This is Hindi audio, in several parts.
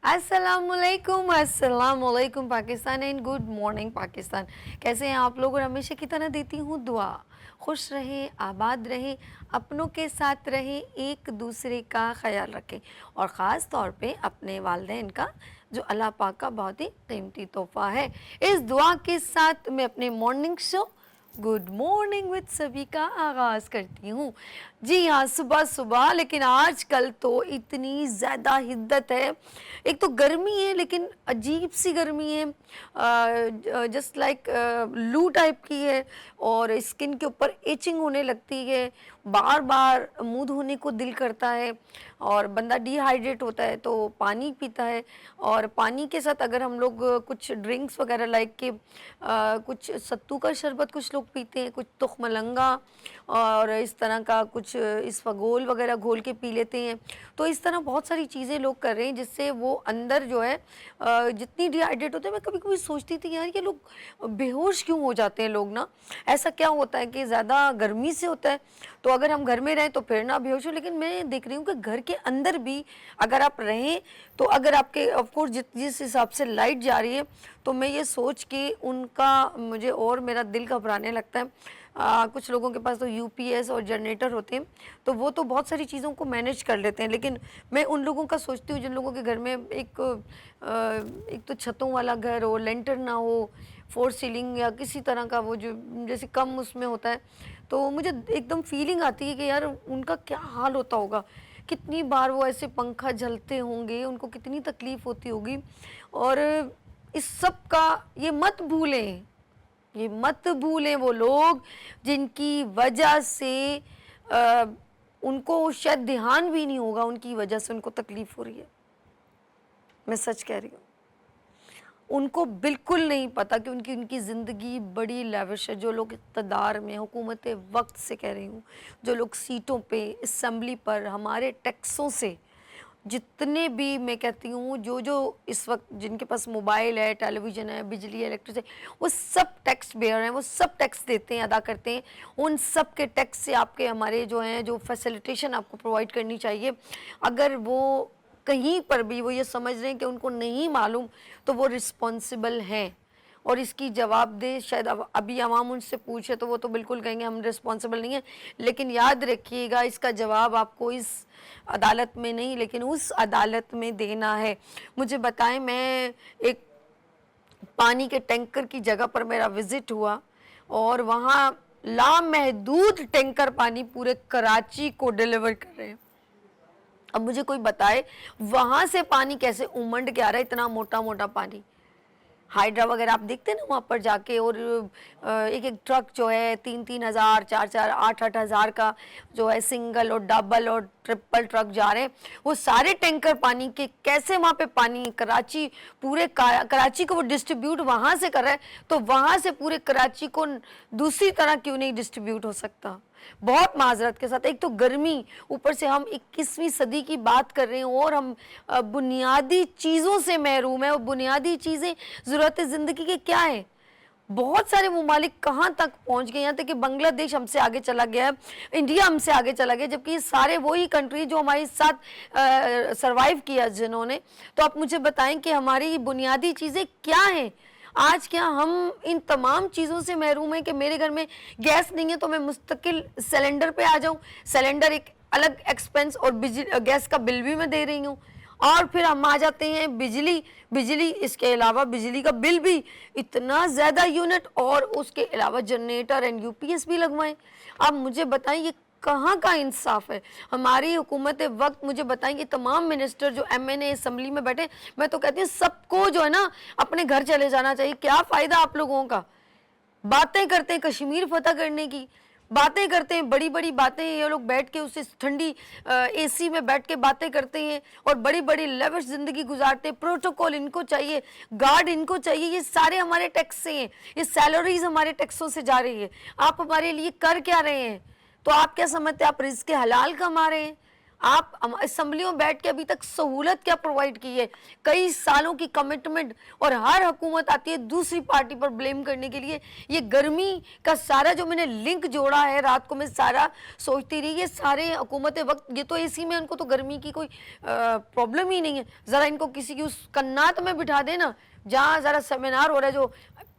अस्सलामुअलैकुम Pakistan and good morning Pakistan. कैसे हैं आप लोग? और हमेशा की तरह देती हूँ दुआ, खुश रहें, आबाद रहें, अपनों के साथ रहें, एक दूसरे का ख्याल रखें और ख़ास तौर पे अपने वालिदैन का जो अल्लाह पाक का बहुत ही कीमती तोहफ़ा है। इस दुआ के साथ मैं अपने morning show good morning with सभी का आगाज़ करती हूँ। जी हाँ, सुबह-सुबह, लेकिन आजकल तो इतनी ज़्यादा हिद्दत है। एक तो गर्मी है लेकिन अजीब-सी गर्मी है, जस्ट लाइक लू टाइप की है और स्किन के ऊपर इचिंग होने लगती है, बार-बार मुँह धोने को दिल करता है और बंदा डिहाइड्रेट होता है तो पानी पीता है और पानी के साथ अगर हम लोग कुछ ड्रिंक्स वगैरह लाइक के कुछ सत्तू का शरबत कुछ लोग पीते हैं, कुछ तुखमलंगा और इस तरह का कुछ इसबगोल वगैरह घोल के पी लेते हैं। तो इस तरह बहुत सारी चीज़ें लोग कर रहे हैं जिससे वो अंदर जो है जितनी डिहाइड्रेट होते हैं। मैं कभी-कभी सोचती थी यार ये लोग बेहोश क्यों हो जाते हैं लोग ना? ऐसा क्या होता है कि ज़्यादा गर्मी से होता है? तो अगर हम घर में रहें तो फिर ना बेहोश हो, लेकिन मैं देख रही हूँ कि घर के अंदर भी अगर आप रहें तो अगर आपके ऑफ कोर्स जिस हिसाब से लाइट जा रही है तो मैं ये सोच के उनका मुझे और मेरा दिल घबराने लगता है। कुछ लोगों के पास तो यूपीएस और जनरेटर होते हैं तो वो तो बहुत सारी चीज़ों को मैनेज कर लेते हैं, लेकिन मैं उन लोगों का सोचती हूँ जिन लोगों के घर में एक तो छतों वाला घर हो, लेंटर ना हो, फोर सीलिंग या किसी तरह का वो जो जैसे कम उसमें होता है, तो मुझे एकदम फीलिंग आती है कि यार उनका क्या हाल होता होगा, कितनी बार वो ऐसे पंखा झलते होंगे, उनको कितनी तकलीफ़ होती होगी। और इस सब का ये मत भूलें वो लोग जिनकी वजह से अ, उनको शायद ध्यान भी नहीं होगा, उनकी वजह से उनको तकलीफ़ हो रही है। मैं सच कह रही हूँ। उनको बिल्कुल नहीं पता कि उनकी उनकी ज़िंदगी बड़ी लैविश है। जो लोग इक़्तिदार में, हुकूमत वक़्त से कह रही हूँ, जो लोग सीटों पे, असेंबली पर हमारे टैक्सों से जितने भी मैं कहती हूँ जो इस वक्त जिनके पास मोबाइल है, टेलीविज़न है, बिजली है, इलेक्ट्रिसिटी, वो सब टैक्स बेयर हैं, वो सब टैक्स देते हैं, अदा करते हैं। उन सब के टैक्स से आपके हमारे जो हैं जो फैसिलिटेशन आपको प्रोवाइड करनी चाहिए, अगर वो कहीं पर भी वो ये समझ रहे हैं कि उनको नहीं मालूम तो वो रिस्पॉन्सिबल हैं और इसकी जवाबदेह शायद अब अभी आवाम उनसे पूछे तो वो तो बिल्कुल कहेंगे हम रिस्पॉन्सिबल नहीं हैं, लेकिन याद रखिएगा इसका जवाब आपको इस अदालत में नहीं लेकिन उस अदालत में देना है। मुझे बताएं, मैं एक पानी के टैंकर की जगह पर मेरा विज़िट हुआ और वहाँ लामहदूद टैंकर पानी पूरे कराची को डिलीवर कर रहे हैं। अब मुझे कोई बताए वहाँ से पानी कैसे उमंड के आ रहा है, इतना मोटा मोटा पानी। हाइड्रा वगैरह आप देखते हैं ना वहाँ पर जाके, और एक एक ट्रक जो है 3-3 हज़ार, 4-4, 8-8 हज़ार का जो है सिंगल और डबल और ट्रिपल ट्रक जा रहे हैं, वो सारे टैंकर पानी के कैसे वहाँ पे पानी कराची पूरे कराची को वो डिस्ट्रीब्यूट वहाँ से कर रहा है, तो वहाँ से पूरे कराची को दूसरी तरह क्यों नहीं डिस्ट्रीब्यूट हो सकता? बहुत माजरत के साथ, एक तो गर्मी, ऊपर से हम 21वीं सदी की बात कर रहे हैं और हम बुनियादी चीज़ों से महरूम हैं। और बुनियादी चीज़ें ज़रूरत ज़िंदगी के क्या है? बहुत सारे ममालिक कहाँ तक पहुँच गए, यहाँ तक कि बांग्लादेश हमसे आगे चला गया है, इंडिया हमसे आगे चला गया, जबकि ये सारे वही कंट्री जो हमारे साथ सर्वाइव किया जिन्होंने। तो आप मुझे बताएं कि हमारी बुनियादी चीज़ें क्या हैं? आज क्या हम इन तमाम चीज़ों से महरूम हैं कि मेरे घर में गैस नहीं है तो मैं मुस्तकिल सिलेंडर पे आ जाऊं, सिलेंडर एक अलग एक्सपेंस और गैस का बिल भी मैं दे रही हूँ, और फिर हम आ जाते हैं बिजली, इसके अलावा बिजली का बिल भी इतना ज़्यादा यूनिट और उसके अलावा जनरेटर एंड यूपीएस भी लगवाएं। आप मुझे बताएं ये कहाँ का इंसाफ है? हमारी हुकूमत वक्त मुझे बताएंगे तमाम मिनिस्टर जो एमएनए असेंबली में बैठे, मैं तो कहती हूँ सबको जो है ना अपने घर चले जाना चाहिए। क्या फ़ायदा आप लोगों का? बातें करते हैं कश्मीर फतह करने की, बातें करते हैं बड़ी बड़ी बातें, ये लोग बैठ के उसे ठंडी एसी में बैठ के बातें करते हैं और बड़ी बड़ी लेविश ज़िंदगी गुजारते हैं। प्रोटोकॉल इनको चाहिए, गार्ड इनको चाहिए, ये सारे हमारे टैक्स से हैं, ये सैलरीज हमारे टैक्सों से जा रही है। आप हमारे लिए कर क्या रहे हैं? तो आप क्या समझते हैं आप रिज़्क़ हलाल कमा रहे हैं? आप असेंबलियों में बैठ के अभी तक सहूलत क्या प्रोवाइड की है? कई सालों की कमिटमेंट, और हर हुकूमत आती है दूसरी पार्टी पर ब्लेम करने के लिए। ये गर्मी का सारा जो मैंने लिंक जोड़ा है, रात को मैं सारा सोचती रही, ये सारे हुकूमत वक्त, ये तो एसी में, उनको तो गर्मी की कोई प्रॉब्लम ही नहीं है। ज़रा इनको किसी की उस कन्नात में बिठा देना जहाँ ज़रा सेमिनार हो रहा है, जो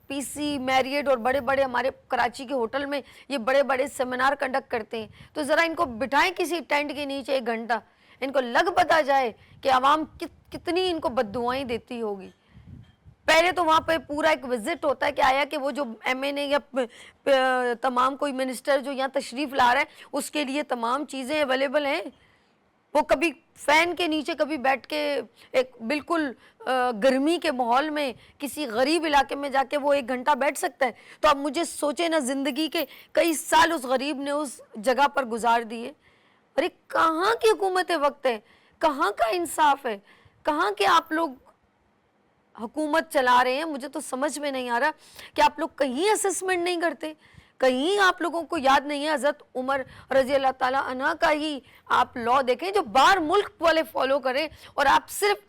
पीसी, मैरियट और बड़े बड़े हमारे कराची के होटल में ये बड़े बड़े सेमिनार कंडक्ट करते हैं, तो ज़रा इनको बिठाएं किसी टेंट के नीचे 1 घंटा, इनको लग पता जाए कि आवाम कितनी इनको बद्दुआएं देती होगी। पहले तो वहाँ पे पूरा एक विजिट होता है कि आया कि वो जो MNA या तमाम कोई मिनिस्टर जो यहाँ तशरीफ़ ला रहा है, उसके लिए तमाम चीज़ें अवेलेबल हैं। वो कभी फैन के नीचे, कभी बैठ के एक बिल्कुल गर्मी के माहौल में किसी गरीब इलाके में जाके वो 1 घंटा बैठ सकता है। तो अब मुझे सोचे ना, ज़िंदगी के कई साल उस गरीब ने उस जगह पर गुजार दिए। अरे कहाँ की हुकूमत वक्त है, कहाँ का इंसाफ है, कहाँ के आप लोग हुकूमत चला रहे हैं? मुझे तो समझ में नहीं आ रहा कि आप लोग कहीं असेसमेंट नहीं करते, कहीं आप लोगों को याद नहीं है हज़रत उमर रज़ी अल्लाह ताला अन्हा का ही आप लॉ देखें जो बाहर मुल्क वाले फॉलो करें, और आप सिर्फ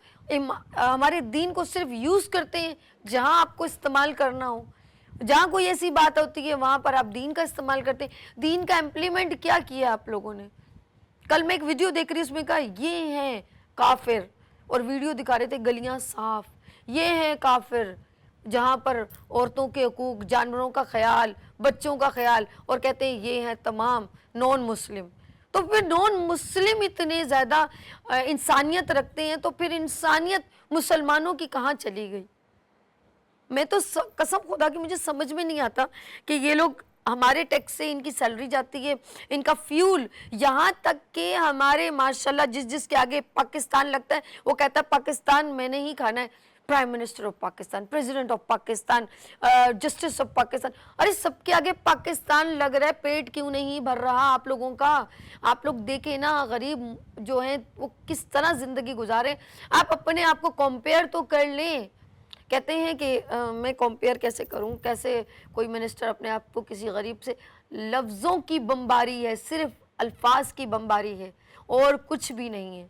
हमारे दीन को सिर्फ यूज़ करते हैं जहां आपको इस्तेमाल करना हो। जहां कोई ऐसी बात होती है वहां पर आप दीन का इस्तेमाल करते हैं। दीन का इम्प्लीमेंट क्या किया आप लोगों ने? कल मैं एक वीडियो देख रही, उसमें कहा ये हैं काफिर, और वीडियो दिखा रहे थे गलियां साफ, ये हैं काफिर जहाँ पर औरतों के हकूक, जानवरों का ख्याल, बच्चों का ख्याल, और कहते हैं ये हैं तमाम नॉन मुस्लिम। तो फिर नॉन मुस्लिम इतने ज़्यादा इंसानियत रखते हैं, तो फिर इंसानियत मुसलमानों की कहाँ चली गई? मैं तो कसम खुदा की मुझे समझ में नहीं आता कि ये लोग, हमारे टैक्स से इनकी सैलरी जाती है, इनका फ्यूल, यहाँ तक कि हमारे माशाल्लाह जिस के आगे पाकिस्तान लगता है वो कहता है पाकिस्तान मैंने ही खाना है। Prime minister of Pakistan, president of Pakistan, justice of Pakistan, अरे सबके आगे पाकिस्तान लग रहा है। पेट क्यों नहीं भर रहा आप लोगों का? आप लोग देखें ना गरीब जो हैं वो किस तरह ज़िंदगी गुजारे। आप अपने आप को कंपेयर तो कर लें। कहते हैं कि मैं कंपेयर कैसे करूं, कैसे कोई मिनिस्टर अपने आप को किसी गरीब से? लफ्ज़ों की बमबारी है, सिर्फ अल्फाज की बमबारी है और कुछ भी नहीं है।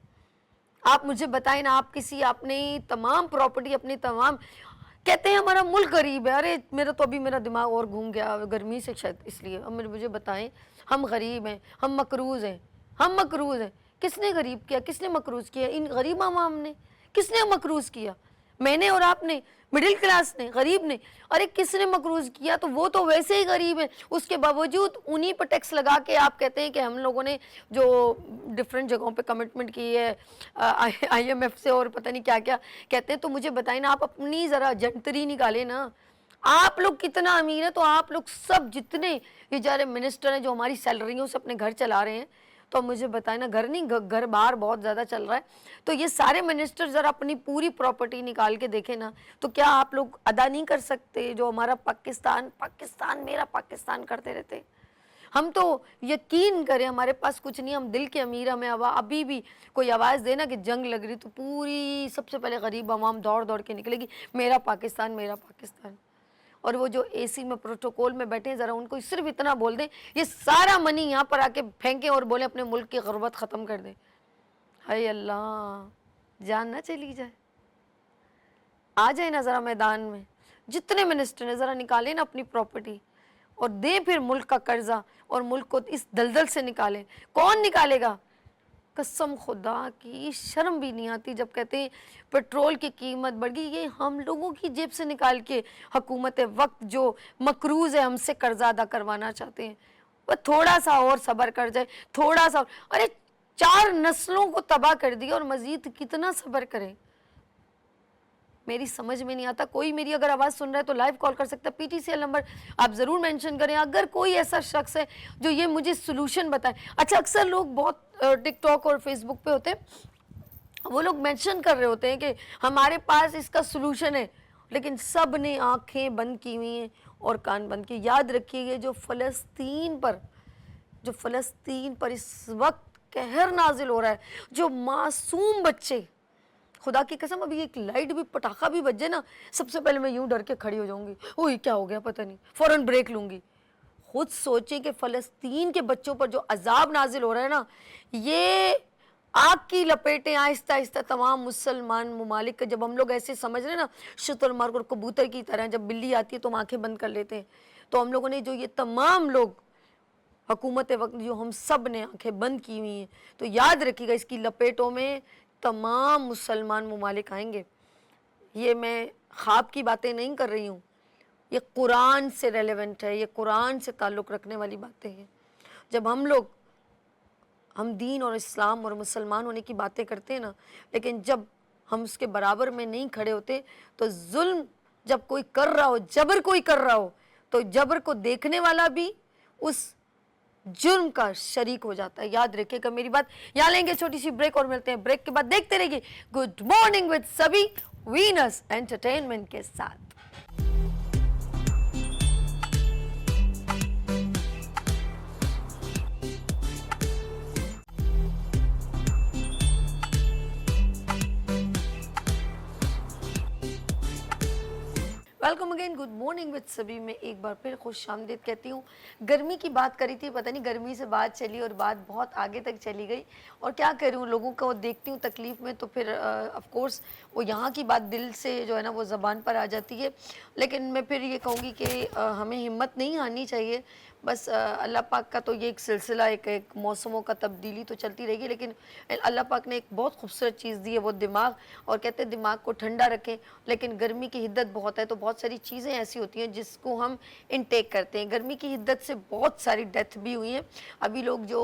आप मुझे बताएं ना, आप किसी, आपने तमाम प्रॉपर्टी अपनी तमाम, कहते हैं हमारा मुल्क गरीब है। अरे मेरा तो अभी मेरा दिमाग और घूम गया गर्मी से शायद, इसलिए अब मुझे बताएं, हम गरीब हैं, हम मकरूज़ हैं, हम मकरूज़ हैं। किसने गरीब किया, किसने मकरूज़ किया? इन गरीब आवाम ने। किसने मकरूज़ किया? मैंने और आपने, मिडिल क्लास ने, गरीब ने। अरे किसने मकरूज़ किया? तो वो तो वैसे ही गरीब है, उसके बावजूद उन्हीं पर टैक्स लगा के आप कहते हैं कि हम लोगों ने जो डिफरेंट जगहों पे कमिटमेंट की है IMF से और पता नहीं क्या क्या कहते हैं। तो मुझे बताइए ना, आप अपनी ज़रा जंतरी निकालें ना। आप लोग कितना अमीर है, तो आप लोग सब जितने ये जारे मिनिस्टर हैं जो हमारी सैलरियों से अपने घर चला रहे हैं, तो मुझे बताएं ना, घर नहीं, घर बाहर बहुत ज़्यादा चल रहा है, तो ये सारे मिनिस्टर ज़रा अपनी पूरी प्रॉपर्टी निकाल के देखें ना, तो क्या आप लोग अदा नहीं कर सकते जो हमारा पाकिस्तान, पाकिस्तान मेरा पाकिस्तान करते रहते? हम तो यकीन करें हमारे पास कुछ नहीं, हम दिल के अमीर, हमें अभी भी कोई आवाज़ देना कि जंग लग रही तो पूरी सबसे पहले गरीब आवाम दौड़ दौड़ के निकलेगी, मेरा पाकिस्तान, मेरा पाकिस्तान। और वो जो AC में प्रोटोकॉल में बैठे हैं, ज़रा उनको सिर्फ इतना बोल दें, ये सारा मनी यहाँ पर आके फेंकें और बोले अपने मुल्क की गुर्बत ख़त्म कर दें। हाय अल्लाह, जान ना चली जाए। आ जाए ना ज़रा मैदान में, जितने मिनिस्टर हैं ज़रा निकालें ना अपनी प्रॉपर्टी और दें फिर मुल्क का कर्जा, और मुल्क को इस दलदल से निकालें। कौन निकालेगा? कसम खुदा की शर्म भी नहीं आती जब कहते हैं पेट्रोल की कीमत बढ़ गई। ये हम लोगों की जेब से निकाल के हुकूमत वक्त जो मकरूज़ है हमसे कर्जा अदा करवाना चाहते हैं। वह थोड़ा सा और सब्र कर जाए, थोड़ा सा। अरे 4 नस्लों को तबाह कर दिया और मज़ीद कितना सब्र करें? मेरी समझ में नहीं आता। कोई मेरी अगर आवाज़ सुन रहा है तो लाइव कॉल कर सकता है, PTCL नंबर आप ज़रूर मेंशन करें। अगर कोई ऐसा शख्स है जो ये मुझे सोल्यूशन बताए। अच्छा, अक्सर लोग बहुत टिकटॉक और फेसबुक पे होते हैं, वो लोग मेंशन कर रहे होते हैं कि हमारे पास इसका सोल्यूशन है, लेकिन सब ने आंखें बंद की हुई हैं और कान बंद किए। याद रखिए, जो फ़लस्तीन पर इस वक्त कहर नाजिल हो रहा है, जो मासूम बच्चे, खुदा की कसम अभी एक लाइट भी, पटाखा भी बज जाए ना, सबसे पहले मैं यूं डर के खड़ी हो जाऊंगी, ओह क्या हो गया पता नहीं, फौरन ब्रेक लूंगी। खुद सोचें कि फ़लस्तीन के बच्चों पर जो अजाब नाजिल हो रहा है ना, ये आग की लपेटें आहिस्ता आहिस्ता तमाम मुसलमान ममालिक का, जब हम लोग ऐसे समझ रहे हैं ना शुतुरमुर्ग और कबूतर की तरह, जब बिल्ली आती है तो हम आंखें बंद कर लेते हैं, तो हम लोगों ने जो ये तमाम लोग हुकूमत वक्त जो हम सब ने आंखें बंद की हुई हैं, तो याद रखिएगा इसकी लपेटों में तमाम मुसलमान ममालिक आएंगे। ये मैं ख्वाब की बातें नहीं कर रही हूँ, ये कुरान से रेलेवेंट है, ये कुरान से ताल्लुक़ रखने वाली बातें हैं। जब हम दीन और इस्लाम और मुसलमान होने की बातें करते हैं ना, लेकिन जब हम उसके बराबर में नहीं खड़े होते, तो जुल्म जब कोई कर रहा हो, जबर कोई कर रहा हो, तो जबर को देखने वाला भी उस जुर्म का शरीक हो जाता है। याद रखिएगा मेरी बात। यहाँ लेंगे छोटी सी ब्रेक और मिलते हैं ब्रेक के बाद। देखते रहिए गुड मॉर्निंग विद सभी वीनस एंटरटेनमेंट के साथ। Welcome again, good morning with सभी में एक बार फिर खुश आमदीद कहती हूँ। गर्मी की बात करी थी, पता नहीं गर्मी से बात चली और बात बहुत आगे तक चली गई, और क्या करूँ, लोगों को देखती हूँ तकलीफ़ में, तो फिर ऑफ कोर्स वो यहाँ की बात दिल से जो है ना वो ज़बान पर आ जाती है। लेकिन मैं फिर ये कहूँगी कि हमें हिम्मत नहीं हारनी चाहिए। बस अल्लाह पाक का तो ये एक सिलसिला, एक मौसमों का तब्दीली तो चलती रहेगी, लेकिन अल्लाह पाक ने एक बहुत खूबसूरत चीज़ दी है, वो दिमाग, और कहते हैं दिमाग को ठंडा रखें। लेकिन गर्मी की हिद्दत बहुत है, तो बहुत सारी चीज़ें ऐसी होती हैं जिसको हम इनटेक करते हैं। गर्मी की हिद्दत से बहुत सारी डेथ भी हुई हैं। अभी लोग जो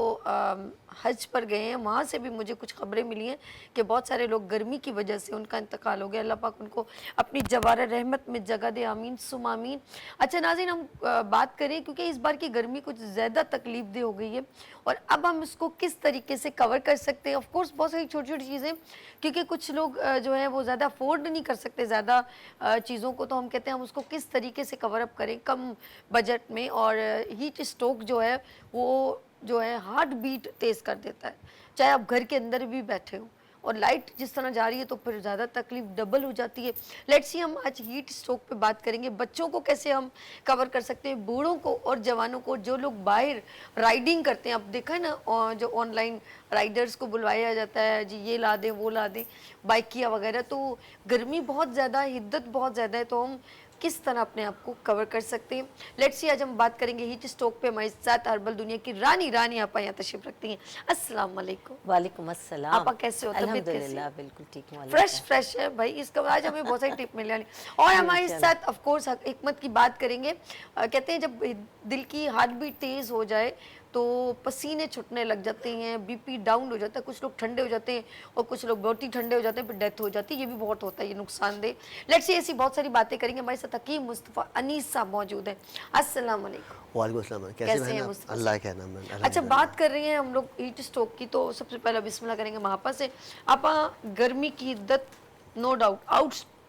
हज पर गए हैं, वहाँ से भी मुझे कुछ खबरें मिली हैं कि बहुत सारे लोग गर्मी की वजह से उनका इंतकाल हो गया। अल्लाह पाक उनको अपनी जवार रहमत में जगह दे, आमीन सुम आमीन। अच्छा नाज़रीन, हम बात करें, क्योंकि इस बार की गर्मी कुछ ज़्यादा तकलीफ दे हो गई है, और अब हम इसको किस तरीके से कवर कर सकते हैं। ऑफ कोर्स बहुत सारी छोटी छोटी चीज़ें, क्योंकि कुछ लोग जो है वो ज़्यादा अफोर्ड नहीं कर सकते ज़्यादा चीज़ों को, तो हम कहते हैं हम उसको किस तरीके से कवर अप करें कम बजट में। और हीट स्ट्रोक जो है वो जो है हार्ट बीट तेज़ कर देता है, चाहे आप घर के अंदर भी बैठे हो, और लाइट जिस तरह जा रही है तो फिर ज़्यादा तकलीफ डबल हो जाती है। लेट्स सी, हम आज हीट स्ट्रोक पे बात करेंगे। बच्चों को कैसे हम कवर कर सकते हैं, बूढ़ों को और जवानों को, जो लोग बाहर राइडिंग करते हैं। अब देखा है ना, जो ऑनलाइन राइडर्स को बुलवाया जाता है, जी ये ला दें वो ला दें, बाइकिया वगैरह। तो गर्मी बहुत ज़्यादा, हिद्दत बहुत ज़्यादा है, तो हम किस तरह अपने आप को कवर कर सकते हैं। लेट्स सी, आज हम बात करेंगे हीट स्ट्रोक पे। हमारे साथ हर्बल दुनिया की रानी आपा यहाँ तशरीफ रखती हैं। अस्सलाम वालेकुम। वालेकुम अस्सलाम। आपा कैसे हो, तबीयत कैसी अल्हम्दुलिल्लाह है? बिल्कुल ठीक हूँ। फ्रेश है भाई, इसका आज हमें बहुत सारी टिप मिलने वाली। और हमारे साथ ऑफ कोर्स हिकमत की बात करेंगे। कहते हैं जब दिल की हार्ट बीट तेज़ हो जाए तो पसीने छूटने लग जाते हैं, बीपी डाउन हो जाता है, कुछ लोग ठंडे हो जाते हैं और कुछ लोग बहुत ही ठंडे हो जाते हैं, फिर डेथ हो जाती है। ये भी बहुत होता है, ये नुकसानदेह। लेट्स सी, ऐसी बहुत सारी बातें करेंगे। हमारे साथ हकीम मुस्तफ़ा अनीस साहब मौजूद हैं। अस्सलाम वालेकुम। वालेकुम अस्सलाम। कैसे हैं मुस्तफ़ा? अल्लाह के नाम में। अच्छा, बात कर रही हैं हम लोग हीट स्ट्रोक की, तो सबसे पहले बिस्मिल्लाह करेंगे महापा से। आपा, गर्मी की हिद्दत नो डाउट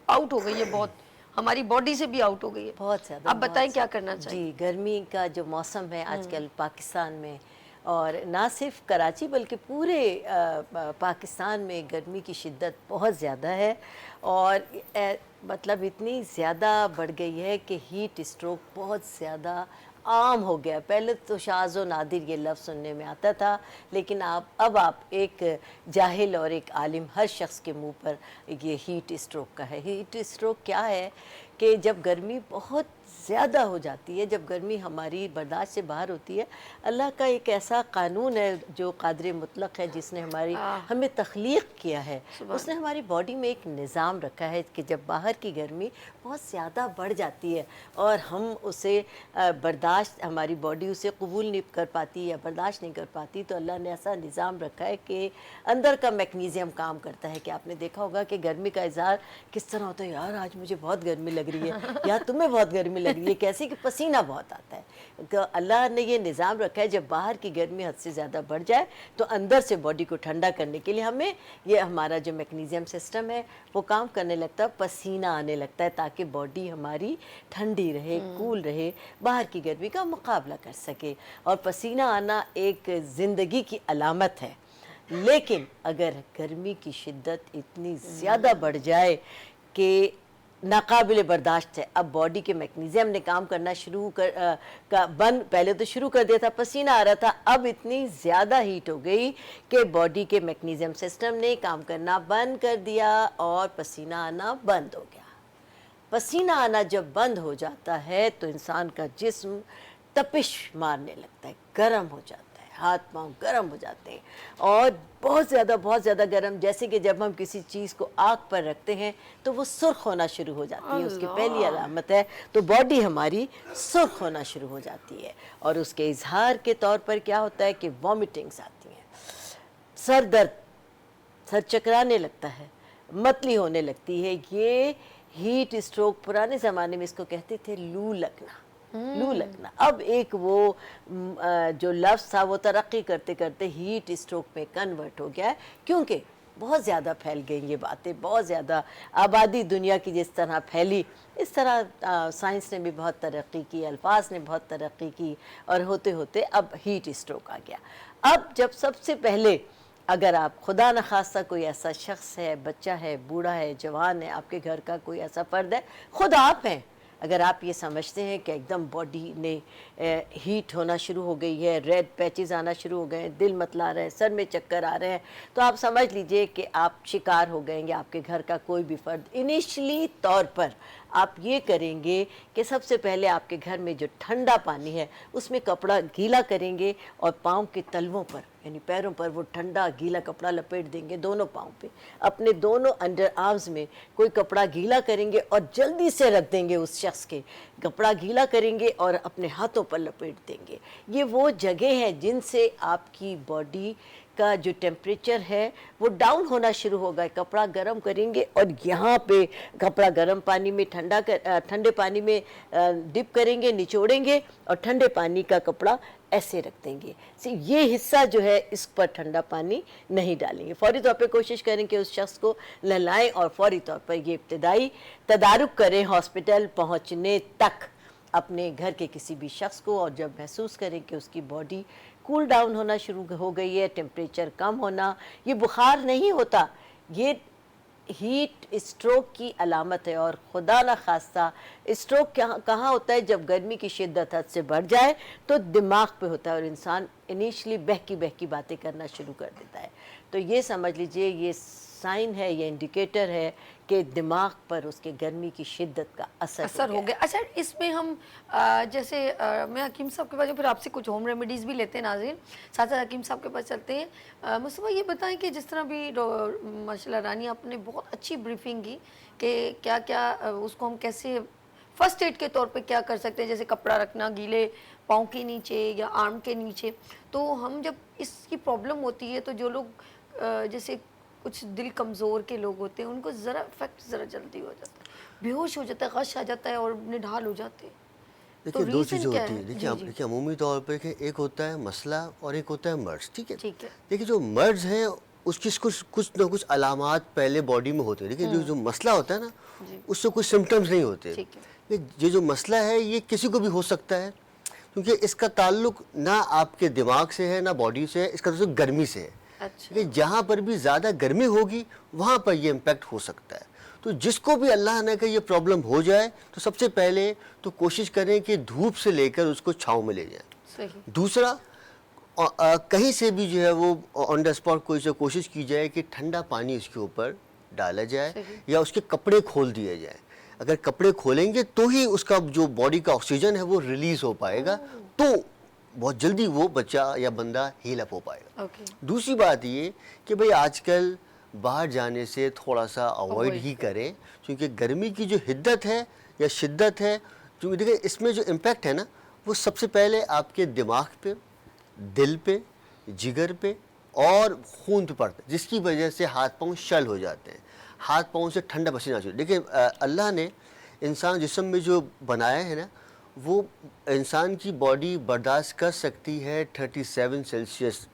आउट हो गई है, बहुत हमारी बॉडी से भी आउट हो गई है, बहुत ज़्यादा। आप बताएं क्या करना चाहिए। जी, गर्मी का जो मौसम है आजकल पाकिस्तान में, और ना सिर्फ कराची बल्कि पूरे पाकिस्तान में गर्मी की शिद्दत बहुत ज़्यादा है, और मतलब इतनी ज़्यादा बढ़ गई है कि हीट स्ट्रोक बहुत ज़्यादा आम हो गया। पहले तो शाज़ व नादिर ये लफ्ज़ सुनने में आता था, लेकिन अब आप एक जाहिल और एक आलिम हर शख्स के मुंह पर ये हीट स्ट्रोक का है। हीट स्ट्रोक क्या है कि जब गर्मी बहुत ज़्यादा हो जाती है, जब गर्मी हमारी बर्दाश्त से बाहर होती है। अल्लाह का एक ऐसा कानून है जो कादिर मुतलक है, जिसने हमें तख्लीक किया है। उसने हमारी बॉडी में एक निज़ाम रखा है कि जब बाहर की गर्मी बहुत ज़्यादा बढ़ जाती है और हम उसे बर्दाश्त, हमारी बॉडी उसे कबूल नहीं कर पाती या बर्दाश्त नहीं कर पाती, तो अल्लाह ने ऐसा निज़ाम रखा है कि अंदर का मैकेनिज़्म काम करता है। कि आपने देखा होगा कि गर्मी का इज़हार किस तरह होता है, यार आज मुझे बहुत गर्मी लग रही है, या तुम्हें बहुत गर्मी लग रही है, कैसे कि पसीना बहुत आता है। तो अल्लाह ने ये निज़ाम रखा है, जब बाहर की गर्मी हद से ज़्यादा बढ़ जाए तो अंदर से बॉडी को ठंडा करने के लिए हमें ये हमारा जो मैकेनिज़्म सिस्टम है वो काम करने लगता है, पसीना आने लगता है, ताकि बॉडी हमारी ठंडी रहे, कूल रहे, बाहर की गर्मी का मुकाबला कर सके। और पसीना आना एक ज़िंदगी की अलामत है। लेकिन अगर गर्मी की शिद्दत इतनी ज़्यादा बढ़ जाए कि नाकाबिले बर्दाश्त है। अब बॉडी के मैकेनिज्म ने काम करना शुरू पहले तो शुरू कर दिया था, पसीना आ रहा था, अब इतनी ज़्यादा हीट हो गई कि बॉडी के मैकेनिज्म सिस्टम ने काम करना बंद कर दिया और पसीना आना बंद हो गया। पसीना आना जब बंद हो जाता है तो इंसान का जिस्म तपिश मारने लगता है, गर्म हो जाता है, हाथ पांव गर्म हो जाते हैं और बहुत ज़्यादा गर्म, जैसे कि जब हम किसी चीज़ को आग पर रखते हैं तो वो सुर्ख होना शुरू हो जाती है, उसकी पहली अलामत है। तो बॉडी हमारी सुर्ख होना शुरू हो जाती है और उसके इजहार के तौर पर क्या होता है कि वॉमिटिंग्स आती हैं, सर दर्द, सर चकराने लगता है, मतली होने लगती है। ये हीट स्ट्रोक, पुराने ज़माने में इसको कहते थे लू लगना, लू लगना। अब एक वो जो लफ्ज़ था वो तरक्की करते करते हीट स्ट्रोक में कन्वर्ट हो गया है, क्योंकि बहुत ज़्यादा फैल गई ये बातें, बहुत ज़्यादा आबादी दुनिया की जिस तरह फैली, इस तरह साइंस ने भी बहुत तरक्की की, अल्फाज ने बहुत तरक्की की और होते होते अब हीट स्ट्रोक आ गया। अब जब सबसे पहले अगर आप खुदा न खास्ता कोई ऐसा शख्स है, बच्चा है, बूढ़ा है, जवान है, आपके घर का कोई ऐसा फ़र्द है, खुद आप हैं, अगर आप ये समझते हैं कि एकदम बॉडी ने हीट होना शुरू हो गई है, रेड पैचेस आना शुरू हो गए हैं, दिल मतला रहे हैं, सर में चक्कर आ रहे हैं, तो आप समझ लीजिए कि आप शिकार हो गए हैं। आपके घर का कोई भी फ़र्द इनिशियली तौर पर आप ये करेंगे कि सबसे पहले आपके घर में जो ठंडा पानी है उसमें कपड़ा गीला करेंगे और पाँव के तलवों पर यानी पैरों पर वो ठंडा गीला कपड़ा लपेट देंगे, दोनों पाँव पे, अपने दोनों अंडर आर्म्स में कोई कपड़ा गीला करेंगे और जल्दी से रख देंगे उस शख्स के, कपड़ा गीला करेंगे और अपने हाथों पर लपेट देंगे। ये वो जगह है जिनसे आपकी बॉडी का जो टेम्परेचर है वो डाउन होना शुरू होगा। कपड़ा गर्म करेंगे और यहाँ पे कपड़ा गर्म पानी में ठंडे पानी में डिप करेंगे, निचोड़ेंगे और ठंडे पानी का कपड़ा ऐसे रख देंगे। ये हिस्सा जो है इस पर ठंडा पानी नहीं डालेंगे। फौरी तौर पे कोशिश करें कि उस शख्स को नहलाएं और फौरी तौर पर ये इब्तिदाई तदारुक करें हॉस्पिटल पहुँचने तक अपने घर के किसी भी शख्स को। और जब महसूस करें कि उसकी बॉडी कूल डाउन होना शुरू हो गई है, टेम्परेचर कम होना, ये बुखार नहीं होता, ये हीट स्ट्रोक की अलामत है। और खुदा न खास्ता स्ट्रोक कहाँ होता है? जब गर्मी की शिद्दत हद से बढ़ जाए तो दिमाग पे होता है और इंसान इनिशियली बहकी बातें करना शुरू कर देता है। तो ये समझ लीजिए ये साइन है, ये इंडिकेटर है कि दिमाग पर उसके गर्मी की शिद्दत का असर हो गया। अच्छा, इसमें हम जैसे मैं हकीम साहब के पास फिर आपसे कुछ होम रेमेडीज़ भी लेते हैं नाज़रीन, साथ साथ हकीम साहब के पास चलते हैं। मुस्तफ़ा ये बताएं कि जिस तरह भी माशाल्लाह रानी आपने बहुत अच्छी ब्रीफिंग की कि क्या क्या उसको हम कैसे फर्स्ट एड के तौर पे क्या कर सकते हैं, जैसे कपड़ा रखना गीले पाँव के नीचे या आर्म के नीचे। तो हम जब इसकी प्रॉब्लम होती है तो जो लोग जैसे कुछ दिल कमज़ोर के लोग होते हैं उनको ज़रा इफेक्ट ज़रा जल्दी हो जाता है, बेहोश हो जाता है, गश आ जाता है और निढाल हो जाते हैं। देखिए दो चीज़ें होती है। देखिए अमूमी तौर पे कि एक होता है मसला और एक होता है मर्ज। ठीक है, देखिए जो मर्ज है उसकी कुछ ना कुछ अलामात पहले बॉडी में होते हैं। देखिए जो मसला होता है ना उससे कुछ सिम्टम्स नहीं होते। ये जो मसला है ये किसी को भी हो सकता है, क्योंकि इसका ताल्लुक ना आपके दिमाग से है ना बॉडी से है, इसका ताल्लुक गर्मी से है। अच्छा। जहाँ पर भी ज़्यादा गर्मी होगी वहाँ पर ये इम्पैक्ट हो सकता है। तो जिसको भी अल्लाह ने कहा ये प्रॉब्लम हो जाए तो सबसे पहले तो कोशिश करें कि धूप से लेकर उसको छाँव में ले जाएं। दूसरा कहीं से भी जो है वो ऑन द स्पॉट कोशिश की जाए कि ठंडा पानी उसके ऊपर डाला जाए या उसके कपड़े खोल दिए जाए। अगर कपड़े खोलेंगे तो ही उसका जो बॉडी का ऑक्सीजन है वो रिलीज़ हो पाएगा, तो बहुत जल्दी वो बच्चा या बंदा हील अप हो पाएगा। दूसरी बात ये कि भाई आजकल बाहर जाने से थोड़ा सा अवॉइड ही करें, क्योंकि गर्मी की जो हिद्दत है या शिद्दत है, क्योंकि देखिए इसमें जो इम्पैक्ट है ना वो सबसे पहले आपके दिमाग पे, दिल पे, जिगर पे और खून पे पड़ता है, जिसकी वजह से हाथ पाँव शल हो जाते हैं, हाथ पाँव से ठंडा पसीना चाहिए। देखिए अल्लाह ने इंसान जिस्म में जो बनाया है ना वो इंसान की बॉडी बर्दाश्त कर सकती है 37 सेल्सियस।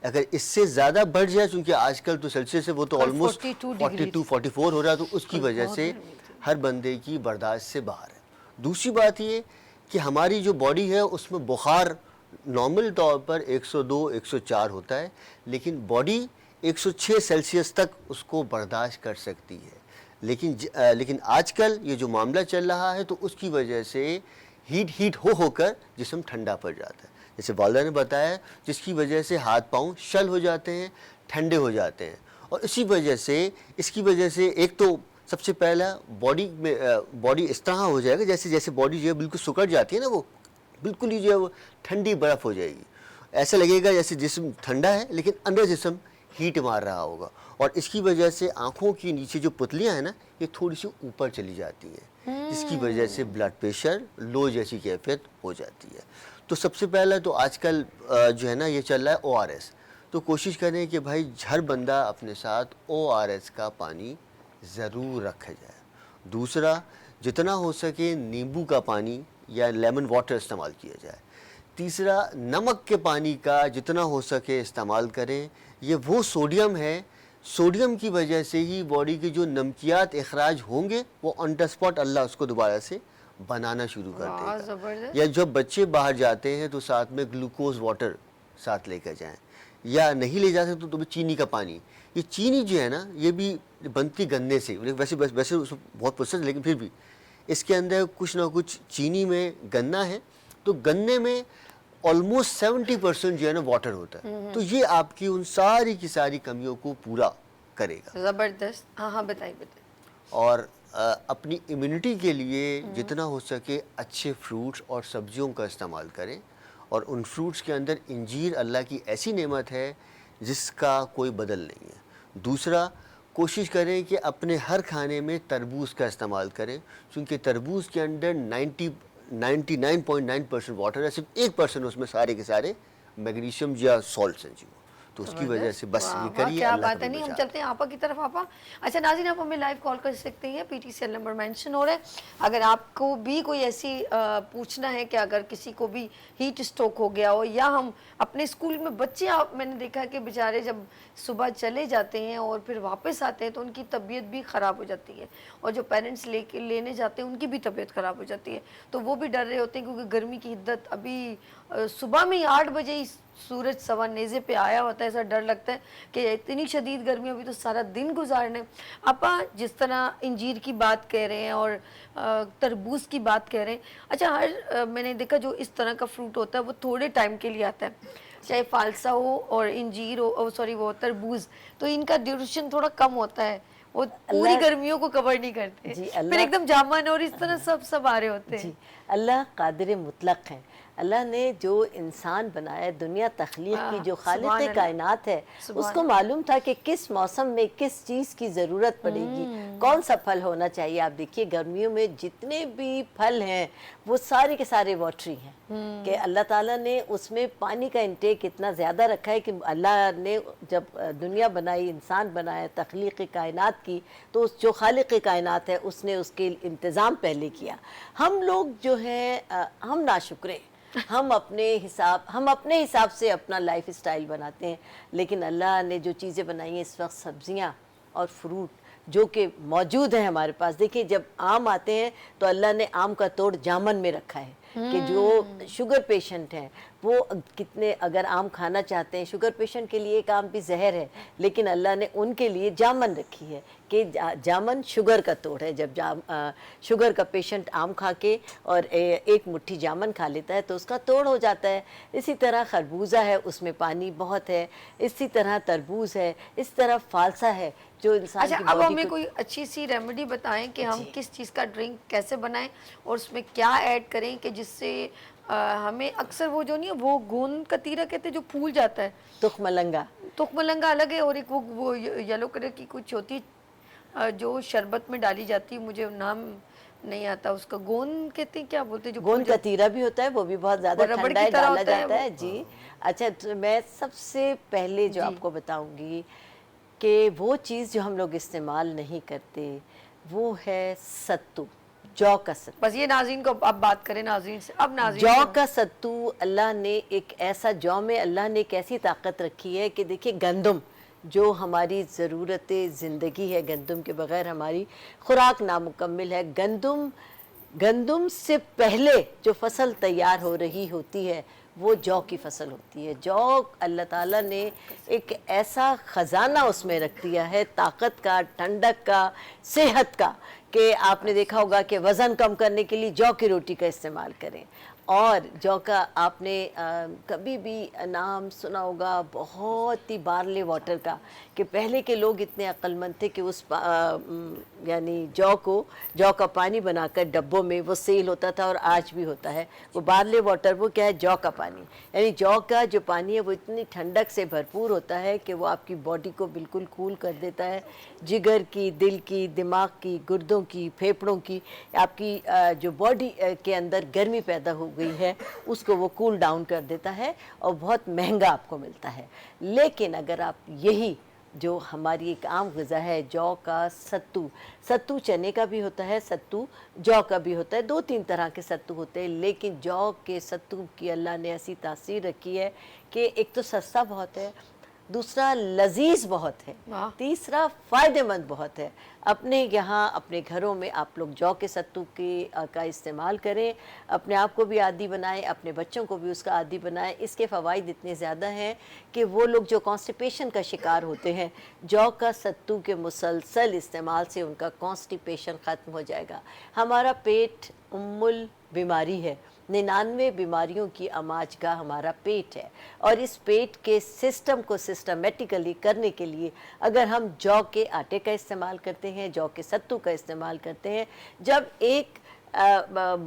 अगर इससे ज़्यादा बढ़ जाए, क्योंकि आजकल तो सेल्सियस है वो तो ऑलमोस्ट 42-44 हो रहा है, तो उसकी वजह से हर बंदे की बर्दाश्त से बाहर है। दूसरी बात ये कि हमारी जो बॉडी है उसमें बुखार नॉर्मल तौर पर 102-104 होता है, लेकिन बॉडी 106 सेल्सियस तक उसको बर्दाश्त कर सकती है। लेकिन आजकल ये जो मामला चल रहा है तो उसकी वजह से हीट होकर जिस्म ठंडा पड़ जाता है, जैसे वालदा ने बताया, जिसकी वजह से हाथ पाँव शल हो जाते हैं, ठंडे हो जाते हैं। और इसकी वजह से एक तो सबसे पहला बॉडी इस तरह हो जाएगा जैसे जैसे बॉडी जो है बिल्कुल सुकड़ जाती है ना, वो बिल्कुल ही जो है वो ठंडी बर्फ़ हो जाएगी। ऐसा लगेगा जैसे जिस्म ठंडा है लेकिन अंदर जिस्म हीट मार रहा होगा। और इसकी वजह से आँखों के नीचे जो पुतलियाँ हैं ना, ये थोड़ी सी ऊपर चली जाती हैं, जिसकी वजह से ब्लड प्रेशर लो जैसी कैफियत हो जाती है। तो सबसे पहला तो आजकल जो है ना ये चल रहा है ORS। तो कोशिश करें कि भाई हर बंदा अपने साथ ORS का पानी ज़रूर रखा जाए। दूसरा, जितना हो सके नींबू का पानी या लेमन वाटर इस्तेमाल किया जाए। तीसरा, नमक के पानी का जितना हो सके इस्तेमाल करें। ये वो सोडियम है, सोडियम की वजह से ही बॉडी के जो नमकियात इखराज होंगे वो ऑन द स्पॉट अल्लाह उसको दोबारा से बनाना शुरू कर देगा। या जब बच्चे बाहर जाते हैं तो साथ में ग्लूकोज वाटर साथ लेकर जाएं, या नहीं ले जा सकते तो चीनी का पानी। ये चीनी जो है ना, ये भी बनती गन्ने से, वैसे बहुत प्रोसेस, लेकिन फिर भी इसके अंदर कुछ ना कुछ चीनी में गन्ना है, तो गन्ने में ऑलमोस्ट 70% जो है ना वाटर होता है। तो ये आपकी उन सारी की सारी कमियों को पूरा करेगा। ज़बरदस्त। हाँ, बताइए। और अपनी इम्यूनिटी के लिए जितना हो सके अच्छे फ्रूट्स और सब्जियों का इस्तेमाल करें। और उन फ्रूट्स के अंदर इंजीर अल्लाह की ऐसी नेमत है जिसका कोई बदल नहीं है। दूसरा, कोशिश करें कि अपने हर खाने में तरबूज का इस्तेमाल करें, क्योंकि तरबूज के अंदर 99.9% वाटर है, सिर्फ 1% उसमें सारे के सारे मैग्नीशियम या सॉल्ट्स हैं जी। तो उसकी वजह से बस ये करिए। क्या बात है। नहीं, हम चलते हैं आपा की तरफ। आपा, अच्छा नाज़रीन, आप हमें लाइव कॉल कर सकते हैं, PTCL नंबर मेंशन हो रहा है। अगर आपको भी कोई ऐसी पूछना है कि अगर किसी को भी हीट स्ट्रोक हो गया हो, या हम अपने स्कूल में बच्चे, मैंने देखा कि बेचारे जब सुबह चले जाते हैं और फिर वापस आते हैं तो उनकी तबीयत भी ख़राब हो जाती है, और जो पेरेंट्स लेने जाते हैं उनकी भी तबीयत ख़राब हो जाती है। तो वो भी डर रहे होते हैं क्योंकि गर्मी की हिद्दत, अभी सुबह में ही 8 बजे ही सूरज सवा नेज़े पे आया होता है। ऐसा डर लगता है कि इतनी शदीद गर्मी, अभी तो सारा दिन गुजारने। आपा जिस तरह इंजीर की बात कह रहे हैं और तरबूज की बात कह रहे हैं, अच्छा मैंने देखा जो इस तरह का फ्रूट होता है वो थोड़े टाइम के लिए आता है, चाहे फालसा हो और इंजीर हो, सॉरी वो तरबूज, तो इनका ड्यूरेशन थोड़ा कम होता है, वो पूरी गर्मियों को कवर नहीं करते, फिर एकदम जामन और इस तरह सब आ रहे होते हैं। अल्लाह कादिर मुतलक है। अल्लाह ने जो इंसान बनाया, दुनिया तख्लीक की, जो खालिक कायनात है, उसको मालूम था कि किस मौसम में किस चीज़ की ज़रूरत पड़ेगी, कौन सा फल होना चाहिए। आप देखिए गर्मियों में जितने भी फल हैं वो सारे के सारे वाटरी हैं, कि अल्लाह ताला ने उसमें पानी का इंटेक इतना ज़्यादा रखा है कि अल्लाह ने जब दुनिया बनाई, इंसान बनाया, तख्लीक कायनात की, तो उस जो खालिक कायनात है उसने उसके इंतज़ाम पहले किया। हम लोग जो हैं हम नाशुक्रे, हम अपने हिसाब से अपना लाइफ स्टाइल बनाते हैं, लेकिन अल्लाह ने जो चीज़ें बनाई हैं इस वक्त, सब्जियां और फ्रूट जो कि मौजूद हैं हमारे पास। देखिए जब आम आते हैं तो अल्लाह ने आम का तोड़ जामन में रखा है कि जो शुगर पेशेंट हैं वो कितने, अगर आम खाना चाहते हैं, शुगर पेशेंट के लिए एक आम भी जहर है, लेकिन अल्लाह ने उनके लिए जामन रखी है कि जामन शुगर का तोड़ है। जब शुगर का पेशेंट आम खा के और एक मुट्ठी जामन खा लेता है तो उसका तोड़ हो जाता है। इसी तरह खरबूजा है, उसमें पानी बहुत है, इसी तरह तरबूज है, इस तरह फालसा है जो इंसान की अब हमें कोई अच्छी सी रेमेडी बताएं कि हम किस चीज़ का ड्रिंक कैसे बनाएं और उसमें क्या ऐड करें कि जिससे हमें, अक्सर वो जो नहीं है वो गोंद कतीरा कहते हैं जो फूल जाता है, तुखमलंगा अलग है, और एक वो येलो कलर की कुछ होती है जो शरबत में डाली जाती है, मुझे नाम नहीं आता उसका, गोंद कहते हैं, क्या बोलते हैं, जो गोंद कतीरा भी होता है, वो भी बहुत ज़्यादा ठंडा है, डाला जाता है जी। अच्छा, तो मैं सबसे पहले जो आपको बताऊंगी कि वो चीज़ जो हम लोग इस्तेमाल नहीं करते वो है सत्तू, जौ का सत्तू। बस ये नाज़रीन को अब बात करें, नाज़रीन से अब नाज़रीन, जौ का सत्तू, अल्लाह ने एक ऐसा, जौ में अल्लाह ने एक ऐसी ताकत रखी है कि देखिए गंदम जो हमारी ज़रूरत ज़िंदगी है, गंदम के बगैर हमारी खुराक नामुकम्मिल है। गंदम से पहले जो फसल तैयार हो रही होती है वो जौ की फसल होती है। जौ अल्लाह ताला ने एक ऐसा ख़जाना उसमें रख दिया है, ताकत का, ठंडक का, सेहत का, कि आपने देखा होगा कि वज़न कम करने के लिए जौ की रोटी का इस्तेमाल करें। और जौ का आपने कभी भी नाम सुना होगा बहुत ही बार्ले वाटर का, कि पहले के लोग इतने अक्लमंद थे कि उस यानी जौ का पानी बनाकर डब्बों में वो सेल होता था, और आज भी होता है। वो बार्ले वाटर वो क्या है, जौ का पानी, यानी जौ का जो पानी है वो इतनी ठंडक से भरपूर होता है कि वो आपकी बॉडी को बिल्कुल कूल कर देता है। जिगर की, दिल की, दिमाग की, गुर्दों की, फेफड़ों की, आपकी जो बॉडी के अंदर गर्मी पैदा हो गई है उसको वो कूल डाउन कर देता है, और बहुत महंगा आपको मिलता है। लेकिन अगर आप यही जो हमारी एक आम ग़िज़ा है, जौ का सत्तू चने का भी होता है, सत्तू जौ का भी होता है, 2-3 तरह के सत्तू होते हैं, लेकिन जौ के सत्तू की अल्लाह ने ऐसी तासीर रखी है कि एक तो सस्ता बहुत है, दूसरा लजीज बहुत है, तीसरा फ़ायदेमंद बहुत है। अपने यहाँ अपने घरों में आप लोग जौ के सत्तू का इस्तेमाल करें, अपने आप को भी आदी बनाएं, अपने बच्चों को भी उसका आदी बनाएं। इसके फ़वाइद इतने ज़्यादा हैं कि वो लोग जो कॉन्स्टिपेशन का शिकार होते हैं, जौ का सत्तू के मुसलसल इस्तेमाल से उनका कॉन्स्टिपेशन ख़त्म हो जाएगा। हमारा पेट उम्मुल बीमारी है, 99 बीमारियों की अमाजगाह हमारा पेट है, और इस पेट के सिस्टम को सिस्टमेटिकली करने के लिए अगर हम जौ के आटे का इस्तेमाल करते हैं, जौ के सत्तू का इस्तेमाल करते हैं, जब एक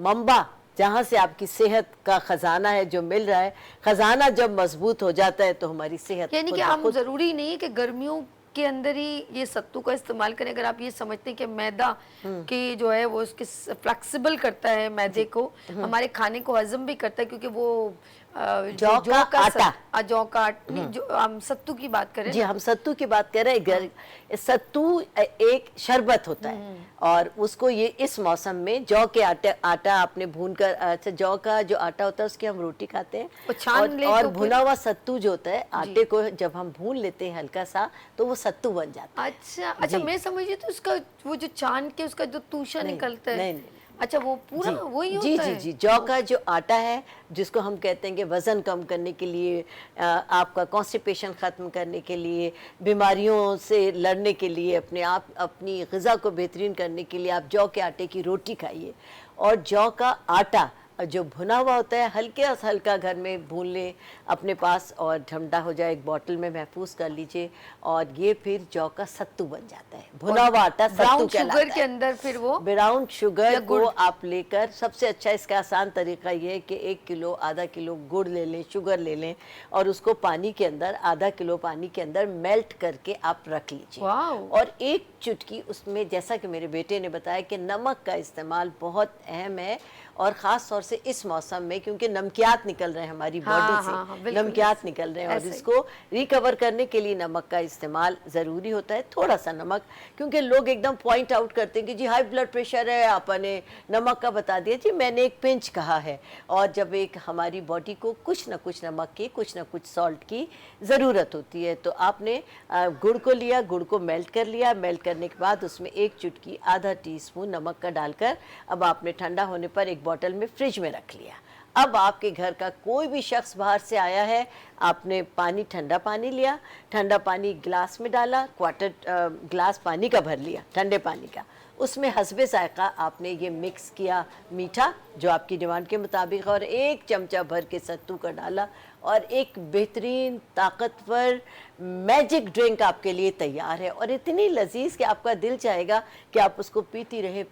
मंबा जहाँ से आपकी सेहत का ख़जाना है जो मिल रहा है, ख़जाना जब मजबूत हो जाता है तो हमारी सेहत, यानी कि हम ज़रूरी नहीं है कि गर्मियों के अंदर ही ये सत्तू का इस्तेमाल करें। अगर आप ये समझते हैं कि मैदा की जो है वो उसके फ्लेक्सिबल करता है, मैदे को हमारे खाने को हजम भी करता है, क्योंकि वो जौ का आटा, जौ का आटा, जो हम सत्तू की बात करें, जी हम सत्तू की बात कर रहे हैं। सत्तू एक शरबत होता है, और उसको ये इस मौसम में जौ के आटा आपने भून कर, अच्छा जौ का जो आटा होता है उसकी हम रोटी खाते हैं, और भुना हुआ सत्तू जो होता है, आटे को जब हम भून लेते हैं हल्का सा तो वो सत्तू बन जाता है। अच्छा, मैं समझी तो उसका वो जो छान के उसका जो तूशा निकलता है, नहीं, अच्छा वो पूरा वही होता है। जी जौ का जो आटा है, जिसको हम कहते हैं कि वज़न कम करने के लिए, आपका कॉन्स्टिपेशन ख़त्म करने के लिए, बीमारियों से लड़ने के लिए, अपनी ग़िज़ा को बेहतरीन करने के लिए आप जौ के आटे की रोटी खाइए। और जौ का आटा जो भुना हुआ होता है हल्के से हल्का घर में भून लें अपने पास, और ठंडा हो जाए एक बोतल में महफूज कर लीजिए, और ये फिर जौ का सत्तू बन जाता है। भुना हुआ आटा सत्तू कहलाता है। शुगर के अंदर फिर वो ब्राउन शुगर को आप लेकर, सबसे अच्छा इसका आसान तरीका ये है कि 1 किलो आधा किलो गुड़ ले लें, शुगर ले लें, और उसको पानी के अंदर, आधा किलो पानी के अंदर मेल्ट करके आप रख लीजिए, और एक चुटकी उसमें, जैसा कि मेरे बेटे ने बताया कि नमक का इस्तेमाल बहुत अहम है, और ख़ास तौर से इस मौसम में, क्योंकि नमकियात निकल रहे हैं हमारी बॉडी से, नमकियात निकल रहे हैं, और इसको रिकवर करने के लिए नमक का इस्तेमाल ज़रूरी होता है। थोड़ा सा नमक, क्योंकि लोग एकदम पॉइंट आउट करते हैं कि जी हाई ब्लड प्रेशर है, आपने नमक का बता दिया, जी मैंने एक पिंच कहा है। और जब एक हमारी बॉडी को कुछ ना कुछ नमक की, कुछ ना कुछ सॉल्ट की ज़रूरत होती है, तो आपने गुड़ को लिया, गुड़ को मेल्ट कर लिया, मेल्ट करने के बाद उसमें 1 चुटकी आधा टीस्पून नमक का डालकर, अब आपने ठंडा होने पर एक बोतल में फ्रिज में रख लिया। अब आपके घर का कोई भी शख्स बाहर से आया है, आपने पानी, ठंडा पानी लिया, ठंडा पानी गिलास में डाला, क्वार्टर गिलास पानी का भर लिया, ठंडे पानी का, उसमें हस्बे जायका आपने ये मिक्स किया मीठा जो आपकी डिमांड के मुताबिक, और 1 चमचा भर के सत्तू का डाला, और एक बेहतरीन ताकतवर मैजिक ड्रिंक आपके लिए तैयार है, और इतनी लजीज कि आपका दिल चाहेगा कि आप उसको पीती रहे,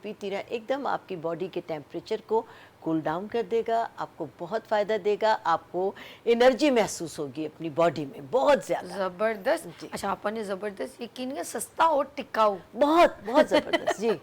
एकदम आपकी बॉडी के टेम्परेचर को कूल डाउन कर देगा, आपको बहुत फ़ायदा देगा, आपको एनर्जी महसूस होगी अपनी बॉडी में बहुत ज़्यादा। ज़बरदस्त। अच्छा, आपने ज़बरदस्त, यकीन है सस्ता और टिकाऊ, बहुत बहुत ज़बरदस्त। जी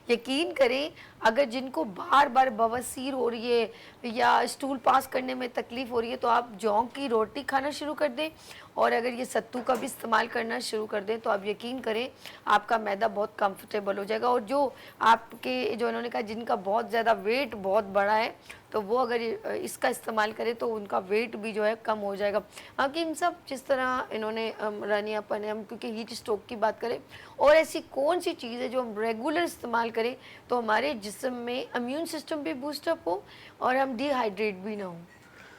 यकीन करें, अगर जिनको बार बार बवासीर हो रही है या स्टूल पास करने में तकलीफ़ हो रही है, तो आप जौ की रोटी खाना शुरू कर दें, और अगर ये सत्तू का भी इस्तेमाल करना शुरू कर दें, तो आप यकीन करें आपका मैदा बहुत कंफर्टेबल हो जाएगा। और जो आपके, जो इन्होंने कहा जिनका बहुत ज़्यादा वेट बहुत बड़ा है, तो वो अगर इसका इस्तेमाल करें तो उनका वेट भी जो है कम हो जाएगा। हकीम साहब, जिस तरह इन्होंने रानिया अपने, हम क्योंकि हीट स्ट्रोक की बात करें, और ऐसी कौन सी चीज़ है जो हम रेगुलर इस्तेमाल करें तो हमारे जिस्म में इम्यून सिस्टम भी बूस्टअप हो और हम डिहाइड्रेट भी ना हो?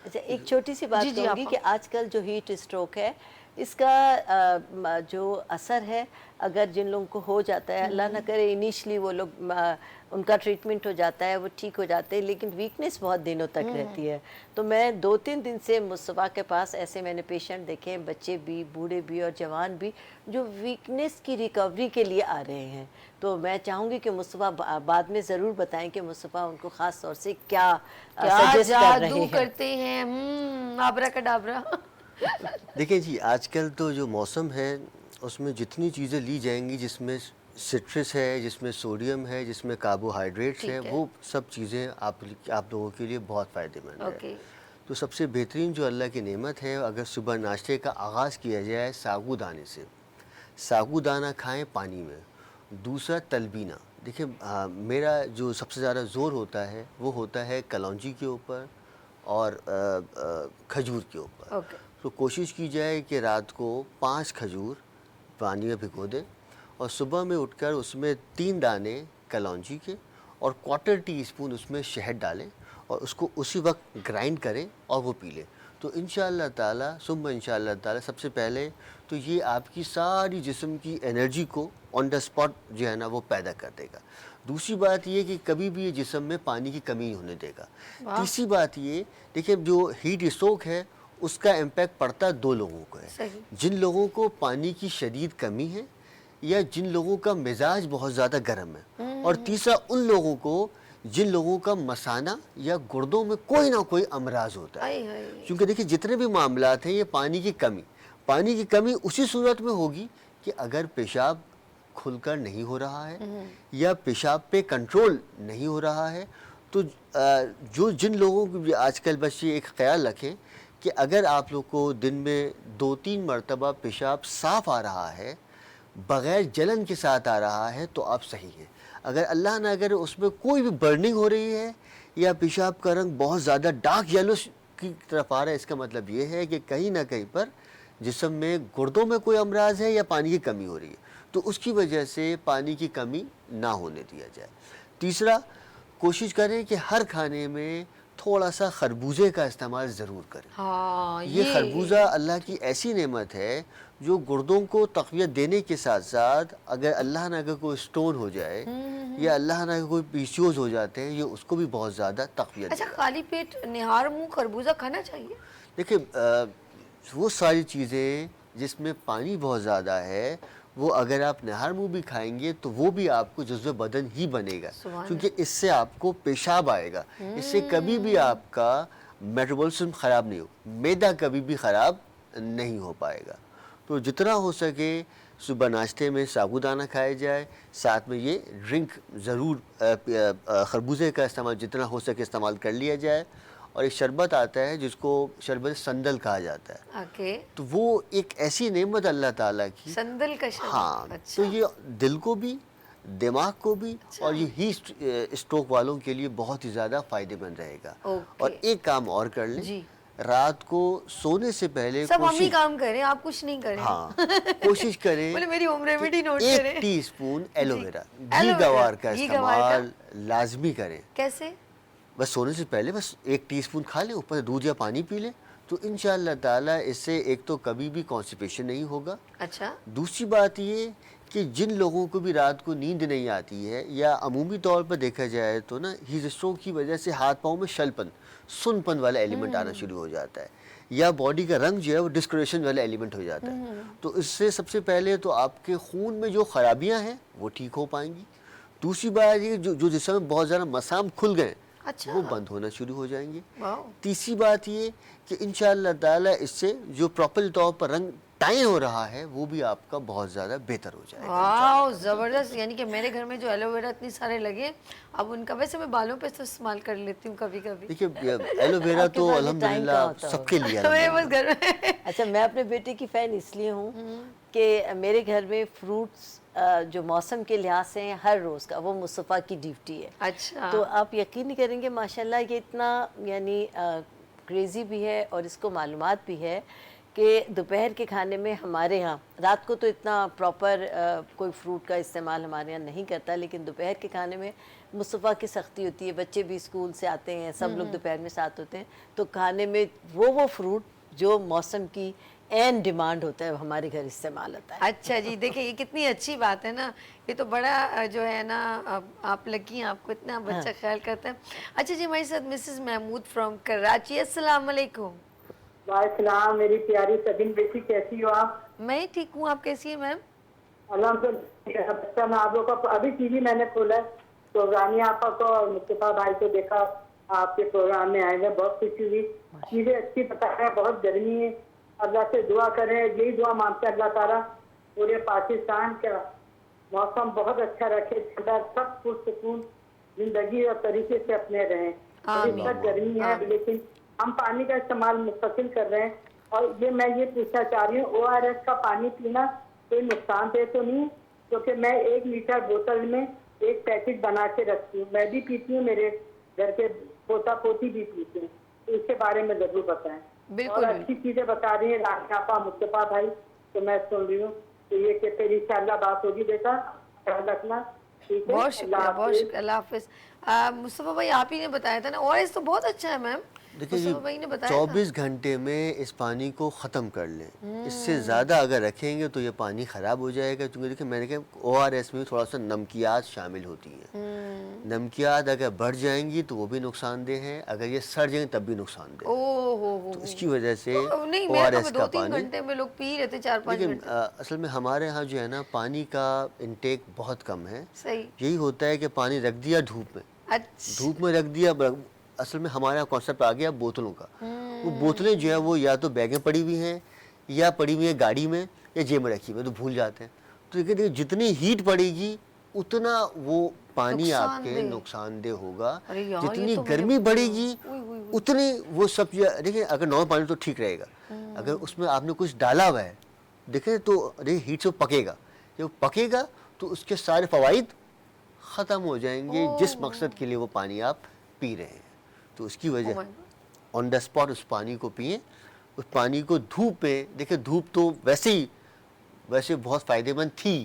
अच्छा, एक छोटी सी बात जी, जी, कहूँगी आपा। कि आजकल जो हीट स्ट्रोक है इसका जो असर है, अगर जिन लोगों को हो जाता है, अल्लाह ना करे इनिशियली वो लोग उनका ट्रीटमेंट हो जाता है, वो ठीक हो जाते हैं, लेकिन वीकनेस बहुत दिनों तक रहती है। तो मैं 2-3 दिन से मुस्तफ़ा के पास ऐसे मैंने पेशेंट देखे हैं, बच्चे भी, बूढ़े भी और जवान भी, जो वीकनेस की रिकवरी के लिए आ रहे हैं। तो मैं चाहूँगी कि मुस्तफ़ा बाद में ज़रूर बताएं कि मुस्तफ़ा उनको ख़ास तौर से क्या क्या सजेस्ट कर रहे जादू हैं। करते हैं, आबरा कडाबरा। देखिए जी, आजकल तो जो मौसम है उसमें जितनी चीज़ें ली जाएंगी, जिसमें सिट्रस है, जिसमें सोडियम है, जिसमें कार्बोहाइड्रेट्स है, ठीक है। वो सब चीज़ें आप लोगों के लिए बहुत फ़ायदेमंद है। ओके। तो सबसे बेहतरीन जो अल्लाह की नेमत है, अगर सुबह नाश्ते का आगाज़ किया जाए साबूदाने से, साबूदाना खाएं पानी में। दूसरा तलबीना। देखिए मेरा जो सबसे ज़्यादा ज़ोर होता है वो होता है कलौंजी के ऊपर और खजूर के ऊपर। ओके। तो कोशिश की जाए कि रात को 5 खजूर पानी में भिगो दें और सुबह में उठकर उसमें 3 दाने कलौंजी के और क्वार्टर टी स्पून उसमें शहद डालें और उसको उसी वक्त ग्राइंड करें और वो पी लें। तो इंशाअल्लाह ताला सुम्मा इंशाअल्लाह ताला सबसे पहले तो ये आपकी सारी जिस्म की एनर्जी को ऑन द स्पॉट जो है ना वो पैदा कर देगा। दूसरी बात ये कि कभी भी ये जिस्म में पानी की कमी नहीं होने देगा। तीसरी बात ये देखिए, जो हीट स्ट्रोक है उसका इम्पैक्ट पड़ता 2 लोगों को है। सही। जिन लोगों को पानी की शदीद कमी है या जिन लोगों का मिजाज बहुत ज़्यादा गर्म है, और तीसरा उन लोगों को जिन लोगों का मसाना या गुर्दों में कोई ना कोई अमराज होता है। हाय हाय। क्योंकि देखिए जितने भी मामलात हैं ये पानी की कमी उसी सूरत में होगी कि अगर पेशाब खुलकर नहीं हो रहा है या पेशाब पे कंट्रोल नहीं हो रहा है। तो जो जिन लोगों को भी आजकल बस ये एक ख्याल रखें कि अगर आप लोग को दिन में 2-3 मरतबा पेशाब साफ़ आ रहा है, बग़ैर जलन के साथ आ रहा है, तो आप सही हैं। अगर अल्लाह ना अगर उसमें कोई भी बर्निंग हो रही है या पेशाब का रंग बहुत ज़्यादा डार्क येलो की तरफ आ रहा है, इसका मतलब ये है कि कहीं ना कहीं पर जिस्म में गुर्दों में कोई अमराज है या पानी की कमी हो रही है। तो उसकी वजह से पानी की कमी ना होने दिया जाए। तीसरा, कोशिश करें कि हर खाने में थोड़ा सा खरबूजे का इस्तेमाल ज़रूर करें। हाँ, ये खरबूजा अल्लाह की ऐसी नेमत है जो गुर्दों को तक़वियत देने के साथ साथ अगर अल्लाह ना अगर कोई स्टोन हो जाए या अल्लाह ना अगर कोई पीसीओज हो जाते हैं, ये उसको भी बहुत ज़्यादा तक़वियत अच्छा, देगा। खाली पेट निहार मुंह खरबूजा खाना चाहिए? देखिए वो सारी चीज़ें जिसमें पानी बहुत ज़्यादा है, वो अगर आप नहर मुँह भी खाएंगे तो वो भी आपको जज़्व बदन ही बनेगा, सुभान क्योंकि इससे आपको पेशाब आएगा। इससे कभी भी आपका मेटाबॉलिज्म ख़राब नहीं हो, मैदा कभी भी ख़राब नहीं हो पाएगा। तो जितना हो सके सुबह नाश्ते में साबूदाना खाया जाए, साथ में ये ड्रिंक ज़रूर खरबूजे का इस्तेमाल जितना हो सके इस्तेमाल कर लिया जाए। और एक शरबत आता है जिसको शरबत संदल कहा जाता है। ओके। तो वो एक ऐसी नेमत अल्लाह ताला की। संदल का शरबत। हाँ, अच्छा। तो ये दिल को भी, दिमाग को भी और ये हीट स्ट्रोक वालों के लिए बहुत ही ज़्यादा फ़ायदेमंद रहेगा। ओके। और एक काम और कर लें, जी। रात को सोने से पहले सब हम ही कोशिश, काम करें, आप कुछ नहीं करें। हाँ, कोशिश करें बोले मेरी होम रेमेडी नोट कि करें। 1 टीस्पून एलोवेरा, घी एलोवेरा, गवार का घी गवार का। इस्तेमाल लाजमी करें। कैसे? बस सोने से पहले बस 1 टीस्पून खा लें, ऊपर से दूध या पानी पी लें, तो इंशाअल्लाह ताला इससे एक तो कभी भी कॉन्स्टिपेशन नहीं होगा। अच्छा। दूसरी बात ये कि जिन लोगों को भी रात को नींद नहीं आती है या अमूमी तौर पर देखा जाए तो ना हीट स्ट्रोक की वजह से हाथ पाँव में शलपन, सुनपन वाला एलिमेंट आना शुरू हो जाता है या बॉडी का रंग जो है वो डिस्कलोरेशन वाला एलिमेंट हो जाता है। तो इससे सबसे पहले तो आपके खून में जो खराबियां हैं वो ठीक हो पाएंगी। दूसरी बात ये जो जिसम में बहुत ज़्यादा मसाम खुल गए अच्छा। वो बंद होना शुरू हो जाएंगे। वाओ। तीसरी बात ये कि इंशाअल्लाह ताला इससे जो प्रॉपर तौर पर रंग टाइन हो रहा है वो भी आपका बहुत ज़्यादा बेहतर हो जाएगा। वाह, जबरदस्त। यानी कि मेरे घर में जो एलोवेरा इतनी सारे लगे, अब उनका वैसे मैं बालों पे तो इस्तेमाल कर लेती हूँ कभी कभी। देखिए एलोवेरा आपके तो पास भी अल्हम्दुलिल्लाह टाइम का होता सबके लिए मेरे बस अल्हम्दुलिल्लाह। घर में। अच्छा, मैं अपने बेटे की फ़ैन इसलिए हूँ कि मेरे घर में फ्रूट्स जो मौसम के लिहाज से हैं हर रोज़ का, वो मुस्तफ़ा की ड्यूटी है। अच्छा। तो आप यकीन नहीं करेंगे, माशाल्लाह ये इतना यानी क्रेज़ी भी है और इसको मालूमात भी है कि दोपहर के खाने में हमारे यहाँ, रात को तो इतना प्रॉपर कोई फ्रूट का इस्तेमाल हमारे यहाँ नहीं करता, लेकिन दोपहर के खाने में मुस्तफ़ा की सख्ती होती है, बच्चे भी स्कूल से आते हैं, सब लोग दोपहर में साथ होते हैं, तो खाने में वो फ्रूट जो मौसम की एन डिमांड होता है हमारे घर इस्तेमाल होता है। अच्छा जी, देखिए ये कितनी अच्छी बात है ना, ये तो बड़ा जो है ना, आप लकी हैं, आपको इतना बच्चा ख्याल करता है। अच्छा जी, हमारे साथ मिसेस महमूद फ्रॉम कराची। अस्सलाम वालेकुम। वालेकुम, मेरी प्यारी सबिन बेटी, कैसी हो आप? मैं ठीक हूँ, आप कैसी हैं मैम? अल्हम्दुलिल्लाह। बच्चा, मैं आप लोगों का अभी टीवी मैंने खोला है, तो रानी आपा को और मुस्तफा भाई को देखा, आपके प्रोग्राम में आए हैं, बहुत खुशी हुई। चीजें अच्छी बता रहे हैं, बहुत गर्मी है, अल्लाह से दुआ करें, यही दुआ मांगते हैं अल्लाह ताला पूरे पाकिस्तान का मौसम बहुत अच्छा रखे, ठंडा, सब पुरसुकून जिंदगी और तरीके से अपने रहें। इस वक्त गर्मी है, लेकिन हम पानी का इस्तेमाल मुस्तकिल कर रहे हैं। और मैं ये पूछना चाह रही हूँ, ORS का पानी पीना कोई नुकसानदेह तो नहीं? क्योंकि मैं 1 लीटर बोतल में एक पैकेट बना के रखती हूँ, मैं भी पीती हूँ, मेरे घर के पोता पोती भी पीते हैं, तो इसके बारे में जरूर बताएं। बिल्कुल, और अच्छी चीजें बता रही है रानी आपा, मुस्तफा भाई, तो मैं सुन रही हूँ, तो ये कि फिर इंशाल्लाह बात होगी बेटा, ख्याल रखना, ठीक है? बहुत शुक्रिया, बहुत शुक्रिया, अल्लाह हाफिज। मुस्तफा भाई, आप ही ने बताया था ना, और तो बहुत अच्छा है मैम, देखिए जी, मुस्तफा भाई ने बताया 24 घंटे में इस पानी को ख़त्म कर लें। इससे ज़्यादा अगर रखेंगे तो ये पानी ख़राब हो जाएगा, क्योंकि देखिए मैंने कहा ORS में थोड़ा सा नमकियात शामिल होती हैं। नमकियात अगर बढ़ जाएंगी तो वो भी नुकसानदेह हैं, अगर ये सड़ जाएंगे तब भी नुकसानदेह। ओह तो इसकी वजह से नहीं, मेरा ORS तो का 2-3 पानी, घंटे में लोग पी रहे थे, 4-5 लेकिन घंटे। असल में हमारे यहाँ जो है ना, पानी का इंटेक बहुत कम है। सही। यही होता है कि पानी रख दिया धूप में, अच्छा, धूप में रख दिया। असल में हमारा कॉन्सेप्ट आ गया बोतलों का। वो बोतलें जो है वो या तो बैगें पड़ी हुई हैं, या पड़ी हुई है गाड़ी में, या जेब में रखी हुई है, तो भूल जाते हैं। तो देखिए जितनी हीट पड़ेगी उतना वो पानी आपके नुकसानदेह होगा, अरे यार, जितनी ये तो गर्मी बढ़ेगी उतनी वो सब। देखिए अगर नॉर्मल पानी तो ठीक रहेगा, अगर उसमें आपने कुछ डाला हुआ है, देखें तो हीट से पकेगा, जब पकेगा तो उसके सारे फवाइद ख़त्म हो जाएंगे, जिस मकसद के लिए वो पानी आप पी रहे हैं। तो उसकी वजह ऑन द स्पॉट उस पानी को पिए। उस पानी को धूप में, देखिए धूप तो वैसे बहुत फ़ायदेमंद थी,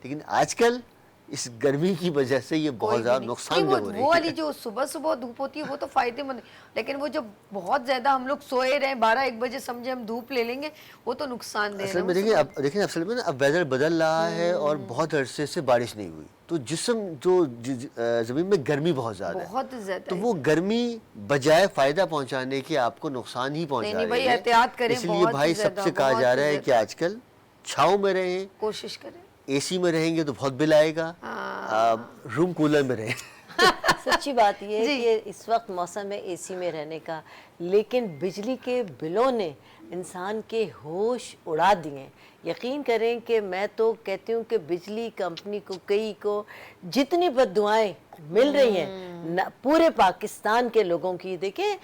लेकिन आजकल इस गर्मी की वजह से ये बहुत ज़्यादा नुकसानदेह हो रही वो वाली है। जो सुबह सुबह धूप होती है वो तो फायदेमंद है, लेकिन वो जब बहुत ज्यादा हम लोग सोए रहे 12-1 बजे समझे हम धूप ले लेंगे, वो तो नुकसानदेह है असल ना, में देखिए, अब देखिए असल में ना, अब वेदर बदल रहा है और बहुत अरसे से बारिश नहीं हुई, तो जिस्म जो ज़मीन में गर्मी बहुत ज़्यादा है, बहुत ज्यादा तो वो गर्मी बजाय फ़ायदा पहुंचाने के आपको नुकसान ही पहुंचा नहीं रही भाई, है। एहतियात करें, इसलिए बहुत भाई ज्यादा, सबसे कहा बहुत जा रहा है कि आजकल छाँव में रहें, कोशिश करें। AC में रहेंगे तो बहुत बिल आएगा, रूम कूलर में रहें। सच्ची बात ये है कि इस वक्त मौसम है AC में रहने का, लेकिन बिजली के बिलों ने इंसान के होश उड़ा दिए। यकीन करें कि मैं तो कहती हूँ कि बिजली कंपनी को, कई को जितनी बद्दुआएं मिल रही हैं पूरे पाकिस्तान के लोगों की, देखिए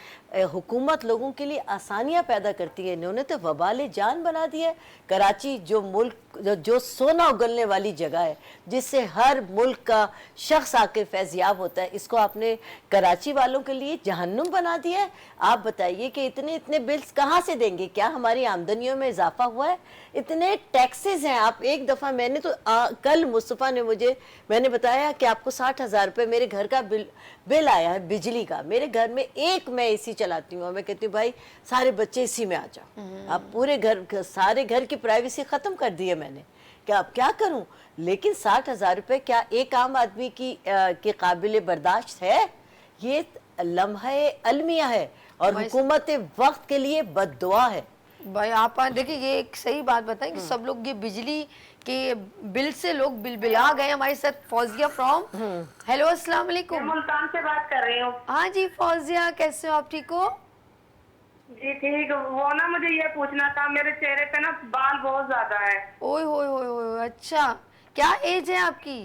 हुकूमत लोगों के लिए आसानियां पैदा करती है, इन्होंने तो वबाले जान बना दिया है। कराची जो मुल्क जो सोना उगलने वाली जगह है, जिससे हर मुल्क का शख्स आके फैज़याब होता है, इसको आपने कराची वालों के लिए जहन्नुम बना दिया है। आप बताइए कि इतने बिल्स कहाँ से देंगे? क्या हमारी आमदनियों में इजाफा हुआ है? इतने टैक्सेस हैं। आप एक दफ़ा मैंने तो कल मुस्तफ़ा ने मैंने बताया कि आपको 60,000 रुपये मेरे घर का बिल आया है बिजली का। मेरे घर में मैं AC चलाती हूँ, मैं कहती हूँ भाई सारे बच्चे इसी में आ जाओ। अब पूरे सारे घर की प्राइवेसी ख़त्म कर दी है मैंने, क्या अब क्या करूँ? लेकिन 60,000 रुपये क्या एक आम आदमी के काबिल बर्दाश्त है? ये लम्हे अलमिया है और हुकूमत वक्त के लिए बद्दुआ है। भाई आप देखिए, ये एक सही बात बताएं कि सब लोग ये बिजली के बिल से लोग बिलबिला गए। हमारे साथ फौजिया फ्रॉम, हेलो अस्सलाम वालेकुम। मुल्तान से बात कर रही हूँ। हाँ जी फौजिया, कैसे हो आप? ठीक हो जी? ठीक। वो ना मुझे ये पूछना था, मेरे चेहरे पे ना बाल बहुत ज्यादा है। ओए होए होए होए, अच्छा क्या एज है आपकी?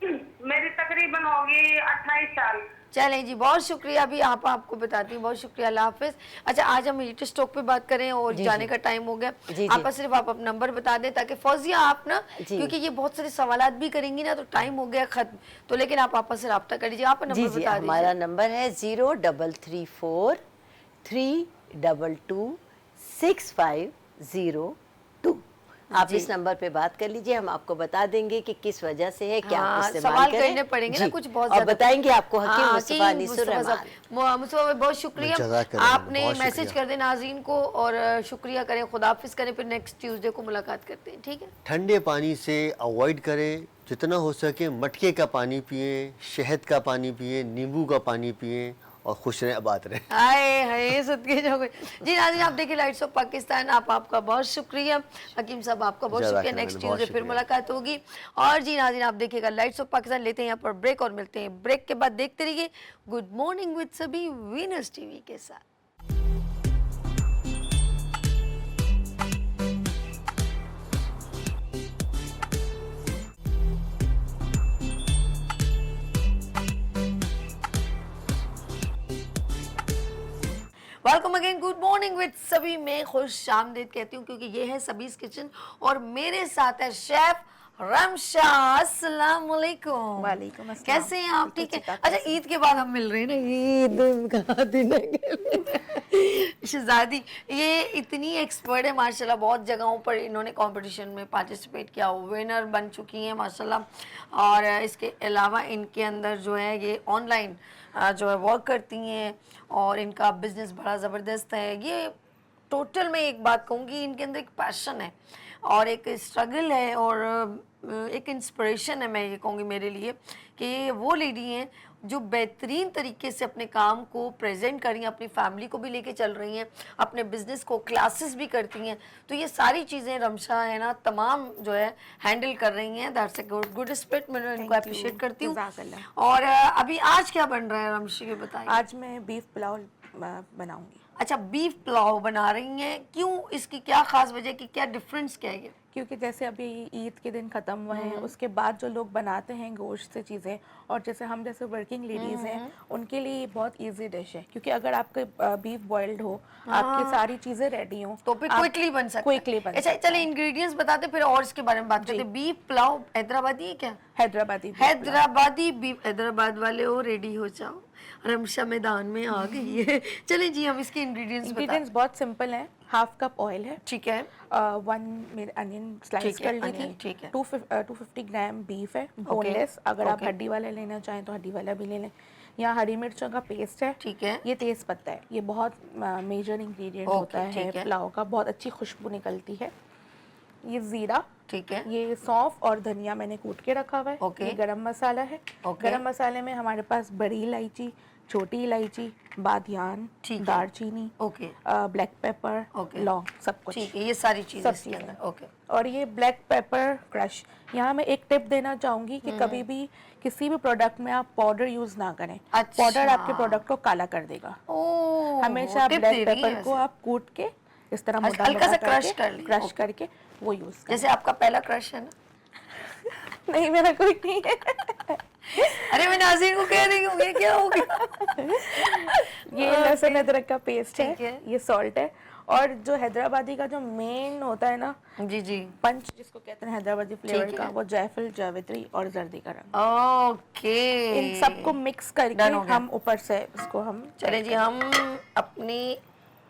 मेरी तकरीबन होगी 28 साल। चलें जी, बहुत शुक्रिया। अभी आपको बताती हूँ, बहुत शुक्रिया, अल्लाह हाफिज। अच्छा, आज हम हीट स्ट्रोक पे बात करें और जाने का टाइम हो गया। आप सिर्फ आप अपना नंबर बता दें ताकि फौजिया आप ना, क्योंकि ये बहुत सारे सवालात भी करेंगी ना तो टाइम हो गया खत्म, तो लेकिन आप आपस से रब्ता कर लीजिए। आप नंबर बता दीजिए। हमारा नंबर है 0334 322 6502। आप इस नंबर पे बात कर लीजिए, हम आपको बता देंगे कि किस वजह से है, क्या आप इस्तेमाल सवाल करें। करने पड़ेंगे ना जी, कुछ बहुत और ज़्यादा। बताएंगे आपको हकीम हाँ, मुस्तफा हकीम अनीसुर मुस्तफा रहमान। साहब, मुस्तफा भाई बहुत शुक्रिया, जज़ाकल्लाह, आपने बहुत मैसेज शुक्रिया। कर दें नाज़रीन को, और शुक्रिया करें, खुदाफिज करें, फिर नेक्स्ट ट्यूसडे को मुलाकात करते हैं, ठीक है। ठंडे पानी से अवॉइड करें, जितना हो सके मटके का पानी पिएं, शहद का पानी पिएं, नींबू का पानी पिएं और खुश रहें, आबाद रहें। हाय हाय सदके जाओ जी। नाज़रीन आप देखिए लाइट्स ऑफ पाकिस्तान, आपका बहुत शुक्रिया, हकीम साहब आपका बहुत शुक्रिया। जज़ाकल्लाह, नेक्स्ट बहुत ट्यूसडे फिर शुक्रिया। मुलाकात होगी। और जी नाज़रीन आप देखिएगा लाइट्स ऑफ पाकिस्तान, लेते हैं यहाँ पर ब्रेक और मिलते हैं ब्रेक के बाद। देखते रहिए गुड मॉर्निंग विद सभी वीनस टीवी के साथ। Welcome again, good morning with सभी में खुश आमदीद कहती हूँ, क्योंकि ये है सबीज किचन और मेरे साथ है शेफ रमशा। अस्सलाम वालेकुम। वालेकुम अस्सलाम। कैसे हैं आप? ठीक है। ठीक है, अच्छा, ईद के बाद हम मिल रहे हैं ना, ईद का दिन है। शहजादी ये इतनी एक्सपर्ट है माशाल्लाह, बहुत जगहों पर इन्होंने कंपटीशन में पार्टिसिपेट किया, विनर बन चुकी हैं माशाल्लाह। और इसके अलावा इनके अंदर जो है ये ऑनलाइन जो है वर्क करती हैं और इनका बिजनेस बड़ा ज़बरदस्त है। ये टोटल मैं एक बात कहूँगी, इनके अंदर एक पैशन है और एक स्ट्रगल है और एक इंस्पिरेशन है, मैं ये कहूँगी मेरे लिए, कि वो लेडी हैं जो बेहतरीन तरीके से अपने काम को प्रेजेंट कर रही हैं, अपनी फैमिली को भी लेके चल रही हैं, अपने बिजनेस को क्लासेस भी करती हैं। तो ये सारी चीज़ें रमशा है ना तमाम जो है हैंडल कर रही हैं। दैट्स अ गुड स्पिरिट, मैं इनको अप्रिशिएट करती हूँ। और अभी आज क्या बन रहा है रमशा, ये बताइए। आज मैं बीफ पुलाव बनाऊंगी। अच्छा, बीफ पुलाव बना रही हैं, क्यों? इसकी क्या खास वजह, की क्या डिफरेंस क्या है? क्योंकि जैसे अभी ईद के दिन ख़त्म हुए हैं, उसके बाद जो लोग बनाते हैं गोश्त से चीज़ें, और जैसे हम जैसे वर्किंग लेडीज़ हैं उनके लिए ये बहुत इजी डिश है। क्योंकि अगर आपके बीफ बॉइल्ड हो, आपकी सारी चीज़ें रेडी हो, तो फिर क्विकली बन सकता है। क्विकली बन अच्छा, चलिए इंग्रेडिएंट्स बताते फिर और इसके बारे में बात करते हैं। बीफ पुलाव हैदराबादी है क्या? हैदराबादी हैदराबादी बीफ, हैदराबाद वाले हो रेडी हो जाओ, रमशा मैदान में आ गई है। चलिए जी, हम इसके इंग्रेडिएंट्स बहुत सिंपल हैं। हाफ कप ऑयल है, ठीक है। 1 अनियन स्लाइस कर ली थी, ठीक है। 250 ग्राम बीफ है बोनलेस। अगर आप हड्डी वाला लेना चाहें तो हड्डी वाला भी ले लें। यहाँ हरी मिर्चों का पेस्ट है, ठीक है। ये तेज पत्ता है, ये बहुत मेजर इंग्रेडिएंट होता है पुलाव का, बहुत अच्छी खुशबू निकलती है। ये जीरा, ठीक है। ये सौंफ और धनिया मैंने कूट के रखा हुआ है। ये गरम मसाला है। गरम मसाले में हमारे पास बड़ी इलायची, छोटी इलायची, बादियान, दालचीनी, ब्लैक पेपर, लौंग, सब कुछ, ठीक है। ये सारी चीजें इसके अंदर, ओके। और ये ब्लैक पेपर क्रश। यहाँ मैं एक टिप देना चाहूंगी कि कभी भी किसी भी प्रोडक्ट में आप पाउडर यूज ना करें। पाउडर आपके प्रोडक्ट को काला कर देगा। हमेशा ब्लैक पेपर को आप कूट के इस तरह मोटा हल्का सा क्रश करके वो यूज करें। जैसे आपका पहला क्रश है ना? नहीं, मेरा कोई नहीं है। अरे मैं नाज़रीन को कह रही हूँ, ये क्या हो गया? ये लहसुन अदरक का पेस्ट है, ये सॉल्ट है, और जो हैदराबादी का जो मेन होता है ना, जी जी, पंच जिसको कहते हैं हैदराबादी फ्लेवर का, वो जायफल, जावित्री और जर्दी का रंग। ओके। इन सबको मिक्स करके हम ऊपर से इसको हम चले जी, हम अपनी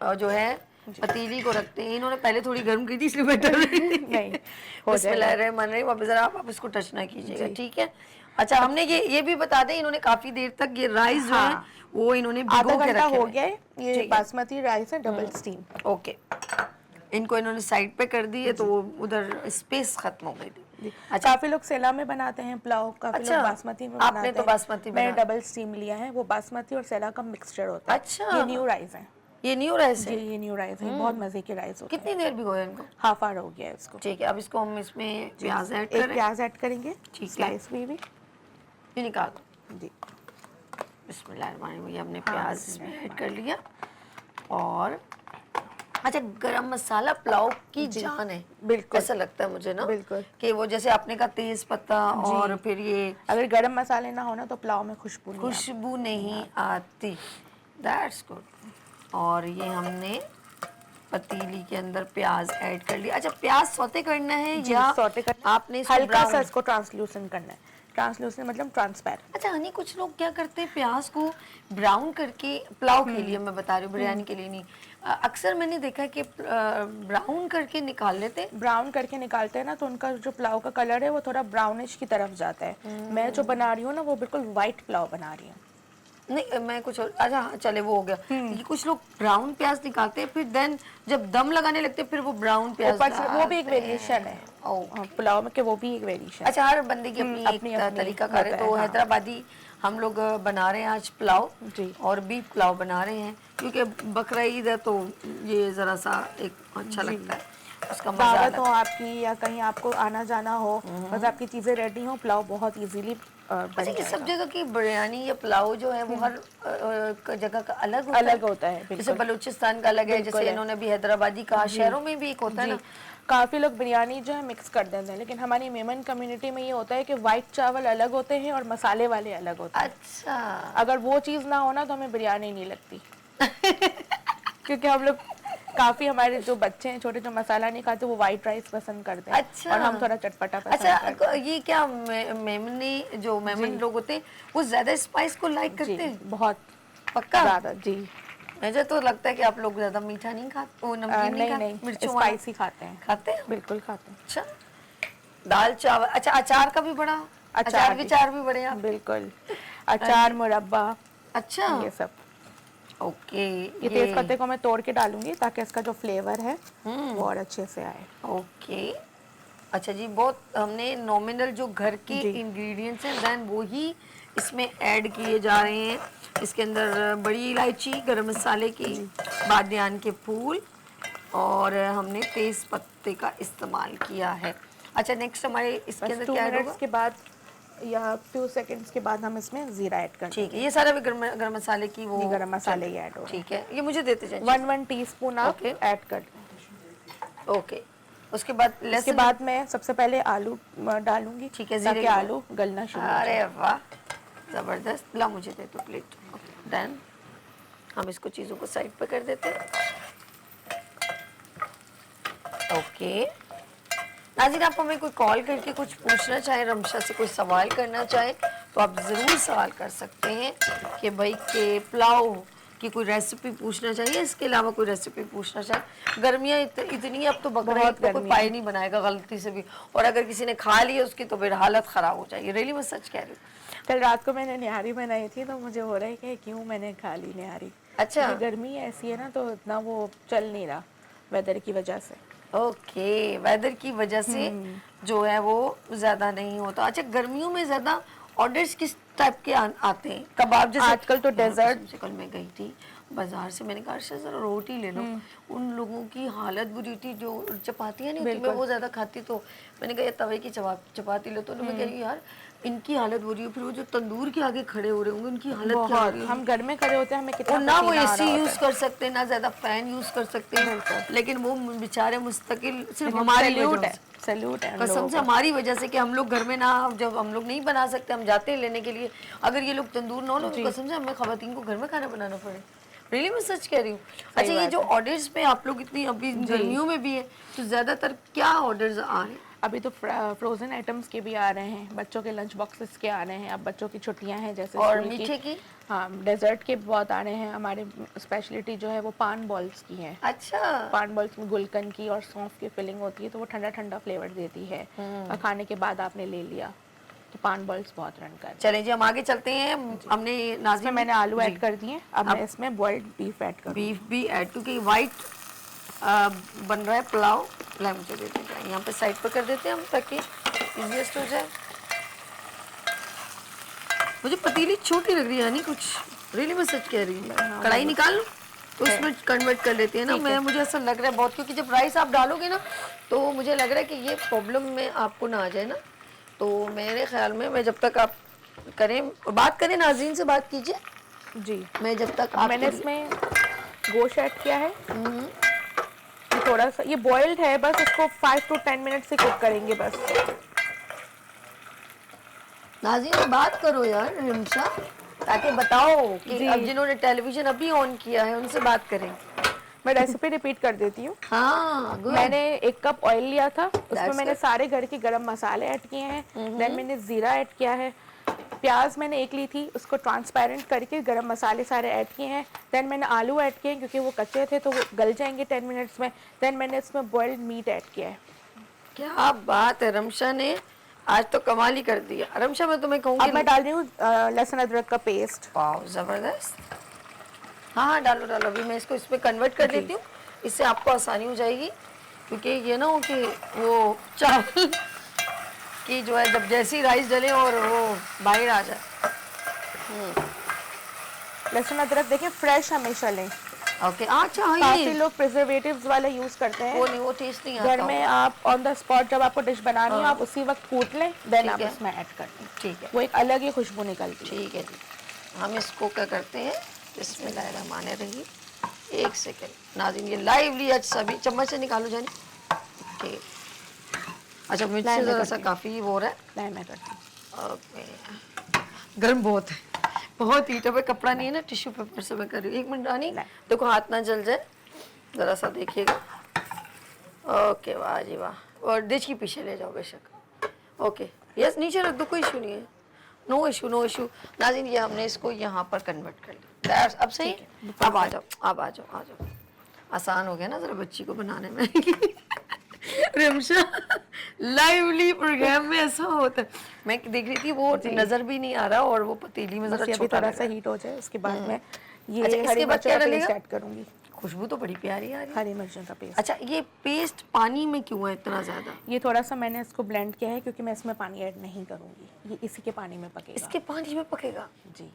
जो है पतीली को रखते हैं। इन्होंने पहले थोड़ी गर्म की थी इसलिए बेटर नहीं हो जाएगा। मन रही वापस, जरा आप इसको टच ना कीजिएगा, ठीक है? अच्छा, हमने ये भी बता दें, इन्होंने काफी देर तक ये राइस जो है वो इन्होंने भिगो के रखे हो गया है। ये बासमती राइस है, डबल स्टीम। ओके, इनको इन्होंने साइड पे कर दी है तो उधर स्पेस खत्म हो गई थी। अच्छा, काफी लोग सेला में बनाते हैं पुलाव, काफी लोग बासमती में बनाते हैं। आपने तो बासमती मैंने डबल स्टीम लिया है। वो बासमती और सेला का मिक्सचर होता है। अच्छा, ये न्यू राइस है। ये न्यू राइस है? ये न्यू राइस है, बहुत मजे की राइस होती है। कितनी देर भिगोया इनको? हाफ आवर हो गया है इसको। ठीक है, अब इसको हम इसमें प्याज ऐड करें। प्याज ऐड करेंगे, ठीक है। स्लाइस भी ये निकाल दो जी। बिस्मिल्लाहिर्रहमानिर्रहीम। हमने प्याज इसमें ऐड कर लिया। और अच्छा, गरम मसाला पुलाव की जान है, बिल्कुल ऐसा लगता है मुझे ना, बिल्कुल, कि वो जैसे आपने का तेज पत्ता और फिर ये, अगर गरम मसाले ना हो ना तो पुलाव में खुशबू नहीं आती। That's good. और ये हमने पतीली के अंदर प्याज ऐड कर लिया। अच्छा, प्याज सौते करना है या सौते करना, आपने हल्का सा इसको ट्रांसल्यूसेंट करना है, ट्रांसलूसेंट मतलब ट्रांसपेरेंट। अच्छा हनी, कुछ लोग क्या करते हैं, प्याज को ब्राउन करके, पुलाव के लिए मैं बता रही हूँ, बिरयानी के लिए नहीं, अक्सर मैंने देखा है कि ब्राउन करके निकाल लेते हैं। ब्राउन करके निकालते हैं ना तो उनका जो पुलाव का कलर है वो थोड़ा ब्राउनिश की तरफ जाता है। मैं जो बना रही हूँ ना वो बिल्कुल वाइट पुलाव बना रही हूँ। नहीं मैं कुछ और, अच्छा हाँ चले वो हो गया। ये कुछ लोग ब्राउन प्याज निकालते हैं, फिर देन जब दम लगाने लगते हैं फिर वो ब्राउन प्याज ऊपर से वो भी एक डालते हैं। वेरिएशन है ओके। पुलाव में, के वो भी एक वेरिएशन। अच्छा हर बंदे की अपनी अपनी एक अपनी तरीका करे। होता है, तो हाँ। हैदराबादी हम लोग बना रहे हैं आज पुलाव जी। और बीफ पुलाव बना रहे हैं, क्योंकि बकरा ईद है तो ये ज़रा सा एक अच्छा लगता है, उसका मजा दावत अलग हो आपकी या कहीं आपको आना जाना हो, बस आपकी चीज़ें रेडी हो, पुलाव बहुत इजीली बन अच्छा, ये सब जाएगा। जगह की बिरयानी या पुलाव जो है वो हर जगह का अलग होता है। अलग होता है, जैसे बिल्कुल। बलूचिस्तान का अलग है, बिल्कुल जैसे है। इन्होंने भी हैदराबादी कहा, शहरों में भी एक होता है जी, ना। काफ़ी लोग बिरयानी जो है मिक्स कर देते हैं, लेकिन हमारी मेमन कम्युनिटी में ये होता है कि वाइट चावल अलग होते हैं और मसाले वाले अलग होते हैं। अच्छा अगर वो चीज़ ना हो ना तो हमें बिरयानी नहीं लगती क्योंकि हम लोग काफ़ी, हमारे जो बच्चे हैं छोटे जो मसाला नहीं खाते वो वाइट राइस पसंद करते हैं। अच्छा। और हम थोड़ा चटपटा पसंद करते हैं। ये क्या मेमनी जो मेमन लोग होते हैं वो ज्यादा स्पाइस को लाइक जी, करते हैं? बहुत पक्का? ज़्यादा। जी मुझे तो लगता है कि आप लोग ज्यादा मीठा नहीं खाते, वो नमकीन नहीं नहीं खाते, नहीं, मिर्चों वाला स्पाइसी खाते हैं। खाते हैं। बिल्कुल खाते हैं। अच्छा, दाल चावल, अच्छा अचार का भी बड़ा, अचार विचार भी बड़े आप। बिल्कुल, अचार, मुरब्बा, अच्छा ये सब। ओके। ये तेज पत्ते को मैं तोड़ के डालूंगी ताकि इसका जो फ्लेवर है वो और अच्छे से आए। ओके। अच्छा जी, बहुत हमने नॉमिनल जो घर के जी। इंग्रेडिएंट्स हैं देन वो ही इसमें ऐड किए जा रहे हैं। इसके अंदर बड़ी इलायची, गरम मसाले की, बादियान के फूल और हमने तेज पत्ते का इस्तेमाल किया है। अच्छा नेक्स्ट हमारे इसके बस अंदर 2 क्या ऐड होगा? मिनट्स के बाद या फ्यू सेकंड्स के बाद हम इसमें जीरा ऐड कर ठीक है, ये सारा भी गरम मसाले की वो गरम मसाले ही ऐड हो रहे हैं। ठीक है, ये मुझे देते जाइए। 1 टीस्पून आप ओके। ऐड कर दें। ओके, उसके बाद इसके लहसुन। बाद मैं सबसे पहले आलू डालूंगी, ठीक है, जीरे ताकि के आलू गलना शुरू हो अरे जाए। वाह जबरदस्त, ला मुझे दे दो प्लेट। देन हम इसको चीज़ों को साइड पे कर देते हैं। ओके नाज़रीन, आप हमें कोई कॉल करके कुछ पूछना चाहे, रमशा से कोई सवाल करना चाहे तो आप ज़रूर सवाल कर सकते हैं कि भाई के पुलाव की कोई रेसिपी पूछना चाहिए, इसके अलावा कोई रेसिपी पूछना चाहे। गर्मियाँ इतनी अब तो बकरा ईद तो कोई पाई नहीं बनाएगा गलती से भी, और अगर किसी ने खा लिया उसकी तो फिर हालत ख़राब हो जाएगी। रियली मैं सच कह रही हूँ। कल रात को मैंने निहारी बनाई थी तो मुझे हो रहा है कि क्यों मैंने खा ली निहारी। अच्छा। क्योंकि गर्मी ऐसी है ना तो इतना वो चल नहीं रहा वेदर की वजह से। ओके, वेदर की वजह से जो है वो ज़्यादा नहीं होता। अच्छा, गर्मियों में ज़्यादा ऑर्डर्स किस टाइप के आते हैं? कबाब जैसे आजकल तो डेजर्ट। कल मैं गई थी बाजार से, मैंने कहा अर्शद ज़रा रोटी ले लो। उन लोगों की हालत बुरी थी जो चपातियाँ नहीं होती, मैं वो ज़्यादा खाती, तो मैंने कहा ये तवे की चपाती लो, तो मैं कह रही यार इनकी हालत बुरी है, फिर वो जो तंदूर के आगे खड़े हो रहे होंगे उनकी हालत क्या हो रही है। हम घर में खड़े होते हैं, हमें कितना और ना वो पसीना आ एसी रहा यूज होता है। कर सकते हैं, ना ज्यादा फैन यूज कर सकते हैं, लेकिन वो बेचारे मुस्तकिल सिर्फ लेकिन हमारी सैल्यूट वजह है, से, सैल्यूट है उन कसम लोगों से को। हमारी वजह से कि हम लोग घर में ना, जब हम लोग नहीं बना सकते, हम जाते हैं लेने के लिए, अगर ये लोग तंदूर ना हो तो कसम से हमें खवातीन को घर में खाना बनाना पड़े। रियली मैं सच कह रही हूँ। अच्छा, ये जो ऑर्डर्स पे आप लोग इतनी अभी गर्मियों में भी है तो ज्यादातर क्या ऑर्डर्स आ रहे हैं? अभी तो फ्रोजन आइटम्स के भी आ रहे हैं, बच्चों के लंच बॉक्सेस के आ रहे हैं, अब बच्चों की छुट्टियां हैं जैसे और स्कूल मीठे की? हाँ, डेजर्ट के बहुत आ रहे हैं। हमारे स्पेशलिटी जो है वो पान बॉल्स की है। अच्छा, पान बॉल्स में गुलकंद की और सौंफ की फिलिंग होती है, तो वो ठंडा ठंडा फ्लेवर देती है और खाने के बाद आपने ले लिया तो पान बॉल्स बहुत रन कर। चलें जी हम आगे चलते हैं। हमने इसमें मैंने आलू ऐड कर दिए, अब मैं इसमें बॉइल्ड बीफ ऐड करूँ। बीफ भी ऐड, क्योंकि वाइट बन रहा है पुलाव। ला मुझे देते हैं, यहाँ पे साइड पर कर देते हैं हम ताकि इजीएस्ट हो जाए। मुझे पतीली छोटी लग रही है नहीं कुछ, रियली मैं सच कह रही हूँ। कढ़ाई निकाल लो तो उसमें कन्वर्ट कर लेते हैं ना। मैं मुझे ऐसा लग रहा है बहुत, क्योंकि जब राइस आप डालोगे ना तो मुझे लग रहा है कि ये प्रॉब्लम में आपको ना आ जाए ना, तो मेरे ख्याल में मैं जब तक आप करें बात करें, नाज़रीन से बात कीजिए जी। मैं जब तक मैंने इसमें गोश्त ऐड किया है, ये थोड़ा सा, ये बॉइल्ड है, बस इसको 5 to 10 मिनट से कुक करेंगे बस। नाज़रीन से बात करो यार रिमशा, ताकि बताओ कि अब जिन्होंने टेलीविजन अभी ऑन किया है उनसे बात करें। मैं रेसिपी रिपीट कर देती हूँ। हाँ, good. मैंने 1 कप ऑयल लिया था, उसमें That's मैंने good. सारे घर के गरम मसाले ऐड किए हैं। देन मैंने ज़ीरा ऐड किया है। प्याज मैंने 1 ली थी, उसको ट्रांसपेरेंट करके गरम मसाले सारे ऐड किए हैं। देन मैंने आलू ऐड किए हैं क्योंकि वो कच्चे थे तो वो गल जाएंगे 10 मिनट्स में। देन मैंने इसमें बॉइल्ड मीट ऐड किया है। क्या बात है, रमशा ने आज तो कमाल ही कर दिया। रमशा मैं तुम्हें कहूँगी अब मैं डाल रही हूँ लहसुन अदरक का पेस्ट। वाह जबरदस्त। हाँ हाँ डालो डालो, अभी मैं इसको इसमें कन्वर्ट कर देती हूँ, इससे आपको आसानी हो जाएगी। क्योंकि ये ना हो कि वो चावल की जो है जब जैसी राइस डले और वो बाहर आ जाए। लहसुन अदरक देखिए फ्रेश हमेशा लें। ओके अच्छा हाँ काफी ये लोग प्रिजर्वेटिव्स वाला यूज करते हैं। वो नहीं, वो टेस्ट नहीं आता घर में आप ऑन द स्पॉट जब आपको डिश बनानी है आप उसी वक्त कूट लें, देन आप है। उसमें ऐड कर दें। ठीक है वो एक अलग ही खुशबू निकलती है। ठीक है जी। हम इसको क्या करते हैं, बिस्मिल्लाहिर्रहमानिर्रहीम। 1 सेकेंड नाज़रीन, ये लाइवली आज सभी चम्मच से निकालो जाने। ठीक, अच्छा मिर्च से ज़रा सा काफ़ी वो हो रहा है। नहीं मैं करती हूँ। ओके, गर्म बहुत है, बहुत हीट है। कपड़ा नहीं है ना, टिश्यू पेपर से मैं कर रही हूँ। 1 मिनट रानी, देखो हाथ ना जल जाए, ज़रा सा देखिएगा। ओके वाह जी वाह। और डिश के पीछे ले जाओ बेशक। ओके यस, नीचे रख दो, कोई इशू नहीं है। No issue no issue. नाज़रीन ये हमने इसको यहाँ पर कन्वर्ट कर लिया। अब सही है, अब आ जाओ, अब आ जाओ, आ जाओ। आसान हो गया ना ज़रा बच्ची को बनाने में। रिमशा लाइवली प्रोग्राम में ऐसा होता है। मैं देख रही थी वो नजर भी नहीं आ रहा और वो पतीली में बस जरा ये अभी छोटा थोड़ा लग सा रहा है। हीट हो जाए उसके बाद में ये अच्छा, इसके हरी बाद मिर्चों क्या का पेस्ट डलेगा? ऐड करूंगी। खुशबू तो बड़ी प्यारी आ रही है। हरी मिर्चों का पेस्ट। अच्छा ये पेस्ट पानी में क्यों है इतना ज्यादा? ये थोड़ा सा मैंने इसको ब्लेंड किया है क्योंकि मैं इसमें पानी ऐड नहीं करूंगी, ये इसी के पानी में पकेगा। इसके पानी में पकेगा? जी।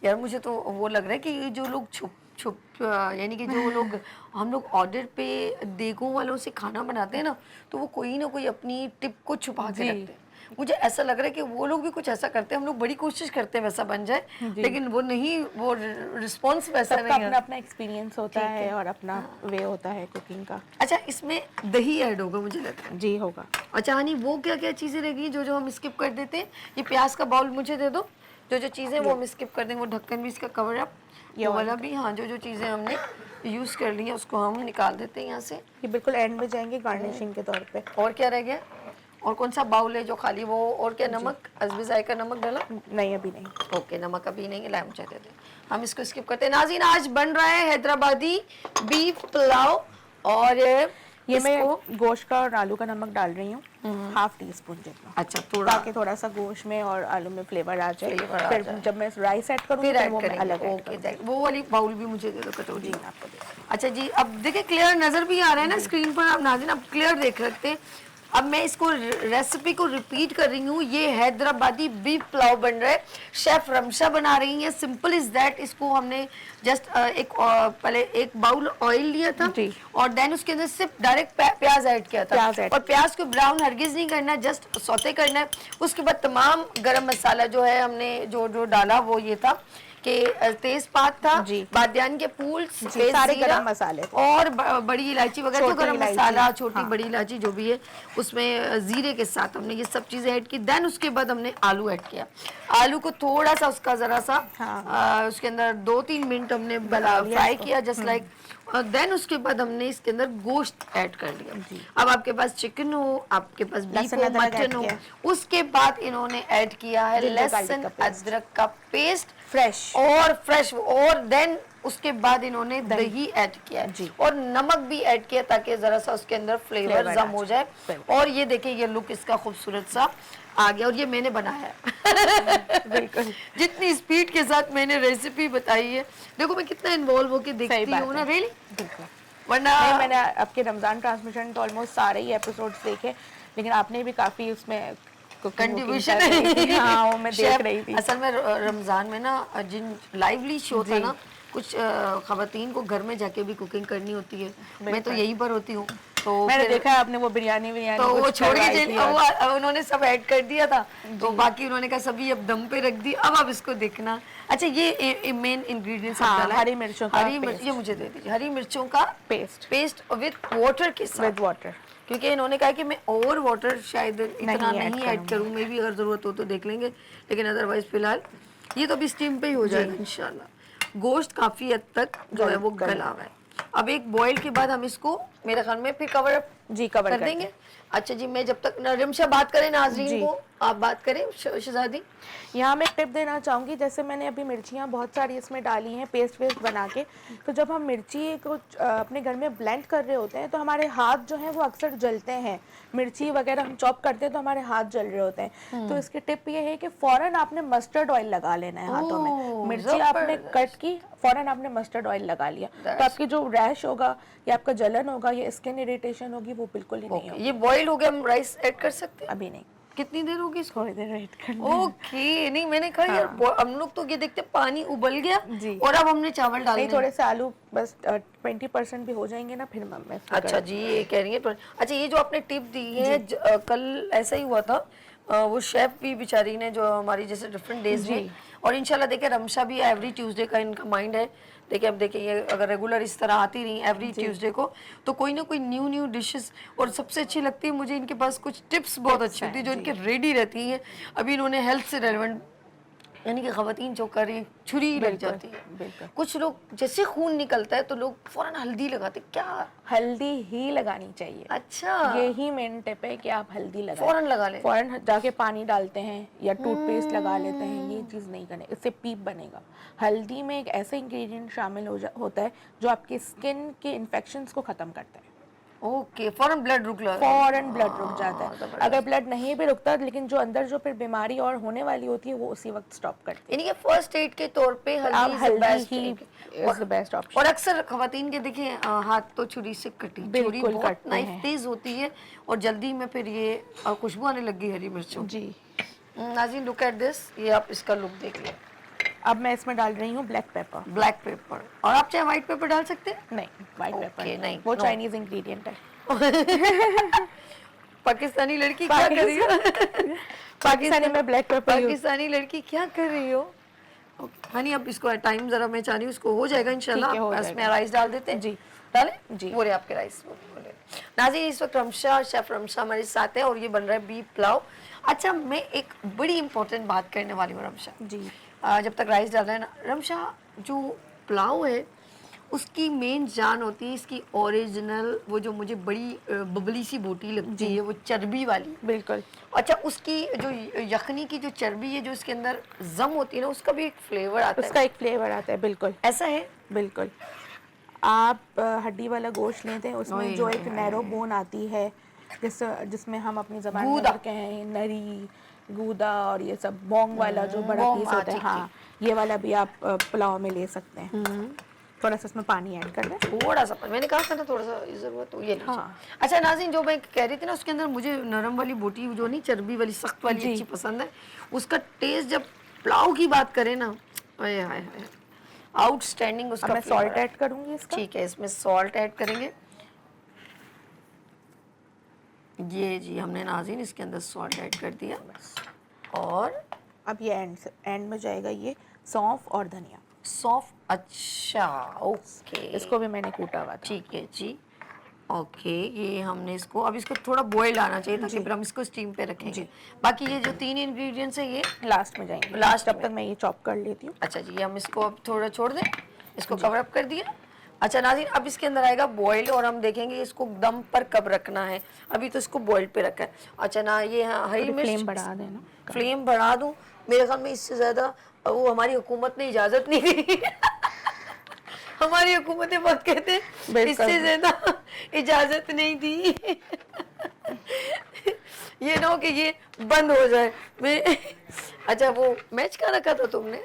यार मुझे तो वो लग रहा है कि ये जो लोग छुप छुप यानी कि जो लोग हम लोग ऑर्डर पे देगों वालों से खाना बनाते हैं ना, तो वो कोई ना कोई अपनी टिप को छुपा के रखते हैं। मुझे ऐसा लग रहा है कि वो लोग भी कुछ ऐसा करते हैं। हम लोग बड़ी कोशिश करते हैं वैसा बन जाए, लेकिन वो नहीं, वो रिस्पॉन्स वैसा सबका नहीं अपना है। अपना एक्सपीरियंस होता है और अपना वे होता है कुकिंग का। अच्छा इसमें दही ऐड होगा मुझे लगता है। जी होगा। अच्छा हनी, वो क्या क्या चीज़ें रहेगी जो जो हम स्किप कर देते हैं? ये प्याज का बाउल मुझे दे दो। जो जो चीज़ें वो हम स्किप कर देंगे, वो ढक्कन भी इसका कवर अप, ये वाला भी। हाँ जो जो चीज़ें हमने यूज़ कर ली हैं उसको हम निकाल देते हैं यहाँ से। ये बिल्कुल एंड में जाएंगे गार्निशिंग के तौर पे। और क्या रह गया? और कौन सा बाउल है जो खाली वो? और क्या, नमक, अज़मी ज़ायका नमक डाला? नहीं अभी नहीं। ओके नमक अभी नहीं, लाइम चाय दे दें। हम इसको स्किप करते हैं। नाज़रीन आज बन रहा है हैदराबादी बीफ पुलाव और ये मैं गोश्त का और आलू का नमक डाल रही हूँ, 1/2 टीस्पून जितना। अच्छा थोड़ा, ताकि थोड़ा सा गोश्त में और आलू में फ्लेवर आ जाए। फ्लेवर आ फिर जाए। जब मैं राइस ऐड करूँगी फिर तो ऐड वो मैं करेंगे। अलग ऐड ओके वो वाली बाउल भी मुझे दे दो, कटोरी आपको दे। अच्छा जी अब देखिए क्लियर नज़र भी आ रहा है ना स्क्रीन पर, आप नाज़रीन अब क्लियर देख सकते हैं। अब मैं इसको रेसिपी को रिपीट कर रही हूँ। ये हैदराबादी बीफ पुलाव बन रहा है, शेफ रमशा बना रही हैं। Simple is that. इसको हमने जस्ट पहले 1 बाउल ऑयल लिया था और देन उसके अंदर सिर्फ डायरेक्ट प्याज ऐड किया था। और प्याज को ब्राउन हरगिज नहीं करना, जस्ट सौते करना है। उसके बाद तमाम गरम मसाला जो है हमने जो जो डाला वो ये था कि तेजपात था, बादियान के फूल, सारे गरम मसाले और बड़ी इलायची वगैरह, जो गरम मसाला, छोटी बड़ी इलायची जो भी है, उसमें जीरे के साथ हमने ये सब चीजें ऐड की। देन उसके बाद हमने आलू ऐड किया। आलू को थोड़ा सा उसका जरा सा उसके अंदर 2-3 मिनट हमने फ्राई किया जस्ट लाइक। देन उसके बाद हमने इसके अंदर गोश्त ऐड कर लिया। अब आपके पास चिकन हो, आपके पास बीफ हो, मटन हो, उसके बाद इन्होंने ऐड किया है लहसुन अदरक का पेस्ट फ्रेश और देन उसके बाद इन्होंने दही ऐड किया और नमक भी ऐड किया ताकि जरा सा उसके अंदर फ्लेवर जम हो जाए। और ये देखिए ये लुक इसका खूबसूरत सा आ गया और ये मैंने बनाया है। बिल्कुल जितनी स्पीड के साथ मैंने रेसिपी बताई है, देखो मैं कितना इन्वॉल्व होके देखती हूँ ना। रियली वरना मैंने आपके रमजान ट्रांसमिशन तो ऑलमोस्ट सारे ही एपिसोड्स देखे, लेकिन आपने भी काफी उसमें कंट्रीब्यूशन हाँ मैं देख रही थी। असल में रमजान में ना जिन लाइवली शो था ना, कुछ खवातीन को घर में जाके भी कुकिंग करनी होती है। मैं तो यहीं पर होती हूँ तो मैंने देखा है आपने वो बिरयानी तो वो छोड़ के उन्होंने सब ऐड कर दिया था तो बाकी उन्होंने कहा सभी अब दम पे रख दी, अब आप इसको देखना। अच्छा ये मेन इंग्रेडिएंट्स हरी मिर्चों का ये मुझे दे दीजिए। हरी मिर्चों का पेस्ट विद वाटर के साथ, विद वाटर, क्योंकि इन्होंने कहा कि मैं और वाटर शायद इतना नहीं ऐड करूँ। मैं भी अगर ज़रूरत हो तो देख लेंगे, लेकिन अदरवाइज फिलहाल ये तो अभी स्टीम पे ही हो जाएगा इंशाल्लाह। गोश्त काफ़ी हद तक जो है वो गला हुआ है। अब एक बॉईल के बाद हम इसको मेरे ख्याल में फिर कवर अप जी, कवर कर कर देंगे। अच्छा जी, मैं जब तक रिमशा बात करें नाजरीन को, आप बात करें शहजादी। यहाँ मैं टिप देना चाहूँगी, जैसे मैंने अभी मिर्चियाँ बहुत सारी इसमें डाली हैं पेस्ट वेस्ट बना के, तो जब हम मिर्ची को अपने घर में ब्लेंड कर रहे होते हैं तो हमारे हाथ जो हैं वो अक्सर जलते हैं। मिर्ची वगैरह हम चॉप करते हैं तो हमारे हाथ जल रहे होते हैं। तो इसकी टिप ये है कि फ़ौरन आपने मस्टर्ड ऑयल लगा लेना है हाथों में। मिर्ची आपने कट की, फ़ौरन आपने मस्टर्ड ऑयल लगा लिया, तो आपकी जो रैश होगा या आपका जलन होगा या स्किन इरिटेशन होगी वो बिल्कुल ही नहीं होगी। ये बॉईल हो गया, हम राइस ऐड कर सकते हैं? अभी नहीं, कितनी देर होगी इसको? थोड़ी देर वेट करना। ओके, नहीं मैंने कहा यार हम लोग तो ये देखते पानी उबल गया जी। और अब हमने चावल डालने नहीं, थोड़े से आलू बस 20% भी हो जाएंगे ना, फिर मैं अच्छा जी, ये कह रही है। अच्छा, ये जो आपने टिप दी है, कल ऐसा ही हुआ था, वो शेफ भी बेचारी ने जो हमारी जैसे डिफरेंट डेज में, और इंशाल्लाह देखिए रमशा भी एवरी ट्यूसडे का इनका माइंड है। देखिए अब देखिए ये अगर रेगुलर इस तरह आती रही एवरी ट्यूसडे को, तो कोई ना कोई न्यू डिशेस, और सबसे अच्छी लगती है मुझे इनके पास कुछ टिप्स बहुत अच्छी होती है जो इनके रेडी रहती हैं। अभी इन्होंने हेल्थ से रेलेवेंट, यानी कि खवातीन जो कर रही हैं छुरी लग जाती है। कुछ लोग जैसे खून निकलता है तो लोग फौरन हल्दी लगाते, क्या हल्दी ही लगानी चाहिए। अच्छा, यही मेन टिप है कि आप हल्दी लगाएं, फौरन लगा लें। फौरन जाके पानी डालते हैं या टूथपेस्ट लगा लेते हैं, ये चीज़ नहीं करनी, इससे पीप बनेगा। हल्दी में एक ऐसा इंग्रेडिएंट शामिल होता है जो आपकी स्किन के इन्फेक्शंस को ख़त्म करता है। ओके, फौरन ब्लड रुक जाता है। अगर ब्लड नहीं भी रुकता, लेकिन जो अंदर जो फिर बीमारी और होने वाली होती है वो उसी वक्त स्टॉप करती है। यानी कि फर्स्ट एड के तौर पे हल्दी इज द बेस्ट ऑप्शन। और अक्सर खवातीन के देखिए हाथ तो छुरी से कटी, छुरी बहुत नाइफ तेज होती है और जल्दी में फिर ये खुशबू आने लगी हरी मिर्चों जी। नाज़रीन लुक एट दिस, ये आप इसका लुक देख लें। अब मैं इसमें डाल रही हूँ ब्लैक पेपर, और आप चाहे व्हाइट पेपर डाल सकते हैं। नहीं, व्हाइट पेपर नहीं, वो no. चाइनीज इंग्रेडिएंट है। पाकिस्तानी लड़की क्या कर रही हो? पाकिस्तानी में ब्लैक पेपर पाकिस्तानी लड़की क्या कर रही हो? हनी अब इसको टाइम जरा मैं चाह रही हूँ इसको हो जाएगा इंशाल्लाह। इसमें राइस डाल देते हैं जी, डालें जी। बोले आपके राइस बोले। नाज़रीन इस वक्त रमशा, शेफ रमशा हमारे साथ है और ये बन रहा है बीफ पुलाव। अच्छा, मैं एक बड़ी इंपॉर्टेंट बात करने वाली हूँ रमशा जी। जब तक राइस डाल रहे हैं ना रमशा, जो पुलाव है उसकी मेन जान होती है इसकी ओरिजिनल, वो जो मुझे बड़ी बबली सी बोटी लगती है, वो चर्बी वाली। बिल्कुल। अच्छा, उसकी जो यखनी की जो चर्बी है जो इसके अंदर जम होती है ना, उसका भी एक फ्लेवर आता है। उसका एक फ्लेवर आता है, बिल्कुल ऐसा है। बिल्कुल। आप हड्डी वाला गोश्त लेते हैं, उसमें जो एक नैरो बोन आती है, जिसमें हम अपनी ज़बान में कहते हैं नरी, गूदा, और ये सब बोंग वाला जो बड़ा पीस होता है, हाँ, ये वाला भी आप पुलाव में ले सकते हैं। थोड़ा सा इसमें पानी ऐड कर लें, थोड़ा सा, मैंने कहा था ना थोड़ा सा जरूरत हो ये। हाँ। अच्छा नाज़रीन, जो मैं कह रही थी ना, उसके अंदर मुझे नरम वाली बोटी जो नहीं, चर्बी वाली सख्त वाली अच्छी पसंद है। उसका टेस्ट जब पुलाव की बात करें ना, हाय हाय हाय, आउटस्टैंडिंग उसका। मैं सॉल्ट ऐड करूंगी इसका। ठीक है, इसमें सॉल्ट ऐड करेंगे। ये जी हमने नाज़रीन इसके अंदर सॉल्ट ऐड कर दिया। और अब ये एंड में जाएगा ये सौंफ और धनिया। सौंफ, अच्छा ओके, इसको भी मैंने कूटा हुआ था। ठीक है जी, ओके। ये हमने इसको, अब इसको थोड़ा बॉयल आना चाहिए ताकि फिर हम इसको स्टीम पे रखेंगे। बाकी ये जो 3 इंग्रेडिएंट्स है ये लास्ट में जाएंगे, लास्ट जब तक मैं ये चॉप कर लेती हूँ। अच्छा जी, हम इसको अब थोड़ा छोड़ दें, इसको कवर अप कर दिया। अच्छा नाज़रीन, अब इसके अंदर आएगा बॉयल और हम देखेंगे इसको दम पर कब रखना है। अभी तो इसको बॉयल पे रखा है। अच्छा ना, ये हरी मिर्च फ्लेम बढ़ा देना, फ्लेम बढ़ा दूं? मेरे ख्याल में इससे ज़्यादा वो हमारी हुकूमत ने इजाज़त नहीं दी। हमारी हुकूमत बहुत कहते हैं इससे ज़्यादा इजाज़त नहीं दी। ये ना हो कि ये बंद हो जाए। मैं अच्छा, वो मैच का रखा था तुमने?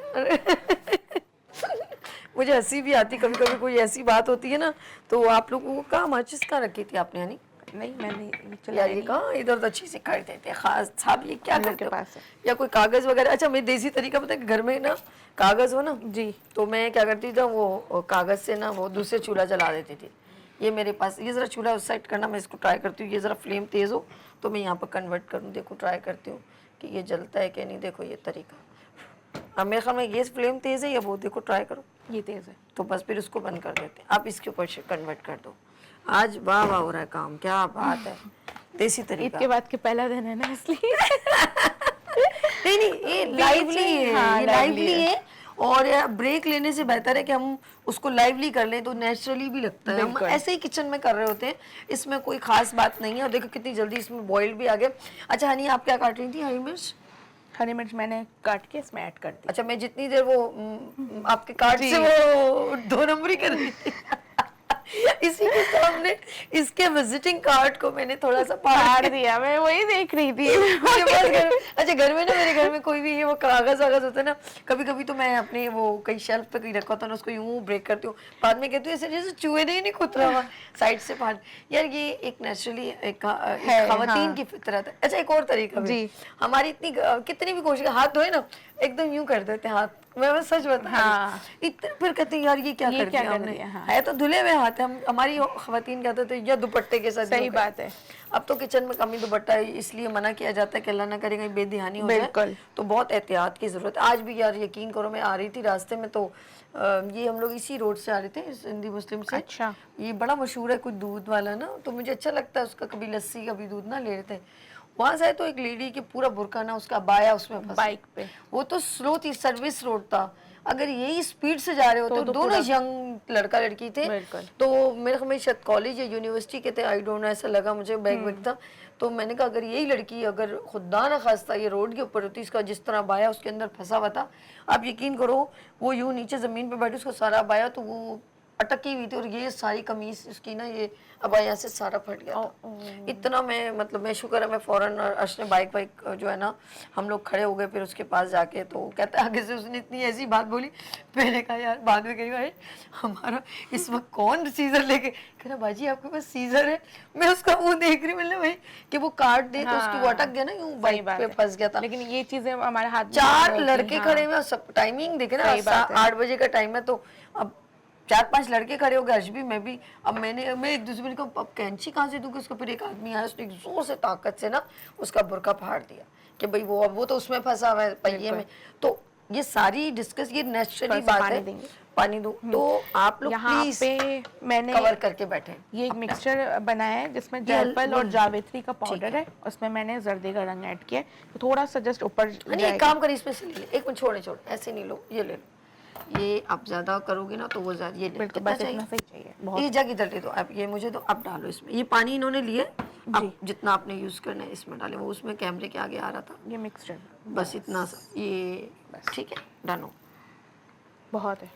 मुझे हंसी भी आती कभी कभी, कोई ऐसी बात होती है ना, तो आप लोगों को कहाँ माचिस कहाँ रखी थी आपने? यानी नहीं, मैंने यार ये कहाँ इधर अच्छी से काट देते हैं खास साहब, ये क्या करते हो? पास है या कोई कागज वगैरह? अच्छा, मैं देसी तरीका पता है, घर में ना कागज हो ना जी, तो मैं क्या करती थी, वो कागज से ना वो दूसरे चूल्हा जला देती थी। ये मेरे पास, ये ज़रा चूल्हा उस साइड करना, मैं इसको ट्राई करती हूँ, ये ज़रा फ्लेम तेज़ हो तो मैं यहाँ पर कन्वर्ट करूँ। देखो ट्राई करती हूँ कि ये जलता है कि नहीं। देखो ये तरीका, अब मेरे ख्याल में ये फ्लेम तेज़ है या वो, देखो ट्राई करो, ये तेज़ है तो बस फिर उसको बंद कर देते हैं। आप इसके ऊपर कन्वर्ट कर दो। आज वाह वाह हो रहा है काम, क्या बात है, देसी तरीका। ईद के बाद के पहला दिन है ना, इसलिए नहीं, ये लाइवली है, ये लाइवली है। और ब्रेक लेने से बेहतर है कि हम उसको लाइवली कर लें तो नेचुरली भी लगता है। हम ऐसे ही किचन में कर रहे होते हैं, इसमें कोई खास बात नहीं है। और देखो कितनी जल्दी इसमें बॉयल भी आ गया। अच्छा हनी, आप क्या काट रही थी? हरी मिर्च? हरी मिर्च मैंने काट के इसमें ऐड कर दी। अच्छा, मैं जितनी देर वो आपके कार्ड से वो 2 नंबरी कर रही थी इसी के सामने इसके विजिटिंग कार्ड को मैंने थोड़ा सा फाड़ दिया, मैं वही देख रही थी अच्छा घर में ना, मेरे घर में कोई भी ये वो कागज वागज होता है ना, कभी कभी तो मैं अपने वो कहीं शेल्फ पे कहीं रखा होता है ना, उसको यूं ब्रेक करती हूँ, बाद में कहती हूँ ऐसे जैसे चूहे नहीं खुतरा हुआ साइड से फाड़। यार ये एक नेचुरली एक खवातीन की फितरत है। अच्छा एक और तरीका भी, हमारी इतनी कितनी भी कोशिश, हाथ धोए ना एकदम यूं कर देते हैं हाथ, मैं सच बता हाँ। इतने, फिर कहते हैं यार ये क्या कर दिया हमने। है तो धुले हुए हाथ है, हम हमारी खवातीन कहते थे या दुपट्टे के साथ। सही बात है। अब तो किचन में कमी दुपट्टा है, इसलिए मना किया जाता है कि अल्लाह ना करे कहीं बेध्यानी हो जाए, तो बहुत एहतियात की जरूरत है। आज भी यार यकीन करो, मैं आ रही थी रास्ते में तो ये हम लोग इसी रोड से आ रहे थे, हिंदी मुस्लिम से। अच्छा। ये बड़ा मशहूर है कुछ दूध वाला ना, तो मुझे अच्छा लगता है उसका, कभी लस्सी कभी दूध ना ले लेते हैं। वहां से तो एक लेडी के पूरा बुरका ना उसका बाया उसमें फंसा। बाइक पे, वो तो स्लो थी, सर्विस रोड था, अगर यही स्पीड से जा रहे होते तो दोनों यंग लड़का लड़की थे, तो मेरे को शायद कॉलेज या यूनिवर्सिटी के थे, आई डोंट नो, ऐसा लगा मुझे, बैग बैग था। तो मैंने कहा अगर यही लड़की अगर खुदा ना खास्ता ये रोड के ऊपर होती, इसका जिस तरह बाया उसके अंदर फंसा हुआ था, आप यकीन करो वो यूं नीचे जमीन पे बैठी, उसका सारा बाया तो वो अटकी हुई थी, और ये सारी कमीज उसकी ना ये अबाया से सारा फट गया था। इतना मैं मतलब मैं शुक्र है मैं फौरन, अर्श ने बाइक वाइक जो है ना, हम लोग खड़े हो गए फिर उसके पास जाके, तो कहता है आगे से उसने इतनी ऐसी बात बोली, मैंने कहा यार बाद में कही भाई हमारा इस वक्त कौन सीजर लेके, कह रहा बाजी आपके पास सीजर है। मैं उसका मुंह देख रही हूँ, भाई कि वो काट दे तो उसकी वो अटक गया ना, यूं बाइक पे फंस गया था। लेकिन ये चीजें हमारे हाथ, 4 लड़के खड़े हुए, सब टाइमिंग देखे ना, 8 बजे का टाइम है, तो अब 4-5 लड़के खड़े हो गए, अर्श भी, मैं भी। अब मैं एक दूसरे को अब कैंची कहाँ से दूंगी उसको, फिर एक आदमी आया, उसने एक जोर से ताकत से ना उसका बुरका फाड़ दिया कि भाई वो तो उसमें फंसा हुआ है पहिए में। तो ये सारी डिस्कस, ये नेचुरली बात है, पानी दो। तो आप लोग यहाँ पे मैंने कवर करके बैठे, ये एक मिक्सचर बनाया है जिसमें जायफल और जावित्री का पाउडर है, उसमें मैंने जर्दे का रंग ऐड किया है, तो थोड़ा सा जस्ट ऊपर। एक काम करिए, इसमें से ले, एक मिनट छोड़ ऐसे नहीं लो, ये ले लो, ये आप ज्यादा करोगे ना तो वो ज्यादा, ये कितना चाहिए, ये जग इधर दे दो आप, ये मुझे तो आप डालो इसमें। ये पानी इन्होंने लिए, अब जितना आपने यूज करना है इसमें डाले, वो उसमें कैमरे के आगे आ रहा था, ये मिक्सचर बस इतना सा, ये ठीक है, डन हो, बहुत है।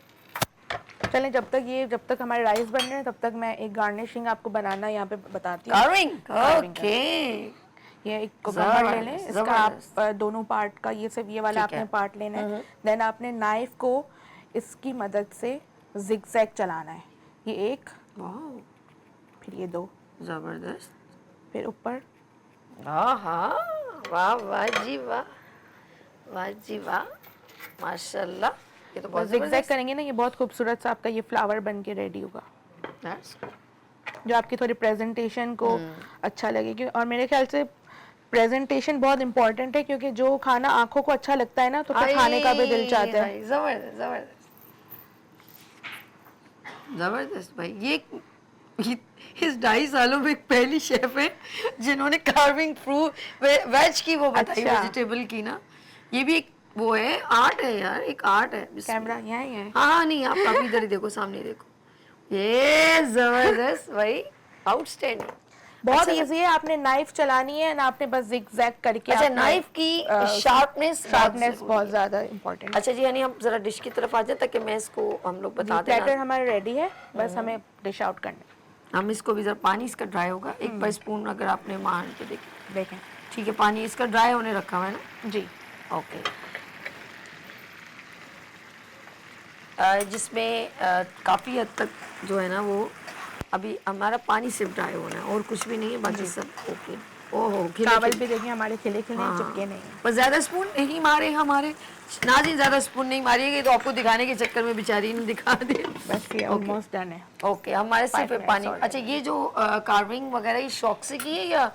चलें जब तक हमारे राइस बन रहे हैं तब तक मैं एक गार्निशिंग आपको बनाना यहाँ पे बताती हूँ। Carving, okay. ये एक कुकुम्बर ले लें, इसका आप दोनों पार्ट का, ये सिर्फ ये वाला आपने पार्ट लेना है, देन आपने नाइफ को इसकी मदद से जिगजैग चलाना है, ये एक, फिर ये 2, जबरदस्त, फिर ऊपर, वाह वाह जी वाह, वाह जी वाह, माशाल्लाह। ये तो बहुत जिगजैग करेंगे ना, ये बहुत खूबसूरत सा आपका ये फ्लावर बन के रेडी होगा, जो आपकी थोड़ी प्रेजेंटेशन को अच्छा लगेगी। और मेरे ख्याल से प्रेजेंटेशन बहुत इंपॉर्टेंट है, क्योंकि जो खाना आंखों को अच्छा लगता है ना, तो फिर खाने का भी दिल चाहता है। जबरदस्त जबरदस्त जबरदस्त भाई, ये इस 2.5 सालों में पहली शेफ है जिन्होंने कार्विंग थ्रू वेज की वो बताई, वेजिटेबल की ना, ये भी एक वो है, आर्ट है यार, एक आर्ट है। कैमरा यहाँ ही है। हाँ नहीं, आप इधर ही देखो, सामने देखो, ये जबरदस्त भाई, आउटस्टैंडिंग, बहुत इजी है। आपने नाइफ चलानी है ना, आपने बस जिगजैग करके, अच्छा नाइफ की शार्पनेस बहुत ज्यादा इंपॉर्टेंट। अच्छा जी, यानी हम जरा डिश की तरफ आ जाए ताकि मैं इसको हम लोग बता दें। प्लेटर हमारा रेडी है, बस हमें डिश आउट करना है। हम इसको भी जरा, पानी इसका ड्राई होगा, एक बार स्पून अगर आपने मान के देखें, ठीक है, पानी इसका ड्राई होने रखा हुआ है ना जी, ओके। जिसमें काफ़ी हद तक जो है ना वो अभी हमारा पानी सिर्फ ड्राई होना है और कुछ भी नहीं है, बाकी सब ओके। ओहो, चावल भी देखिए हमारे खिले खिले चिपके नहीं है। बस ज़्यादा स्पून नहीं मारे हमारे नाज़रीन, ज़्यादा स्पून नहीं मारिएगा, तो आपको दिखाने के चक्कर में बेचारी ने दिखा दिया। बस ये ऑलमोस्ट डन है। ओके, हमारे सिर्फ पानी। अच्छा, ये जो कार्विंग वगैरह ये शौक से की है या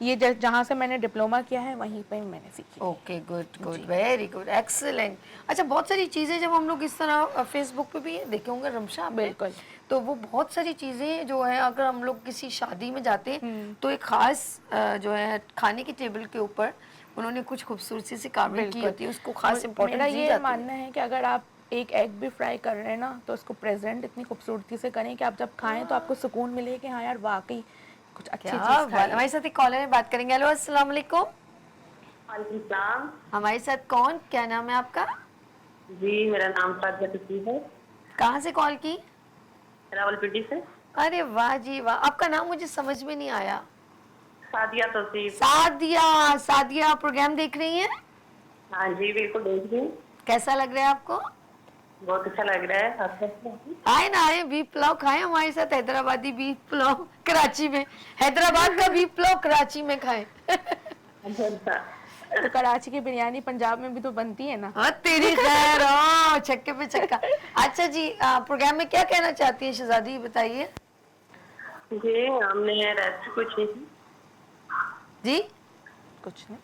ये जहाँ से मैंने डिप्लोमा किया है वहीं पे मैंने सीखी। Okay, good good, very good, excellent. अच्छा, बहुत सारी चीज़ें जब हम लोग इस तरह फेसबुक पे भी देखे होंगे रमशा, बिल्कुल, तो वो बहुत सारी चीज़ें जो है, अगर हम लोग किसी शादी में जाते हैं तो एक ख़ास जो है खाने की टेबल के ऊपर उन्होंने कुछ खूबसूरती से कार्विंग की बिल्कुल। होती है, उसको खास इम्पोर्टेंस मेरा दी ये जाती है। मानना है कि अगर आप एक एग भी फ्राई कर रहे हैं ना, तो उसको प्रेजेंट इतनी खूबसूरती से करें कि आप जब खाएं तो आपको सुकून मिले कि हाँ यार वाकई कुछ अच्छी क्या चीज बात। खाई है। हमारे साथ एक कॉलर है, बात करेंगे। हेलो अस्सलाम वालेकुम। वालेकुम सलाम। हमारे साथ कौन, क्या नाम है आपका? जी, मेरा नाम सादिया तौसीफ है, कहाँ से कॉल की? रावलपिंडी से। अरे वाह जी वाह, आपका नाम मुझे समझ में नहीं आया। सादिया तौसीफ। सादिया। सादिया, प्रोग्राम देख रही हैं? हाँ जी, बिल्कुल देख रही हूँ। कैसा लग रहा है आपको? बहुत अच्छा लग रहा है। आप कैसे हैं? आए ना आए, बीफ पुलाव खाए हमारे साथ, हैदराबादी बीफ पुलाव कराची में। हैदराबाद का बीफ पुलाव कराची में खाए। अच्छा। तो कराची की बिरयानी पंजाब में भी तो बनती है ना। हाँ तेरी खैर, छक्के पे छक्का। अच्छा जी, प्रोग्राम में क्या कहना चाहती हैं शहजादी, बताइए जी, हमने रेसिपी पूछी थी। जी। कुछ नहीं।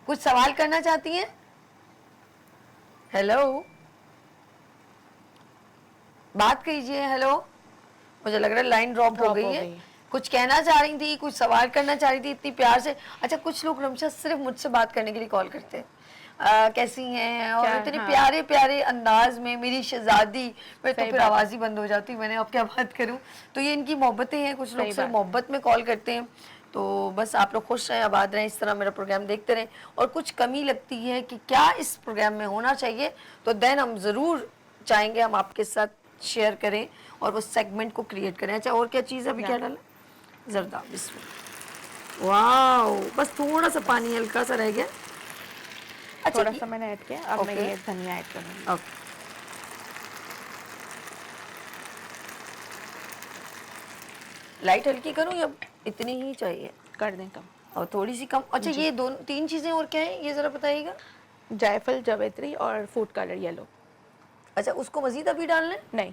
कुछ सवाल करना चाहती हैं? हेलो, बात कीजिए। हेलो, मुझे लग रहा है लाइन ड्रॉप हो गई है। कुछ कहना चाह रही थी, कुछ सवाल करना चाह रही थी इतनी प्यार से। अच्छा, कुछ लोग रमशा सिर्फ मुझसे बात करने के लिए कॉल करते हैं। कैसी हैं, और इतने हाँ। प्यारे प्यारे अंदाज में मेरी शहजादी, मैं तो फिर आवाज़ ही बंद हो जाती, मैंने अब क्या बात करूं। तो ये इनकी मोहब्बतें हैं, कुछ लोग सिर्फ मोहब्बत में कॉल करते हैं। तो बस आप लोग खुश रहें, आबाद रहें, इस तरह मेरा प्रोग्राम देखते रहें। और कुछ कमी लगती है कि क्या इस प्रोग्राम में होना चाहिए, तो देन हम ज़रूर चाहेंगे हम आपके साथ शेयर करें और वो सेगमेंट को क्रिएट करें। अच्छा, और क्या चीज़ अभी क्या डाला? जर्दा, बिस्मिल्लाह। वाओ, बस थोड़ा सा पानी हल्का सा रह गया। अच्छा, थोड़ा सा मैंने ऐड किया, अब मैं ये धनिया ऐड करूँगी। ओके, लाइट हल्की करूं या इतनी ही चाहिए? कर दें कम। और थोड़ी सी कम। अच्छा, ये दो तीन चीजें और क्या है, ये जरा बताइएगा। जायफल, जावित्री और फूड कलर येलो। अच्छा, उसको मजीद अभी डालना है? नहीं,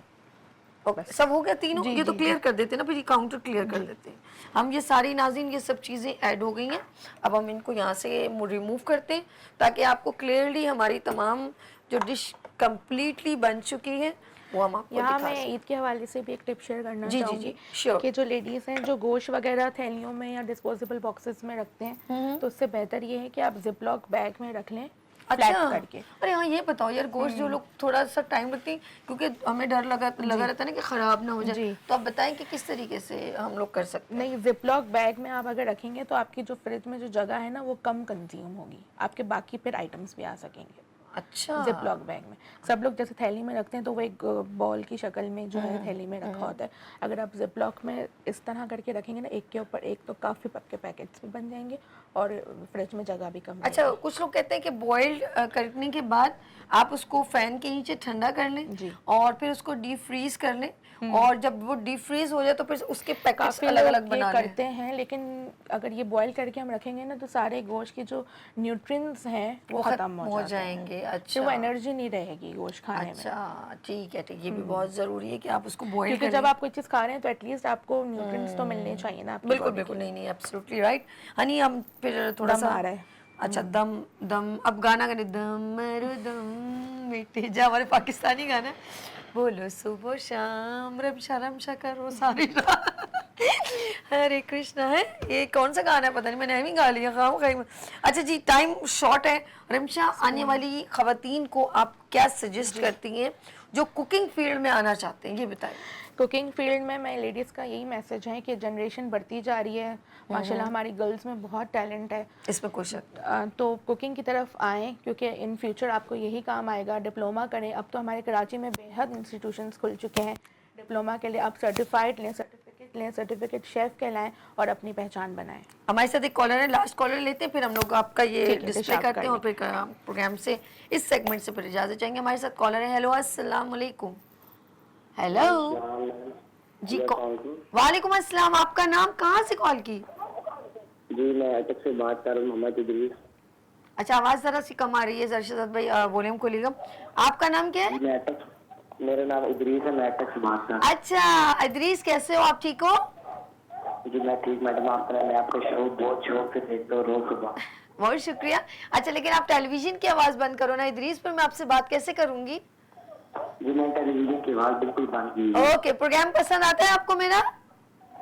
सब हो गया तीनों? जी, ये तो जी, क्लियर कर देते हैं ना, फिर ये काउंटर क्लियर कर देते हैं हम। ये सारी नाज़रीन, ये सब चीज़ें ऐड हो गई हैं। अब हम इनको यहाँ से रिमूव करते हैं ताकि आपको क्लियरली हमारी तमाम जो डिश कंप्लीटली बन चुकी है वो हम आपको यहाँ दिखा मैं ईद के हवाले से भी एक टिप शेयर करना जी, जी, चाहूँगी sure। कि जो लेडीज़ हैं जो गोश्त वगैरह थैलियों में या डिस्पोजेबल बॉक्सेस में रखते हैं, तो उससे बेहतर ये है कि आप जिपलॉक बैग में रख लें, फ्लैट करके। अरे हाँ, ये बताओ यार, गोश्त जो लोग थोड़ा सा टाइम लगती है, क्योंकि हमें डर लगा रहता है ना कि ख़राब ना हो जाए, तो आप बताएं कि किस तरीके से हम लोग कर सकते हैं? नहीं, जिपलॉक बैग में आप अगर रखेंगे तो आपकी जो फ्रिज में जो जगह है ना वो कम कंज्यूम होगी, आपके बाकी फिर आइटम्स भी आ सकेंगे। अच्छा, जिपलॉक बैग में सब लोग जैसे थैली में रखते हैं तो वो एक बॉल की शक्ल में जो है थैली में रखा होता है। अगर आप जिपलॉक में इस तरह करके रखेंगे ना, एक के ऊपर एक, तो काफ़ी पक्के पैकेट्स भी बन जाएंगे और फ्रिज में जगह भी कम। अच्छा, कुछ लोग कहते हैं कि बॉइल्ड करने के बाद आप उसको फैन के नीचे ठंडा कर लें और फिर उसको डीप फ्रीज कर लें, और जब वो डीप फ्रीज हो जाए तो फिर उसके पैकेट्स अलग अलग बना लें। करते हैं, लेकिन अगर ये बॉईल करके हम रखेंगे ना तो सारे गोश्त के जो न्यूट्रिएंट्स हैं वो खत्म हो जाएंगे। अच्छा, वो एनर्जी नहीं रहेगी गोश्त खाने में। अच्छा, ठीक है, ठीक। ये भी बहुत जरूरी है कि आप उसको बॉईल क्योंकि करें, जब आप कोई चीज़ खा रहे हैं तो एटलीस्ट आपको न्यूट्रिएंट्स तो मिलने चाहिए ना आपकी बिल्कुल body बिल्कुल। के। नहीं नहीं, एब्सोल्युटली राइट हनी। हम फिर थोड़ा दम सा आ रहा है। अच्छा, दम दम, अब गाना गाने, दम मरु दम मिटे जा, हमारे पाकिस्तानी गाना है। बोलो सुबह शाम रमशा करो सारी रात, हरे कृष्णा है। ये कौन सा गाना है पता नहीं, मैंने भी गा लिया खाम खाई में। अच्छा जी, टाइम शॉर्ट है। रमशा, आने वाली खवातीन को आप क्या सजेस्ट करती हैं जो कुकिंग फील्ड में आना चाहते हैं, ये बताएं। कुकिंग फील्ड में मैं लेडीज़ का यही मैसेज है कि जनरेशन बढ़ती जा रही है, माशाल्लाह हमारी गर्ल्स में बहुत टैलेंट है, इसमें कोई शक तो कुकिंग की तरफ आएँ क्योंकि इन फ्यूचर आपको यही काम आएगा। डिप्लोमा करें, अब तो हमारे कराची में बेहद इंस्टीट्यूशंस खुल चुके हैं डिप्लोमा के लिए। आप सर्टिफाइड लें, सर्टिफिकेट शेफ़ कहलाएं और अपनी पहचान बनाएं। हमारे साथ एक कॉलर है, लास्ट कॉलर लेते हैं, फिर हम लोग आपका ये ठीक है, डिस्प्ले आप करते कर हैं और फिर प्रोग्राम से, इस सेगमेंट से फिर इजाजत चाहेंगे। हमारे साथ कॉलर है। हेलो, अस्सलाम वालेकुम। हेलो जी, वालेकुम अस्सलाम। आपका नाम, कहाँ से कॉल की? जी, मैं अटक से बात कर रहा हूँ, मोहम्मद इदरीस। अच्छा, आवाज़ ज़रा सी कम आ रही है, जरशद भाई वॉल्यूम खोलिएगा। आपका नाम क्या है? मैं अटक, मेरा नाम इदरीस है, मैं अटक से बात कर रहा अच्छा इदरीस, कैसे हो आप, ठीक हो? हूँ। जी मैं ठीक मैडम, मैं आपका शो बहुत शौक से देखता हूँ रोज सुबह। बहुत शुक्रिया। अच्छा, लेकिन आप टेलीविजन की आवाज़ बंद करो ना इदरीस, फिर मैं आपसे बात कैसे करूँगी? जी मैं टेलीविजन की आवाज़ बिल्कुल बंद की है। ओके, प्रोग्राम पसंद आता है आपको मेरा?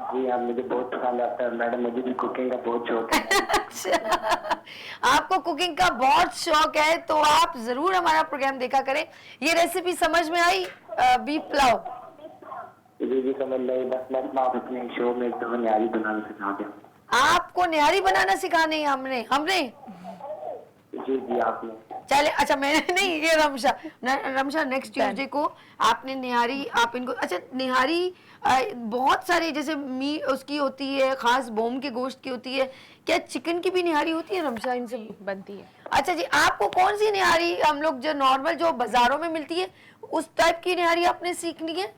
जी हाँ, मुझे बहुत पसंद आता है मैडम, मुझे भी कुकिंग का बहुत शौक है। अच्छा, आपको कुकिंग का बहुत शौक है तो आप जरूर हमारा प्रोग्राम देखा करें। ये रेसिपी समझ में आई, बीफ पुलाव? जी समझ लो, बस मैडम आप अपने शो में एक दफा न्यारी बनाना सिखा दें। आपको निहारी बनाना सिखानी है हमने हमने जी आपने। चले, अच्छा मैंने नहीं, ये रमशा नेक्स्ट ट्यूसडे को आपने निहारी, आप इनको, अच्छा निहारी बहुत सारे जैसे मी उसकी होती है, खास बोम के गोश्त की होती है, क्या चिकन की भी निहारी होती है रमशा इनसे? बनती है। अच्छा जी, आपको कौन सी निहारी, हम लोग जो नॉर्मल जो बाजारों में मिलती है उस टाइप की निहारी आपने सीखनी है?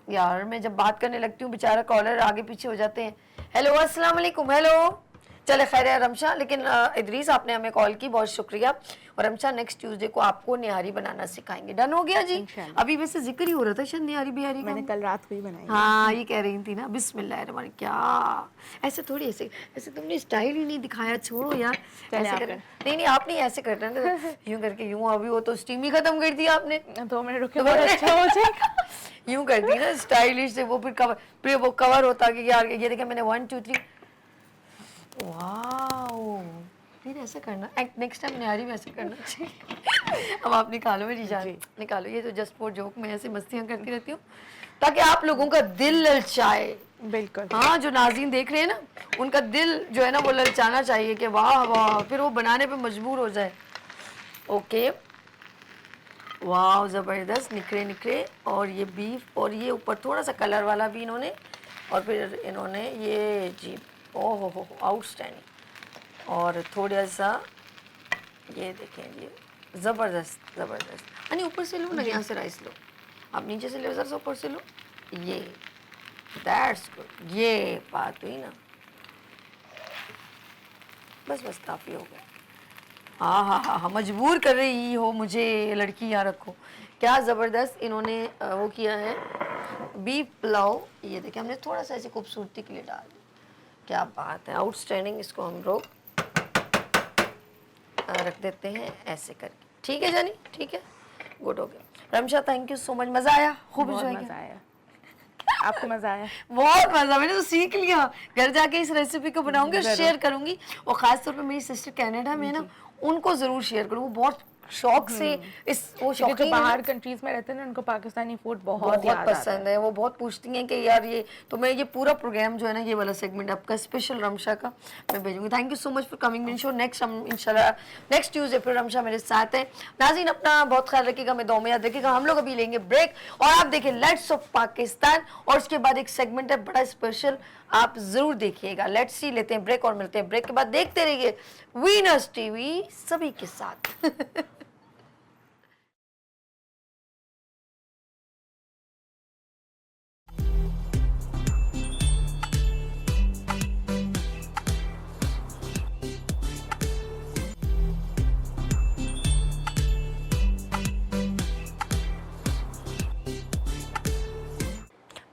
यार मैं जब बात करने लगती हूँ बेचारा कॉलर आगे पीछे हो जाते हैं। हेलो अस्सलाम वालेकुम। हेलो, चले खैर है रमशा, लेकिन इदरीस आपने हमें कॉल की, बहुत शुक्रिया। और रमशा नेक्स्ट ट्यूसडे को आपको निहारी बनाना सिखाएंगे। डन हो गया जी? अभी वैसे जिक्र ही हो रहा था शायद निहारी बिहारी का, मैंने कल रात को ही बनाई। हाँ ये कह रही थी ना। बिस्मिल्लाह, क्या ऐसे थोड़ी, ऐसे ऐसे तुमने स्टाइल ही नहीं दिखाया, छोड़ो यार। ऐसे कर, नहीं आप नहीं ऐसे कर रहे, यूं करके यूं, अभी वो तो स्टीम ही खत्म कर दिया आपने। 2 मिनट रुके, बहुत अच्छा हो जाएगा। यूं करती ना स्टाइलिश से, वो फिर वो कवर होता कि यार ये देखे मैंने 1 2 3, वाओ। फिर ऐसे करना, नेक्स्ट टाइम निहारी में ऐसे करना चाहिए। अब आप निकालो मेरी जान, निकालो। ये तो जस्ट फॉर जोक, मैं ऐसे मस्तियां करती रहती हूँ ताकि आप लोगों का दिल ललचाए। बिल्कुल। हाँ, जो नाज़रीन देख रहे हैं ना, उनका दिल जो है ना वो ललचाना चाहिए कि वाह वाह, फिर वो बनाने पे मजबूर हो जाए। ओके, वाह ज़बरदस्त, निखरे निखरे। और ये बीफ, और ये ऊपर थोड़ा सा कलर वाला भी इन्होंने, और फिर इन्होंने ये जी, ओह हो आउटस्टैंडिंग। और थोड़ा सा ये देखें जी, ज़बरदस्त ज़बरदस्त। नहीं ऊपर से लो ना, यहाँ से राइस लो, आप नीचे से लो, ज़रा सा ऊपर से लो, ये दैट्स गुड। ये बात हुई ना, बस बस काफ़ी हो गया। हाँ हाँ हाँ हाँ, मजबूर कर रही हो मुझे लड़की, यहाँ रखो। क्या ज़बरदस्त इन्होंने वो किया है बीफ पुलाव। ये देखिए हमने थोड़ा सा ऐसे खूबसूरती के लिए डाल दिया, क्या बात है, आउटस्टैंडिंग। इसको हम लोग रख देते हैं ऐसे करके, ठीक है जानी, ठीक है, गुड हो गया। Ramsha thank you so much, मज़ा आया, खूब एंजॉय किया। मज़ा आया, आपको मज़ा आया? बहुत मज़ा, मैंने तो सीख लिया, घर जाके इस रेसिपी को बनाऊंगी और शेयर करूंगी। और ख़ास तौर पे मेरी सिस्टर कनाडा में है ना, उनको ज़रूर शेयर करूँ, वो बहुत शौक से इस वो शौक जो बाहर कंट्रीज में रहते हैं ना, उनको पाकिस्तानी फूड बहुत याद आता पसंद है। वो बहुत पूछती हैं कि यार ये, तो मैं ये पूरा प्रोग्राम जो है ना, ये वाला सेगमेंट आपका स्पेशल रमशा का मैं भेजूंगी। Thank you so much for coming in show. Next हम इंशाल्लाह नेक्स्ट ट्यूसडे फिर रमशा मेरे साथ है। नाज़रीन अपना बहुत ख्याल रखिएगा, मैं दुआ में याद रखिएगा। हम लोग अभी लेंगे ब्रेक और आप देखिए लेट्स ऑफ पाकिस्तान, और उसके बाद एक सेगमेंट है बड़ा स्पेशल, आप जरूर देखिएगा। लेट्स सी, लेते हैं ब्रेक और मिलते हैं ब्रेक के बाद। देखते रहिए वीनस टीवी सभी के साथ।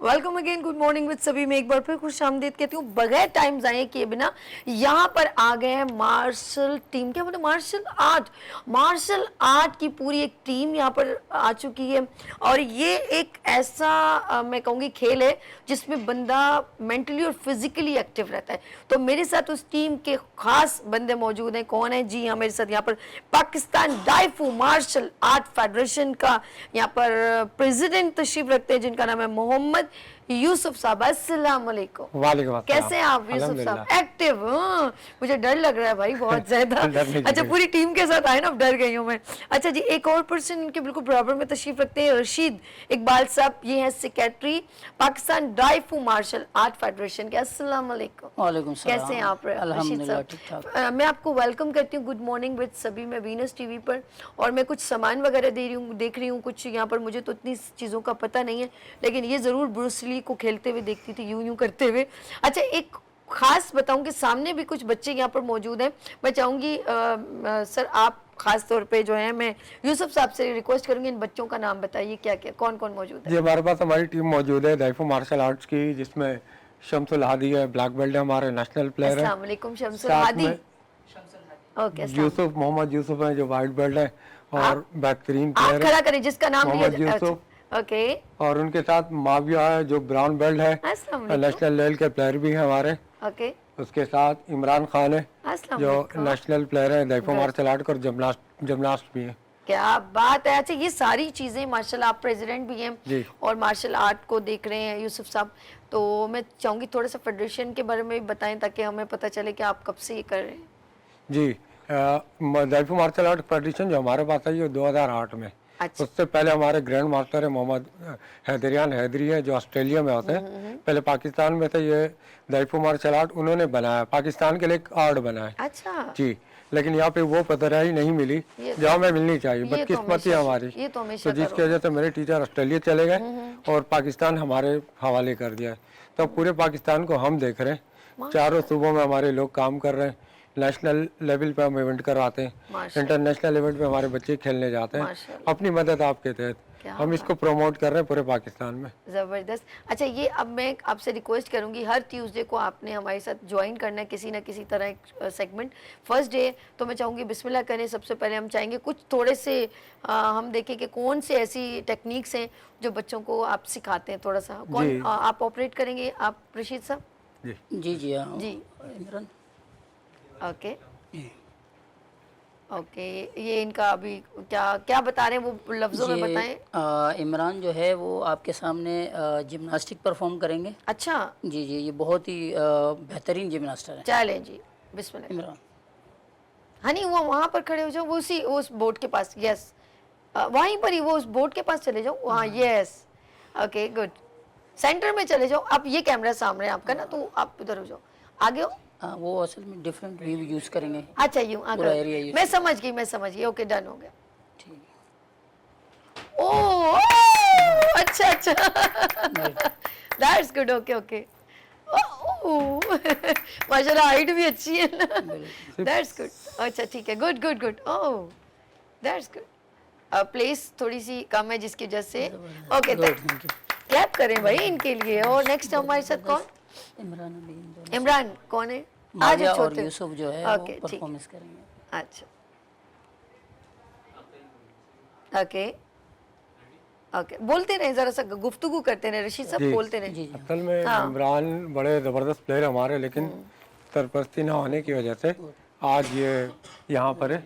Welcome again, good morning with सभी में एक बार फिर खुश आमदीद कहती हूँ। बगैर टाइम ज़ाये किए बिना यहाँ पर आ गए हैं मार्शल टीम, क्या बोलते मार्शल आर्ट की पूरी एक टीम यहाँ पर आ चुकी है। और ये एक ऐसा मैं कहूँगी खेल है जिसमें बंदा मेंटली और फिजिकली एक्टिव रहता है। तो मेरे साथ उस टीम के खास बंदे मौजूद हैं। कौन है जी? हाँ, मेरे साथ यहाँ पर पाकिस्तान डाइफू मार्शल आर्ट फेडरेशन का यहाँ पर प्रेसिडेंट तशरीफ रखते हैं, जिनका नाम है मोहम्मद यूसुफ साहब। अस्सलाम वालेकुम। वालेकुम। कैसे हैं आप यूसुफ साहब? एक्टिव? हाँ, मुझे डर लग रहा है भाई बहुत ज्यादा। अच्छा, पूरी टीम के साथ आए ना, अब डर गई हूँ मैं। अच्छा जी, एक और पर्सन इनके बिल्कुल बराबर में तशरीफ रखते हैं, रशीद इकबाल साहब। ये हैं सेक्रेटरी पाकिस्तान डाइफू मार्शल आर्ट फेडरेशन के। अस्सलाम वालेकुम। वालेकुम सलाम। कैसे हैं आप रशीद साहब? मैं आपको वेलकम करती हूँ गुड मॉर्निंग विद सभी में वीनस टीवी पर। और मैं कुछ सामान वगैरह देख रही हूँ कुछ यहाँ पर, मुझे तो इतनी चीज़ों का पता नहीं है, लेकिन ये ज़रूर ब्रूस ली को खेलते हुए देखती थी, यूं करते हुए। अच्छा, एक खास बताऊं कि सामने भी कुछ बच्चे यहाँ पर मौजूद हैं। मैं चाहूँगी सर आप खास तौर पे जो है, मैं यूसुफ साहब से रिक्वेस्ट करूंगी इन बच्चों का नाम बताइए, क्या क्या कौन कौन मौजूद है? जी, हमारे पास हमारी टीम मौजूद है डाइफू मार्शल आर्ट्स की, जिसमें शमसुल हादी है, ब्लैक बेल्ट है, हमारे नेशनल प्लेयर है। अस्सलाम वालेकुम शमसुल हादी। ओके, मोहम्मद यूसुफ है जो वाइट बेल्ट है और बेहतरीन प्लेयर आप खड़ा करें जिसका नाम मोहम्मद यूसुफ। ओके और उनके साथ माविया है जो ब्राउन बेल्ट है, अस्सलाम वालेकुम। नेशनल लेवल के प्लेयर भी हैं हमारे। ओके उसके साथ इमरान खान है अस्सलाम जो वालेकुम। नेशनल प्लेयर है, दाइफो मार्शल आर्ट और जिमनास्ट भी है। क्या बात है। अच्छा ये सारी चीज़ें माशाल्लाह, आप प्रेसिडेंट भी जी। हैं और मार्शल आर्ट को देख रहे हैं यूसुफ साहब, तो मैं चाहूँगी थोड़ा सा फेडरेशन के बारे में भी बताएं ताकि हमें पता चले कि आप कब से ये कर रहे हैं। जी, दाइफो मार्शल आर्ट फेडरेशन जो हमारे पास आई है 2008 में। अच्छा। उससे पहले हमारे ग्रैंड मास्टर है मोहम्मद हैदरियान हैदरी है जो ऑस्ट्रेलिया में होते हैं। पहले पाकिस्तान में थे ये दाइफो मार्शल आर्ट, उन्होंने बनाया, पाकिस्तान के लिए एक आर्ट बनाया अच्छा जी। लेकिन यहाँ पे वो पतराई नहीं मिली ये तो- जहाँ में मिलनी चाहिए, ये तो बदकिस्मती हमेशा- हमारी। ये तो हमेशा जिसकी करो। वजह से मेरे टीचर ऑस्ट्रेलिया चले गए और पाकिस्तान हमारे हवाले कर दिया है। तो पूरे पाकिस्तान को हम देख रहे हैं, चारों सूबों में हमारे लोग काम कर रहे हैं। नेशनल लेवल पे हम इवेंट करवाते हैं, माशाल्लाह। इंटरनेशनल इवेंट पे हमारे बच्चे खेलने जाते हैं। माशाल्लाह। अपनी मदद आपके तहत क्या हम इसको प्रमोट कर रहे हैं पूरे पाकिस्तान में। ज़बरदस्त। अच्छा ये अब मैं आपसे रिक्वेस्ट करूंगी, हर ट्यूसडे को आपने हमारे साथ ज्वाइन करना है किसी ना किसी तरह एक सेगमेंट। फर्स्ट डे तो मैं चाहूँगी बिस्मिल्लाह करें, सबसे पहले हम चाहेंगे कुछ थोड़े से हम देखें कि कौन से ऐसी टेक्निक्स हैं जो बच्चों को आप सिखाते हैं। थोड़ा सा कौन जी। आप ऑपरेट करेंगे, आप रशीद साहब? जी जी हाँ जी इमरान ओके ओके। ये इनका अभी क्या क्या बता रहे हैं वो लफ्ज़ों में बताएं। इमरान जो है वो आपके सामने जिम्नास्टिक परफॉर्म करेंगे। अच्छा जी जी, ये बहुत ही बेहतरीन जिम्नास्टर है चलें जी बिस्मिल्लाह। इमरान। हनी वो वहाँ पर खड़े हो जाओ, वो उसी उस बोर्ड के पास, यस वहीं पर ही, वो उस बोर्ड के पास चले जाओ वहाँ, यस ओके गुड। सेंटर में चले जाओ आप, ये कैमरा सामने है आपका ना, तो आप उधर हो जाओ, आगे हो। वो असल में डिफरेंट व्यू यूज़ करेंगे। अच्छा यूँ पूरा एरिया यूज़। मैं समझ गई ओके डन हो गया। ठीक ओह अच्छा अच्छा दैट्स गुड ओके ओके। माशाल्लाह हाइट भी अच्छी है ना, दैट्स गुड। अच्छा ठीक है good good good oh that's good. Place थोड़ी सी कम है जिसकी वजह से ओके क्लैप करें भाई इनके लिए। और नेक्स्ट हमारे साथ कौन? इमरान अभी इन दोनों इमरान कौन है? माविया और छोटे यूसुफ जो है ओके, वो ठीक। परफॉर्मेंस करेंगे। अच्छा ओके ओके बोलते रहे, जरा सा गुफ्तगू करते रहे, रशीद साहब जी। बोलते रहे। जी जी असल में इमरान बड़े ज़बरदस्त प्लेयर हमारे, लेकिन सरपरस्ती ना होने की वजह से आज ये यहाँ पर है।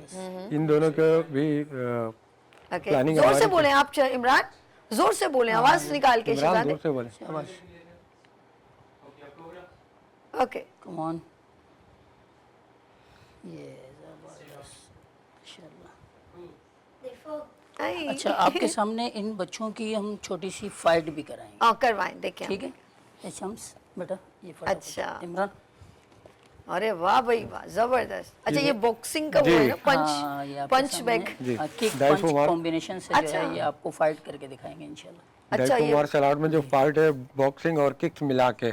इन दोनों के भी ओके प्लानिंग जोर से हमारी बोले आप इमरान, जोर से बोले, आवाज निकाल के इमरान शहजादे। दूर से बोले। शाबाश। Okay come on. ये ज़बरदस्त माशाल्लाह। आई। अच्छा, आपके सामने इन बच्चों की हम छोटी सी फाइट भी कराएंगे, करवाएं देखें। ठीक है? ये शम्स बेटा ये फटाफट। अच्छा। इमरान। अरे वाह भाई वाह जबरदस्त। अच्छा ये बॉक्सिंग का वो जी। है ना, हाँ, ये आपके पंच सामने बैग। जी। किक दाइफो पंच मार- कॉम्बिनेशन से जो अच्छा। है ये आपको फाइट करके दिखाएंगे इंशाल्लाह। अच्छा दाइफो ये मार्शल आर्ट में जो फाइट है बॉक्सिंग और किक्स मिला के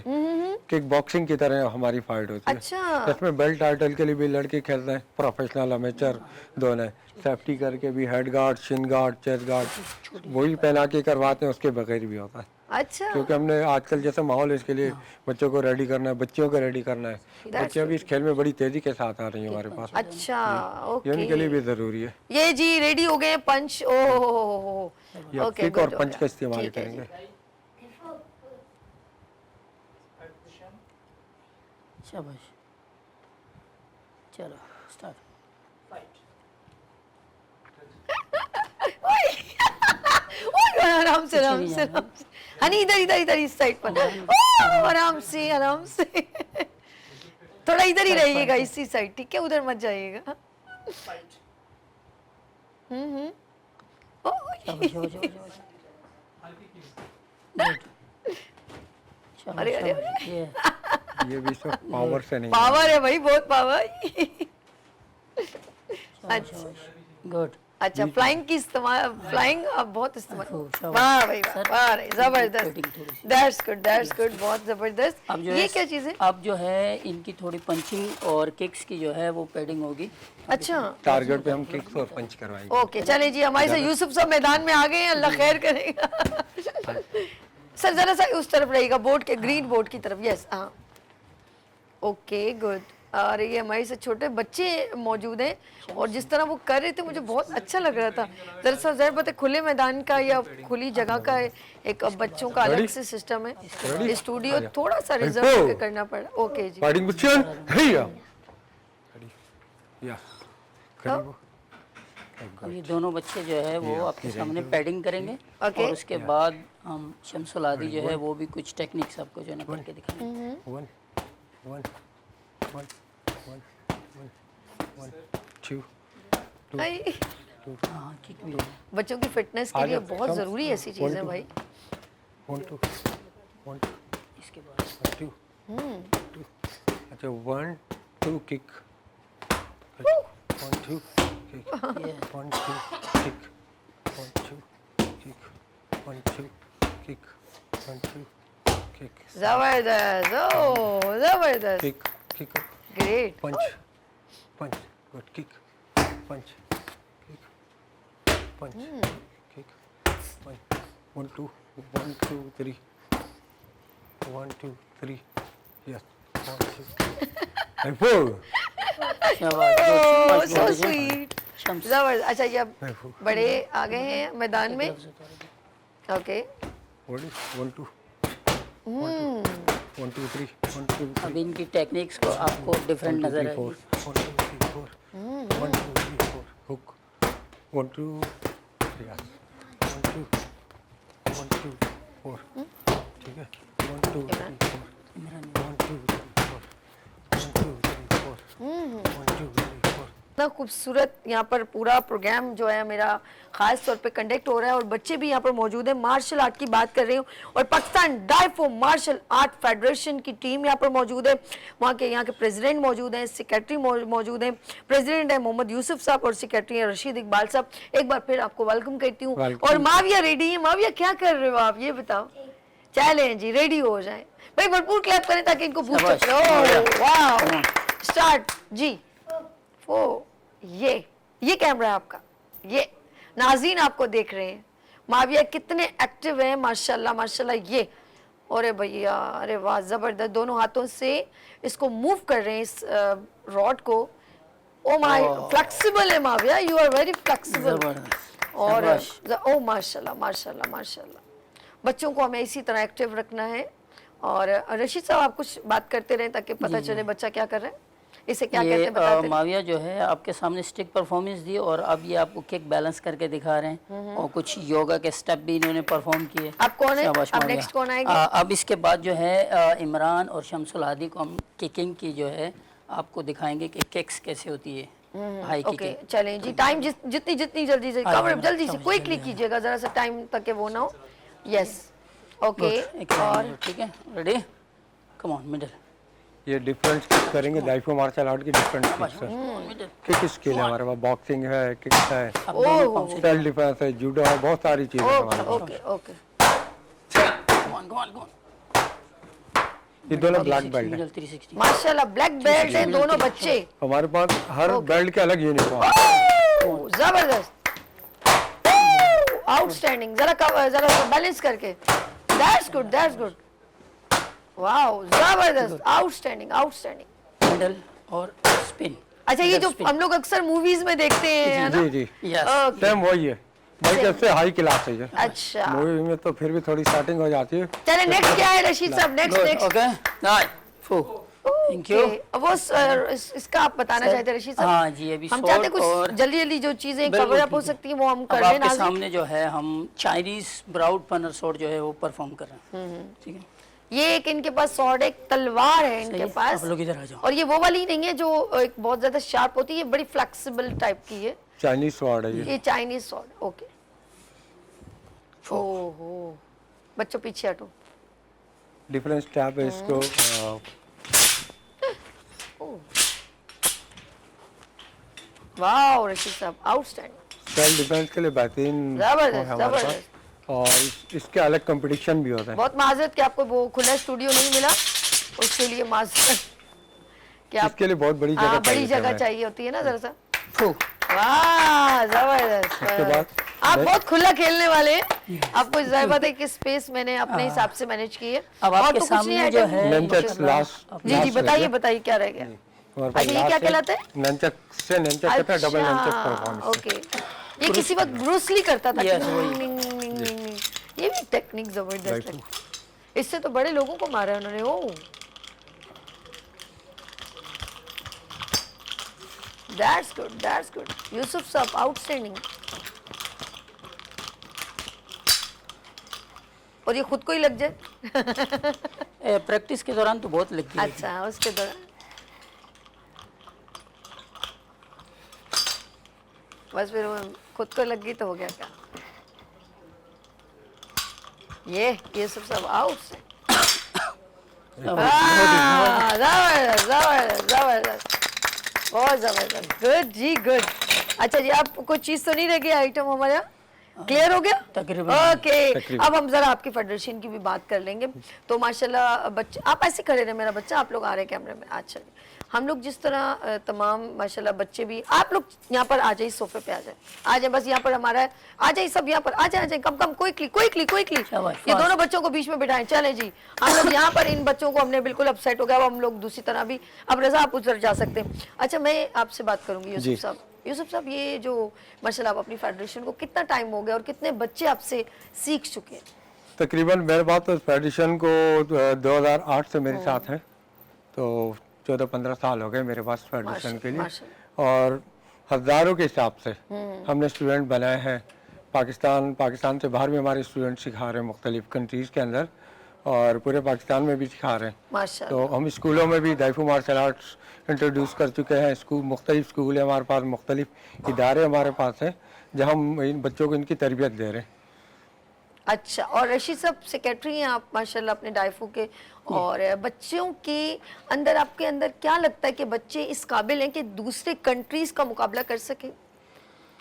किक बॉक्सिंग की तरह हमारी फाइट होती है। अच्छा। इसमें बेल्ट टाइटल के लिए भी लड़के खेलते हैं, प्रोफेशनल अमेचर दोनों हैं। सेफ्टी करके भी head guard, Shin guard, chest guard वही पहना के करवाते हैं, उसके बगैर भी होता है। अच्छा क्योंकि हमने आजकल जैसा माहौल है इसके लिए बच्चों को रेडी करना है, बच्चियों को रेडी करना है। बच्चियाँ भी इस खेल में बड़ी तेजी के साथ आ रही हैं हमारे पास, अच्छा ये उनके लिए ओके। भी जरूरी है। ये जी रेडी हो गए पंच। ओह ये ओके किक और पंच का इस्तेमाल ठीक है जी। करेंगे। शाबाश। चलो स्टार्ट। ओए, आराम से आराम से आराम से। हनी इधर इधर इधर इस साइड पर। ओह, आराम से आराम से। थोड़ा इधर ही रहिएगा इसी साइड, ठीक है? उधर मत जाइएगा। ओह, शाबाश शाबाश शाबाश शाबाश। शाबाश, अरे, अरे, शाबाश, ये ये भी सब पावर से नहीं पावर है भाई, बहुत पावर। शाबाश शाबाश। गुड। अच्छा फ्लाइंग की इस्तेमाल, फ्लाइंग अब बहुत इस्तेमाल। शाबाश। वाह भाई वाह, सर, वाह रे, जबरदस्त। पेटिंग थोड़ी सी। दैट्स गुड बहुत जबरदस्त। अब जो ये है क्या चीज़ है? अब जो है इनकी थोड़ी पंचिंग और किक्स की जो है वो पैडिंग होगी। अच्छा टारगेट पे हम किक्स और पंच करवाएंगे। ओके चले जी, हमारे साथ यूसुफ साहब मैदान में आ गए हैं, अल्लाह खैर करेगा। सर जरा सा उस तरफ रहेगा, बोर्ड के ग्रीन बोर्ड की तरफ। यस हाँ ओके गुड। और ये हमारे से छोटे बच्चे मौजूद हैं और जिस तरह वो कर रहे थे मुझे बहुत अच्छा लग रहा था। दरअसल ज़ाहिर बात है खुले मैदान का या खुली जगह का एक बच्चों का अलग से सिस्टम है। स्टूडियो थोड़ा सा रिजर्व करके करना पड़ा। ओके जी। Fighting position. Hey. Yeah. करीब। अब ये दोनों बच्चे जो है वो आपके सामने पैडिंग करेंगे Okay. और उसके बाद हम शम्सुल आदी जो है वो भी कुछ टेक्निक्स आपको जो है ना करके दिखाएंगे। One, one, one, one, one, one, two, आई, हाँ किक भी है। बच्चों की फिटनेस के लिए बहुत ज़रूरी ऐसी चीज़ है भाई। one, two, one, इसके बाद two, two. अच्छा one, two kick. One, two, kick. One, two, kick. One, two, kick. One, two, kick. One, two, kick. ज़बरदस्त, ओह ज़बरदस्त, Kick, kick. Great. Punch, punch. Good kick. Punch, kick. Punch, kick. Punch. 1, 2, 1, 2, 3. 1, 2, 3. Yes. 1, 2. And 4. Oh so sweet, Shams ज़बरदस्त। अच्छा ये अब बड़े आ गए हैं मैदान में। ओके, 1, 2. 1, 2, 3. 1, 2, 3. अब इनकी टेक्निक्स को आपको डिफरेंट नजर आएगी। 1, 2, 3, 4. 1, 2, 3, 4. Hook. 1, 2. Yes. 1, 2. 1, 2, 4. ठीक है। 1, 2, 3, 4. 1, 2, 3, 4. 1, 2, 3, 4. 1, 2, 3, 4. इतना खूबसूरत यहाँ पर पूरा प्रोग्राम जो है मेरा ख़ास तौर पे कंडक्ट हो रहा है और बच्चे भी यहाँ पर मौजूद हैं। मार्शल आर्ट की बात कर रही हूँ और पाकिस्तान डाइफो मार्शल आर्ट फेडरेशन की टीम यहाँ पर मौजूद है। वहाँ के प्रेसिडेंट मौजूद हैं, सेक्रेटरी मौजूद हैं। प्रेसिडेंट है मोहम्मद यूसुफ साहब और सेक्रेटरी है रशीद इकबाल साहब। एक बार फिर आपको वेलकम करती हूँ। और माविया रेडी है। माविया क्या कर रहे हो आप, ये बताओ। चलें जी, रेडी हो जाए भाई, भरपूर क्लैप करें ताकि इनको पूछ सके। ओह वाह, स्टार्ट जी। ओ ये कैमरा है आपका, ये नाज़रीन आपको देख रहे हैं। माविया कितने एक्टिव हैं माशाल्लाह माशाल्लाह। ये अरे भैया, अरे वाह ज़बरदस्त, दोनों हाथों से इसको मूव कर रहे हैं इस रॉड को। ओ माय, फ्लेक्सिबल है Muawiya, you are very flexible. और ओ माशाल्लाह माशाल्लाह माशाल्लाह। बच्चों को हमें इसी तरह एक्टिव रखना है। और रशीद साहब आप कुछ बात करते रहें ताकि पता चले बच्चा क्या कर रहा है, इसे क्या कहते हैं बताते हैं। माविया जो है आपके सामने स्टिक परफॉर्मेंस दी और अब ये आपको किक बैलेंस करके दिखा रहे हैं और कुछ योगा के स्टेप भी इन्होंने परफॉर्म किए। अब कौन है, शाबाश अब माविया। नेक्स्ट कौन आएगा? अब इसके बाद जो है इमरान और शम्सुल आदी को हम किकिंग की जो है आपको दिखाएंगे कि किक्स कैसे होती है, हाई ओके किकिंग। चलें जी, टाइम जितनी जल्दी से कवर जल्दी से क्विकली कीजिएगा, जरा सा टाइम तक के वो ना हो। Yes okay. और ठीक है, रेडी, कम ऑन मिडिल। ये डिफरेंट किक करेंगे। डाइफो मार्शल आर्ट की डिफरेंट किक्स है। किक स्किल है हमारे पास, बॉक्सिंग है, किक है, सेल्फ डिफेंस है, जूडो है, बहुत सारी चीजें हैं हमारे पास। Okay okay. Come on come on come on. ये दोनों ब्लैक बेल्ट है। मिडिल 360। माशाल्लाह ब्लैक बेल्ट है दोनों बच्चे। हमारे पास हर बेल्ट के अलग यूनिफॉर्म। जबरदस्त, आउटस्टैंडिंग। जरा बैलेंस करके, that's good that's good. Wow जबरदस्त, आउटस्टैंडिंग आउटस्टैंडिंग। मिडिल और स्पिन। अच्छा ये जो हम लोग अक्सर मूवीज में देखते हैं है ना? जी जी, यस ओके सेम वही है, बल्कि इससे हाई क्लास है ये। अच्छा मूवी में तो फिर भी थोड़ी स्टार्टिंग हो जाती है। चले नेक्स्ट क्या है रशीद साहब, नेक्स्ट ओके थैंक यू। वो इसका आप बताना चाहते हैं रशीद साहब? हाँ जी, अभी हम चाहते sword और कुछ जल्दी जल्दी जो चीजें बिल्कुल कवर अप हो ठीक है। सकती हैं वो हम कर अब लें। आपके नाज़रीन सामने जो है हम चाइनीज ब्राउड पनर स्वॉर्ड जो है वो परफॉर्म कर रहे हैं। ठीक है, ये एक इनके पास स्वॉर्ड, एक तलवार है इनके सही है, पास। आप लोग इधर आ जाओ। और ये वो वाली नहीं है जो एक बहुत ज्यादा शार्प होती है, ये बड़ी फ्लेक्सिबल टाइप की है। चाइनीज स्वॉर्ड है ये। ये चाइनीज स्वॉर्ड। ओके। ओहो बच्चों पीछे हटो। डिफरेंट स्टेप है इसको। वाओ रशीद साहब आउटस्टैंडिंग, सेल्फ डिफेंस के लिए बेहतरीन जबरदस्त है हमारे पास। जबरदस्त। और इसके अलग कंपटीशन भी होता है। बहुत माजरत कि आपको वो खुला स्टूडियो नहीं मिला, उसके लिए माजरत कि आप इसके लिए बहुत बड़ी जगह हाँ, बड़ी चाहिए जगह हमें। चाहिए होती है ना जरा सा। वाह जबरदस्त। उसके बाद आप बहुत खुला खेलने वाले हैं। आपको जाहिर बात है कि स्पेस मैंने अपने हिसाब से मैनेज की है। अब और आपके तो कुछ नहीं सामने जो item। है Nunchucks लास्ट जी जी बताइए बताइए क्या रह गया। हमारे पास अच्छा, ये क्या last कहलाता है? नंचक से नंचक कहता है, डबल नंचक परफॉर्मेंस। ओके, ये किसी वक्त ब्रूस ली करता था। Yes, वही। ये भी टेक्निक जबरदस्त है। इससे तो बड़े लोगों को मारा है उन्होंने। ओ दैट्स गुड यूसुफ साहब, आउटस्टैंडिंग। और ये खुद को ही लग जाए? प्रैक्टिस के दौरान तो बहुत लगती है। अच्छा, उसके दौरान बस फिर वो खुद को लग गई तो हो गया क्या? ये सब आउट। जबरदस्त, बहुत जबरदस्त, गुड जी गुड। अच्छा जी, आप कोई चीज तो नहीं रह गई आइटम हमारे यहाँ? क्लियर हो गया तकरीबन। ओके। अब हम जरा आपकी फेडरेशन की भी बात कर लेंगे। तो माशाल्लाह बच्चे, आप ऐसे खड़े रहे, मेरा बच्चा, आप लोग आ रहे हैं कैमरे में। अच्छा, हम लोग जिस तरह तमाम माशाल्लाह बच्चे भी, आप लोग यहाँ पर आ जाइए, सोफे पे आ जाए, बस यहाँ पर हमारा है, आ जाइए सब यहाँ पर, आ जाए कम क्विकली। ये दोनों बच्चों को बीच में बिठाएं। चले जी, हम लोग यहाँ पर इन बच्चों को हमने बिल्कुल अपसेट हो गया, अब हम लोग दूसरी तरह भी। अब रजा आप उधर जा सकते हैं। अच्छा, मैं आपसे बात करूंगी यूसुफ साहब, ये जो माशाल्लाह आप अपनी फेडरेशन को कितना टाइम हो गया और कितने बच्चे आपसे सीख चुके हैं? तकरीबन मेरे बात तो फेडरेशन को 2008 से मेरे साथ है, तो 14-15 साल हो गए मेरे पास फेडरेशन के लिए, और हज़ारों के हिसाब से हमने स्टूडेंट बनाए हैं। पाकिस्तान से बाहर भी हमारे स्टूडेंट सिखा रहे हैं मुख्तलिफ कंट्रीज़ के अंदर, और पूरे पाकिस्तान में भी सिखा रहे हैं। तो हम स्कूलों में भी दाइफू मार्शल आर्ट्स इंट्रोड्यूस कर चुके हैं। मुख्तलिफ स्कूल है हमारे पास, मुख्तलिफ इदारे हमारे पास हैं जहाँ हम इन बच्चों को इनकी तरबियत दे रहे हैं। अच्छा, और रशीद साहब सेक्रेटरी हैं आप माशाल्लाह अपने डाइफू के, और बच्चों के अंदर, आपके अंदर क्या लगता है कि बच्चे इस काबिल हैं कि दूसरे कंट्रीज का मुकाबला कर सके?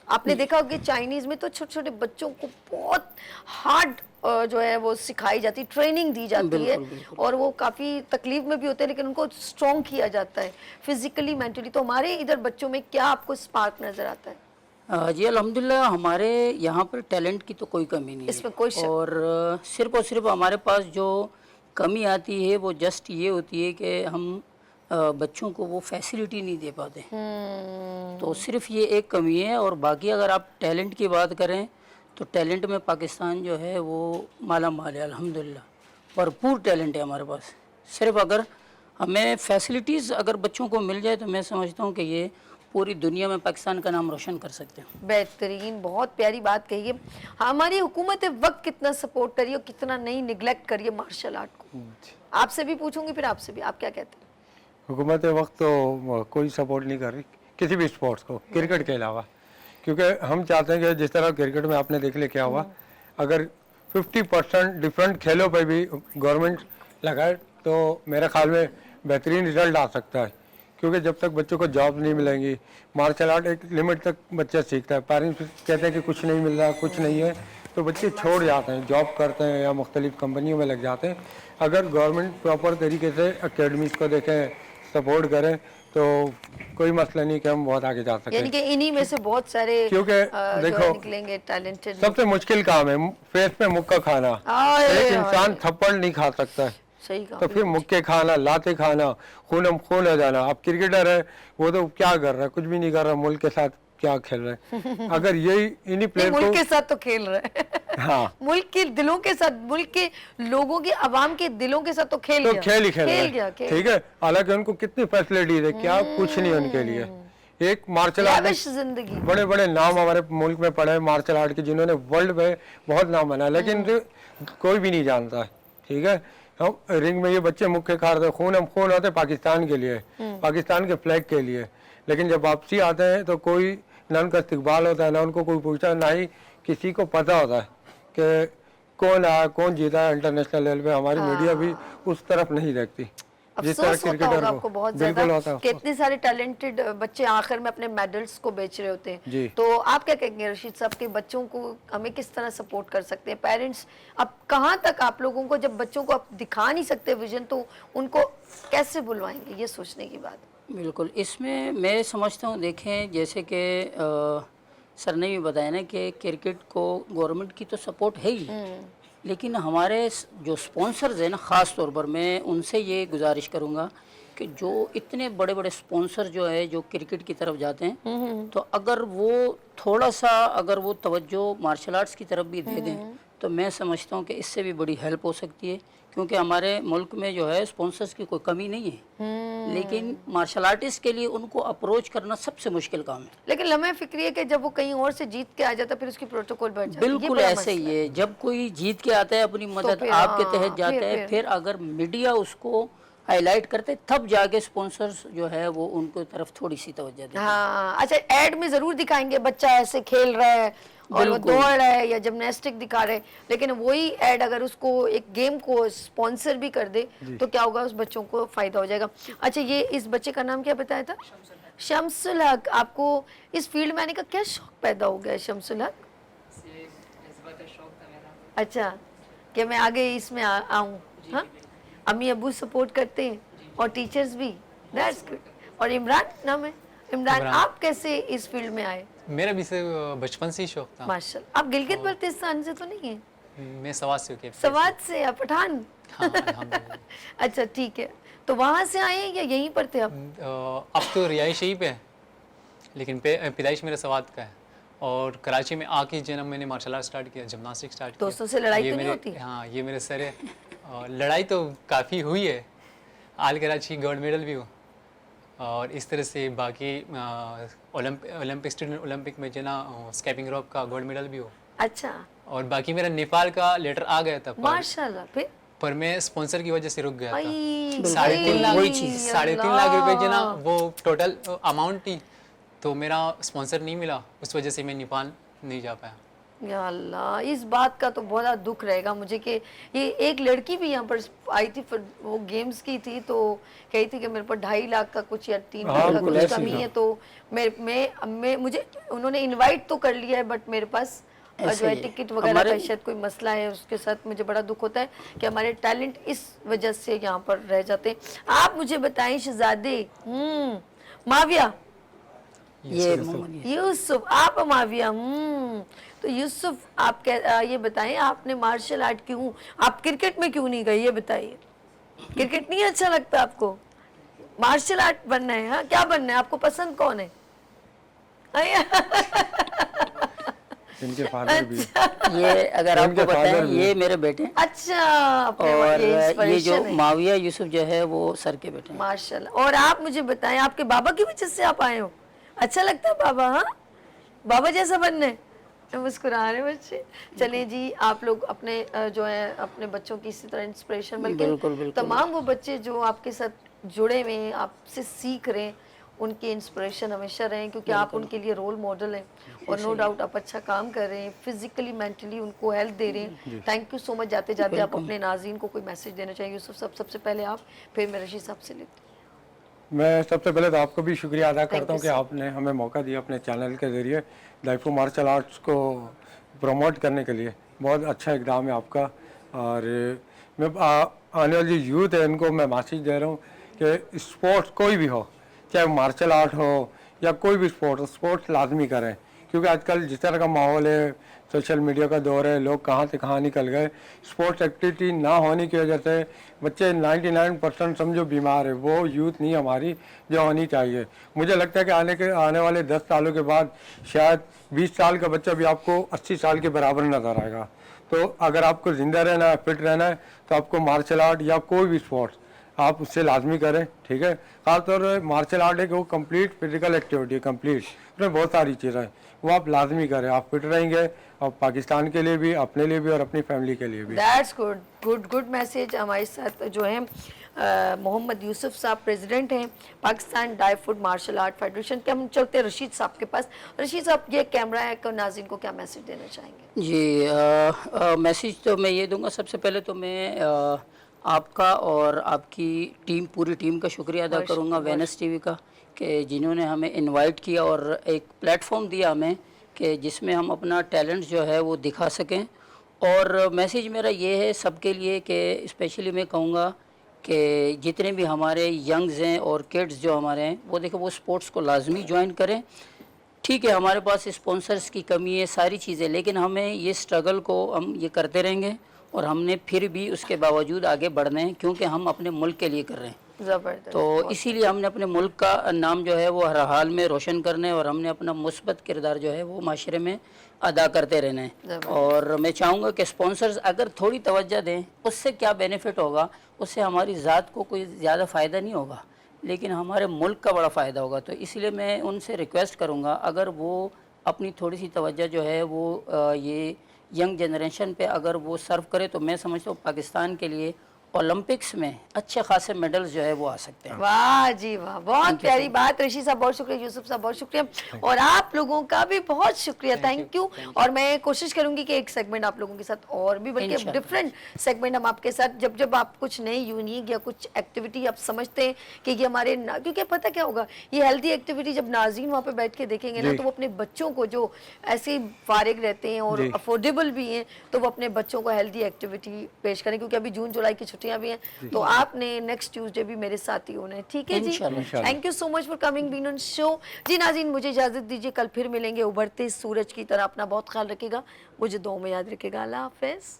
आपने देखा होगा कि चाइनीज में तो छोटे छोटे बच्चों को बहुत हार्ड जो है वो सिखाई जाती, ट्रेनिंग दी जाती है, और वो काफ़ी तकलीफ में भी होते हैं, लेकिन उनको स्ट्रॉन्ग किया जाता है फिजिकली, मेंटली। तो हमारे इधर बच्चों में क्या आपको स्पार्क नजर आता है? जी अल्हम्दुलिल्लाह, हमारे यहाँ पर टैलेंट की तो कोई कमी नहीं इसमें है, कोई शक। और सिर्फ हमारे पास जो कमी आती है वो जस्ट ये होती है कि हम बच्चों को वो फैसिलिटी नहीं दे पाते। तो सिर्फ ये एक कमी है, और बाकी अगर आप टैलेंट की बात करें तो टैलेंट में पाकिस्तान जो है वो माला माल है अल्हम्दुलिल्लाह, भरपूर टैलेंट है हमारे पास। सिर्फ अगर हमें फैसिलिटीज़ अगर बच्चों को मिल जाए तो मैं समझता हूँ कि ये पूरी दुनिया में पाकिस्तान का नाम रोशन कर सकते हैं। बेहतरीन, बहुत प्यारी बात कही है। हमारी हुकूमत वक्त कितना सपोर्ट करिए और कितना नहीं निगलेक्ट करिए मार्शल आर्ट को। आपसे भी पूछूंगी, फिर आपसे भी, आप क्या कहते हैं? हुकूमत वक्त तो कोई सपोर्ट नहीं कर रही किसी भी स्पोर्ट्स को, क्रिकेट के अलावा, क्योंकि हम चाहते हैं कि जिस तरह क्रिकेट में आपने देख लिया क्या हुआ, अगर 50% डिफरेंट खेलों पर भी गवर्नमेंट लगाए तो मेरे ख्याल में बेहतरीन रिजल्ट आ सकता है। क्योंकि जब तक बच्चों को जॉब नहीं मिलेंगी, मार्शल आर्ट एक लिमिट तक बच्चा सीखता है, पेरेंट्स कहते हैं कि कुछ नहीं मिल रहा, कुछ नहीं है, तो बच्चे छोड़ जाते हैं, जॉब करते हैं या मुख्तलिफ कंपनियों में लग जाते हैं। अगर गवर्नमेंट प्रॉपर तरीके से अकेडमीज़ को देखें, सपोर्ट करें, तो कोई मसला नहीं कि हम बहुत आगे जा सकते हैं। यानी कि इन्हीं में से बहुत सारे क्योंकि देखो निकलेंगे टैलेंटेड। सबसे मुश्किल काम है फेस पे मुक्का खाना। एक इंसान थप्पड़ नहीं खा सकता है, सही कहा। तो फिर मुक्के खाना, लाते खाना, खून हो जाना। अब क्रिकेटर है वो तो क्या कर रहा है, कुछ भी नहीं कर रहा, मुल्क के साथ क्या खेल रहे हैं। अगर यही इन्हीं प्लेयर को मुल्क के साथ तो खेल रहे हैं, हाँ, मुल्क के दिलों के साथ, मुल्क के लोगों के, अवाम के दिलों के साथ तो खेल तो गया, खेल गया, ठीक है। हालांकि उनको कितनी फैसिलिटीज है, क्या कुछ नहीं उनके लिए। एक मार्शल आर्ट, जिंदगी, बड़े बड़े नाम हमारे मुल्क में पड़े हैं मार्शल आर्ट के, जिन्होंने वर्ल्ड में बहुत नाम बना, लेकिन कोई भी नहीं जानता है, ठीक है। हम रिंग में ये बच्चे मुक्के खा रहे, खून होते पाकिस्तान के लिए, पाकिस्तान के फ्लैग के लिए, लेकिन जब वापसी आते हैं तो कोई ना उनका इस्तकबाल होता है, ना उनको कोई पूछता, ना ही किसी को पता होता है कि कौन आया, कौन जीता है इंटरनेशनल लेवल पे। हमारी मीडिया भी उस तरफ नहीं देखती जिस तरह क्रिकेटर आपको बहुत ज्यादा कि इतने सारे टैलेंटेड बच्चे आखिर में अपने मेडल्स को बेच रहे होते हैं। तो आप क्या कहेंगे रशीद साहब के बच्चों को हमें किस तरह सपोर्ट कर सकते हैं पेरेंट्स? अब कहाँ तक आप लोगों को, जब बच्चों को आप दिखा नहीं सकते विजन, तो उनको कैसे बुलवाएंगे, ये सोचने की बात। बिल्कुल, इसमें मैं समझता हूँ, देखें जैसे कि सर ने भी बताया ना कि क्रिकेट को गवर्नमेंट की तो सपोर्ट है ही, लेकिन हमारे जो स्पॉन्सर्स हैं ना, ख़ास तौर पर मैं उनसे ये गुजारिश करूँगा कि जो इतने बड़े बड़े स्पॉन्सर जो है जो क्रिकेट की तरफ जाते हैं, तो अगर वो थोड़ा सा अगर वो तवज्जो मार्शल आर्ट्स की तरफ भी दे दें तो मैं समझता हूँ कि इससे भी बड़ी हेल्प हो सकती है, क्योंकि हमारे मुल्क में जो है स्पॉन्सर्स की कोई कमी नहीं है, लेकिन मार्शल आर्टिस्ट के लिए उनको अप्रोच करना सबसे मुश्किल काम है। लेकिन लम्हे फिक्री है कि जब वो कहीं और से जीत के आ जाता फिर उसकी प्रोटोकॉल बढ़ जाती है। ये बिल्कुल बड़ा ऐसे ही है, जब कोई जीत के आता है अपनी मदद फिर आपके हाँ, तहत जाता है, फिर अगर मीडिया उसको हाईलाइट करते तब जाके स्पॉन्सर्स जो है वो उनको तरफ थोड़ी सी तवज्जो देते हैं। हाँ, अच्छा एड में जरूर दिखाएंगे बच्चा ऐसे खेल रहा है और वो दौड़ रहा है या जिम्नास्टिक दिखा रहे हैं, लेकिन वही एड अगर उसको एक गेम को स्पॉन्सर भी कर दे तो क्या होगा, उस बच्चों को फायदा हो जाएगा। अच्छा, ये इस बच्चे का नाम क्या बताया था? शम्सुल हक। आपको इस फील्ड में आने का क्या शौक पैदा हो गया शम्सुल हक? अच्छा, कि मैं आगे इसमें आऊँ। हाँ, अम्मी अब्बू सपोर्ट करते हैं और टीचर्स भी, दैट्स गुड। और इमरान नाम है, इमरान, आप कैसे इस फील्ड में आए? मेरा भी से बचपन से ही शौक था। माशाल्लाह। आप गिलगित बल्तिस्तान से तो नहीं है? मैं सवात से हूँ। सवात से? आप पठान? हाँ, अल्हम्दुलिल्लाह। अच्छा ठीक है, तो वहाँ से आए या यहीं पर थे आप? अब तो रिहाइश यहीं पे है, लेकिन पैदाइश मेरा सवात का है और कराची में आके जन्म मैंने मार्शल आर्ट स्टार्ट किया, जिम्नास्टिक स्टार्ट किया। दोस्तों से लड़ाई तो नहीं होती? हाँ, ये मेरे सर है। लड़ाई तो काफ़ी हुई है, आल कराची गोल्ड मेडल भी हुआ और इस तरह से बाकी ओलंपिक स्टूडेंट ओलंपिक में जना स्केपिंग रोप का गोल्ड मेडल भी हो। अच्छा। और बाकी मेरा नेपाल का लेटर आ गया था, माशाल्लाह। फिर पर मैं स्पॉन्सर की वजह से रुक गया था। आई, 3.5 लाख रुपए जना वो टोटल अमाउंट थी, तो मेरा स्पॉन्सर नहीं मिला, उस वजह से मैं नेपाल नहीं जा पाया। या अल्लाह, इस बात का तो बहुत ज़्यादा दुख रहेगा मुझे कि ये एक लड़की भी यहाँ पर आई थी, वो गेम्स की थी, तो कही थी कि मेरे पर 2.5 लाख का कुछ या 3 लाख का कुछ कमी है, तो मैं मुझे उन्होंने इनवाइट तो कर लिया है, बट मेरे पास जो है टिकट वगैरह का शायद कोई मसला है, उसके साथ मुझे बड़ा दुख होता है कि हमारे टैलेंट इस वजह से यहाँ पर रह जाते हैं। आप मुझे बताएं शहजादे, माविया, ये यूसुफ, आप माविया, तो यूसुफ आप ये बताएं, आपने मार्शल आर्ट क्यों, आप क्रिकेट में क्यों नहीं गए, ये बताइए। क्रिकेट नहीं अच्छा लगता आपको, मार्शल आर्ट बनना है? हाँ, क्या बनना है आपको, पसंद कौन है? इनके फादर भी। ये अगर आपको बताएं, ये मेरे बेटे। अच्छा, और ये जो माविया यूसुफ जो है वो सर के बेटे हैं। माशाल्लाह। और आप मुझे बताएं, आपके बाबा की वजह से आप आए हो? अच्छा लगता है बाबा? हाँ, बाबा जैसा बनना है। मुस्कुरा रहे बच्चे। चलिए जी, आप लोग अपने जो है अपने बच्चों की इसी तरह इंस्पिरेशन, बल्कि तमाम वो बच्चे जो आपके साथ जुड़े हुए हैं, आपसे सीख रहे हैं, उनकी इंस्पिरेशन हमेशा रहें, क्योंकि आप उनके लिए रोल मॉडल हैं और नो डाउट आप अच्छा काम कर रहे हैं, फिजिकली मेंटली उनको हेल्प दे रहे हैं। Thank you so much. जाते जाते आप अपने नाज़रीन को कोई मैसेज देना चाहिए? यूसुफ साहब सबसे पहले आप, फिर मैं रशीद साहब से लेती हूँ। मैं सबसे पहले तो आपको भी शुक्रिया अदा करता हूँ कि आपने हमें मौका दिया अपने चैनल के ज़रिए दाइफू मार्शल आर्ट्स को प्रमोट करने के लिए। बहुत अच्छा इकदाम है आपका। और मैं आने वाली यूथ है, इनको मैं मैसेज दे रहा हूँ कि स्पोर्ट्स कोई भी हो, चाहे मार्शल आर्ट हो या कोई भी स्पोर्ट्स लाजमी करें, क्योंकि आजकल जिस तरह का माहौल है, सोशल मीडिया का दौर है, लोग कहाँ से कहाँ निकल गए। स्पोर्ट्स एक्टिविटी ना होने की वजह से बच्चे 99% समझो बीमार है। वो यूथ नहीं हमारी जो होनी चाहिए। मुझे लगता है कि आने वाले 10 सालों के बाद शायद 20 साल का बच्चा भी आपको 80 साल के बराबर नज़र आएगा। तो अगर आपको ज़िंदा रहना है, फिट रहना है, तो आपको मार्शल आर्ट या कोई भी स्पोर्ट्स आप उससे लाजमी करें, ठीक है। ख़ासतौर पर मार्शल आर्ट है कि वो कंप्लीट फिजिकल एक्टिविटी, कंप्लीट उसमें बहुत सारी चीज़ें हैं, वो आप लाजमी करें। आप फिट रहेंगे और पाकिस्तान के लिए भी, अपने लिए भी और अपनी फैमिली के लिए भी। That's good, good good message. हमारे साथ जो है मोहम्मद यूसुफ साहब प्रेसिडेंट हैं पाकिस्तान डाई फूड मार्शल आर्ट फेडरेशन के। हम चलते हैं रशीद साहब के पास। रशीद साहब, ये कैमरा है को नाज़रीन को क्या मैसेज देना चाहेंगे? जी, मैसेज तो मैं ये दूंगा, सबसे पहले तो मैं आपका और आपकी टीम, पूरी टीम का शुक्रिया अदा करूंगा, वेनस टीवी का, कि जिन्होंने हमें इनवाइट किया और एक प्लेटफॉर्म दिया हमें कि जिसमें हम अपना टैलेंट जो है वो दिखा सकें। और मैसेज मेरा ये है सबके लिए कि स्पेशली मैं कहूँगा कि जितने भी हमारे यंग्स हैं और किड्स जो हमारे हैं, वो देखो वो स्पोर्ट्स को लाजमी ज्वाइन करें। ठीक है, हमारे पास स्पॉन्सर्स की कमी है, सारी चीज़ें, लेकिन हमें ये स्ट्रगल को हम ये करते रहेंगे और हमने फिर भी उसके बावजूद आगे बढ़ना है, क्योंकि हम अपने मुल्क के लिए कर रहे हैं। ज़बरदस्त। तो इसीलिए हमने अपने मुल्क का नाम जो है वो हर हाल में रोशन करना है, और हमने अपना मुस्बत किरदार जो है वो माशरे में अदा करते रहना है। और मैं चाहूँगा कि स्पॉन्सर्स अगर थोड़ी तवज्जो दें, उससे क्या बेनिफिट होगा, उससे हमारी ज़ात को कोई ज़्यादा फ़ायदा नहीं होगा, लेकिन हमारे मुल्क का बड़ा फ़ायदा होगा। तो इसलिए मैं उनसे रिक्वेस्ट करूँगा, अगर वो अपनी थोड़ी सी तवज्जो जो है वो ये यंग जनरेशन पे अगर वो सर्व करे, तो मैं समझता हूँ पाकिस्तान के लिए ओलंपिक्स में अच्छे खासे मेडल्स जो है वो आ सकते हैं। वाह जी वाह, बहुत प्यारी बात। ऋषि साहब बहुत शुक्रिया, यूसुफ साहब बहुत शुक्रिया, और आप लोगों का भी बहुत शुक्रिया, थैंक यू। और मैं कोशिश करूंगी कि एक सेगमेंट आप लोगों के साथ और भी, बल्कि डिफरेंट सेगमेंट हम आपके साथ, जब जब आप कुछ नई यूनिक या कुछ एक्टिविटी आप समझते हैं कि ये हमारे क्योंकि पता क्या होगा, ये हेल्दी एक्टिविटी जब नाज़रीन वहाँ पे बैठ के देखेंगे ना, तो वो अपने बच्चों को जो ऐसे फारिग रहते हैं और अफोर्डेबल भी हैं, तो वो अपने बच्चों को हेल्दी एक्टिविटी पेश करें, क्योंकि अभी जून जुलाई की छुट्टियां भी हैं। तो आपने नेक्स्ट ट्यूसडे भी मेरे साथ ही होना है, ठीक है जी। Thank you so much for coming been on show. जी नाज़रीन, मुझे इजाजत दीजिए, कल फिर मिलेंगे उभरते सूरज की तरह। अपना बहुत ख्याल रखिएगा, मुझे दुआ में याद रखिएगा। अल्लाह हाफिज़।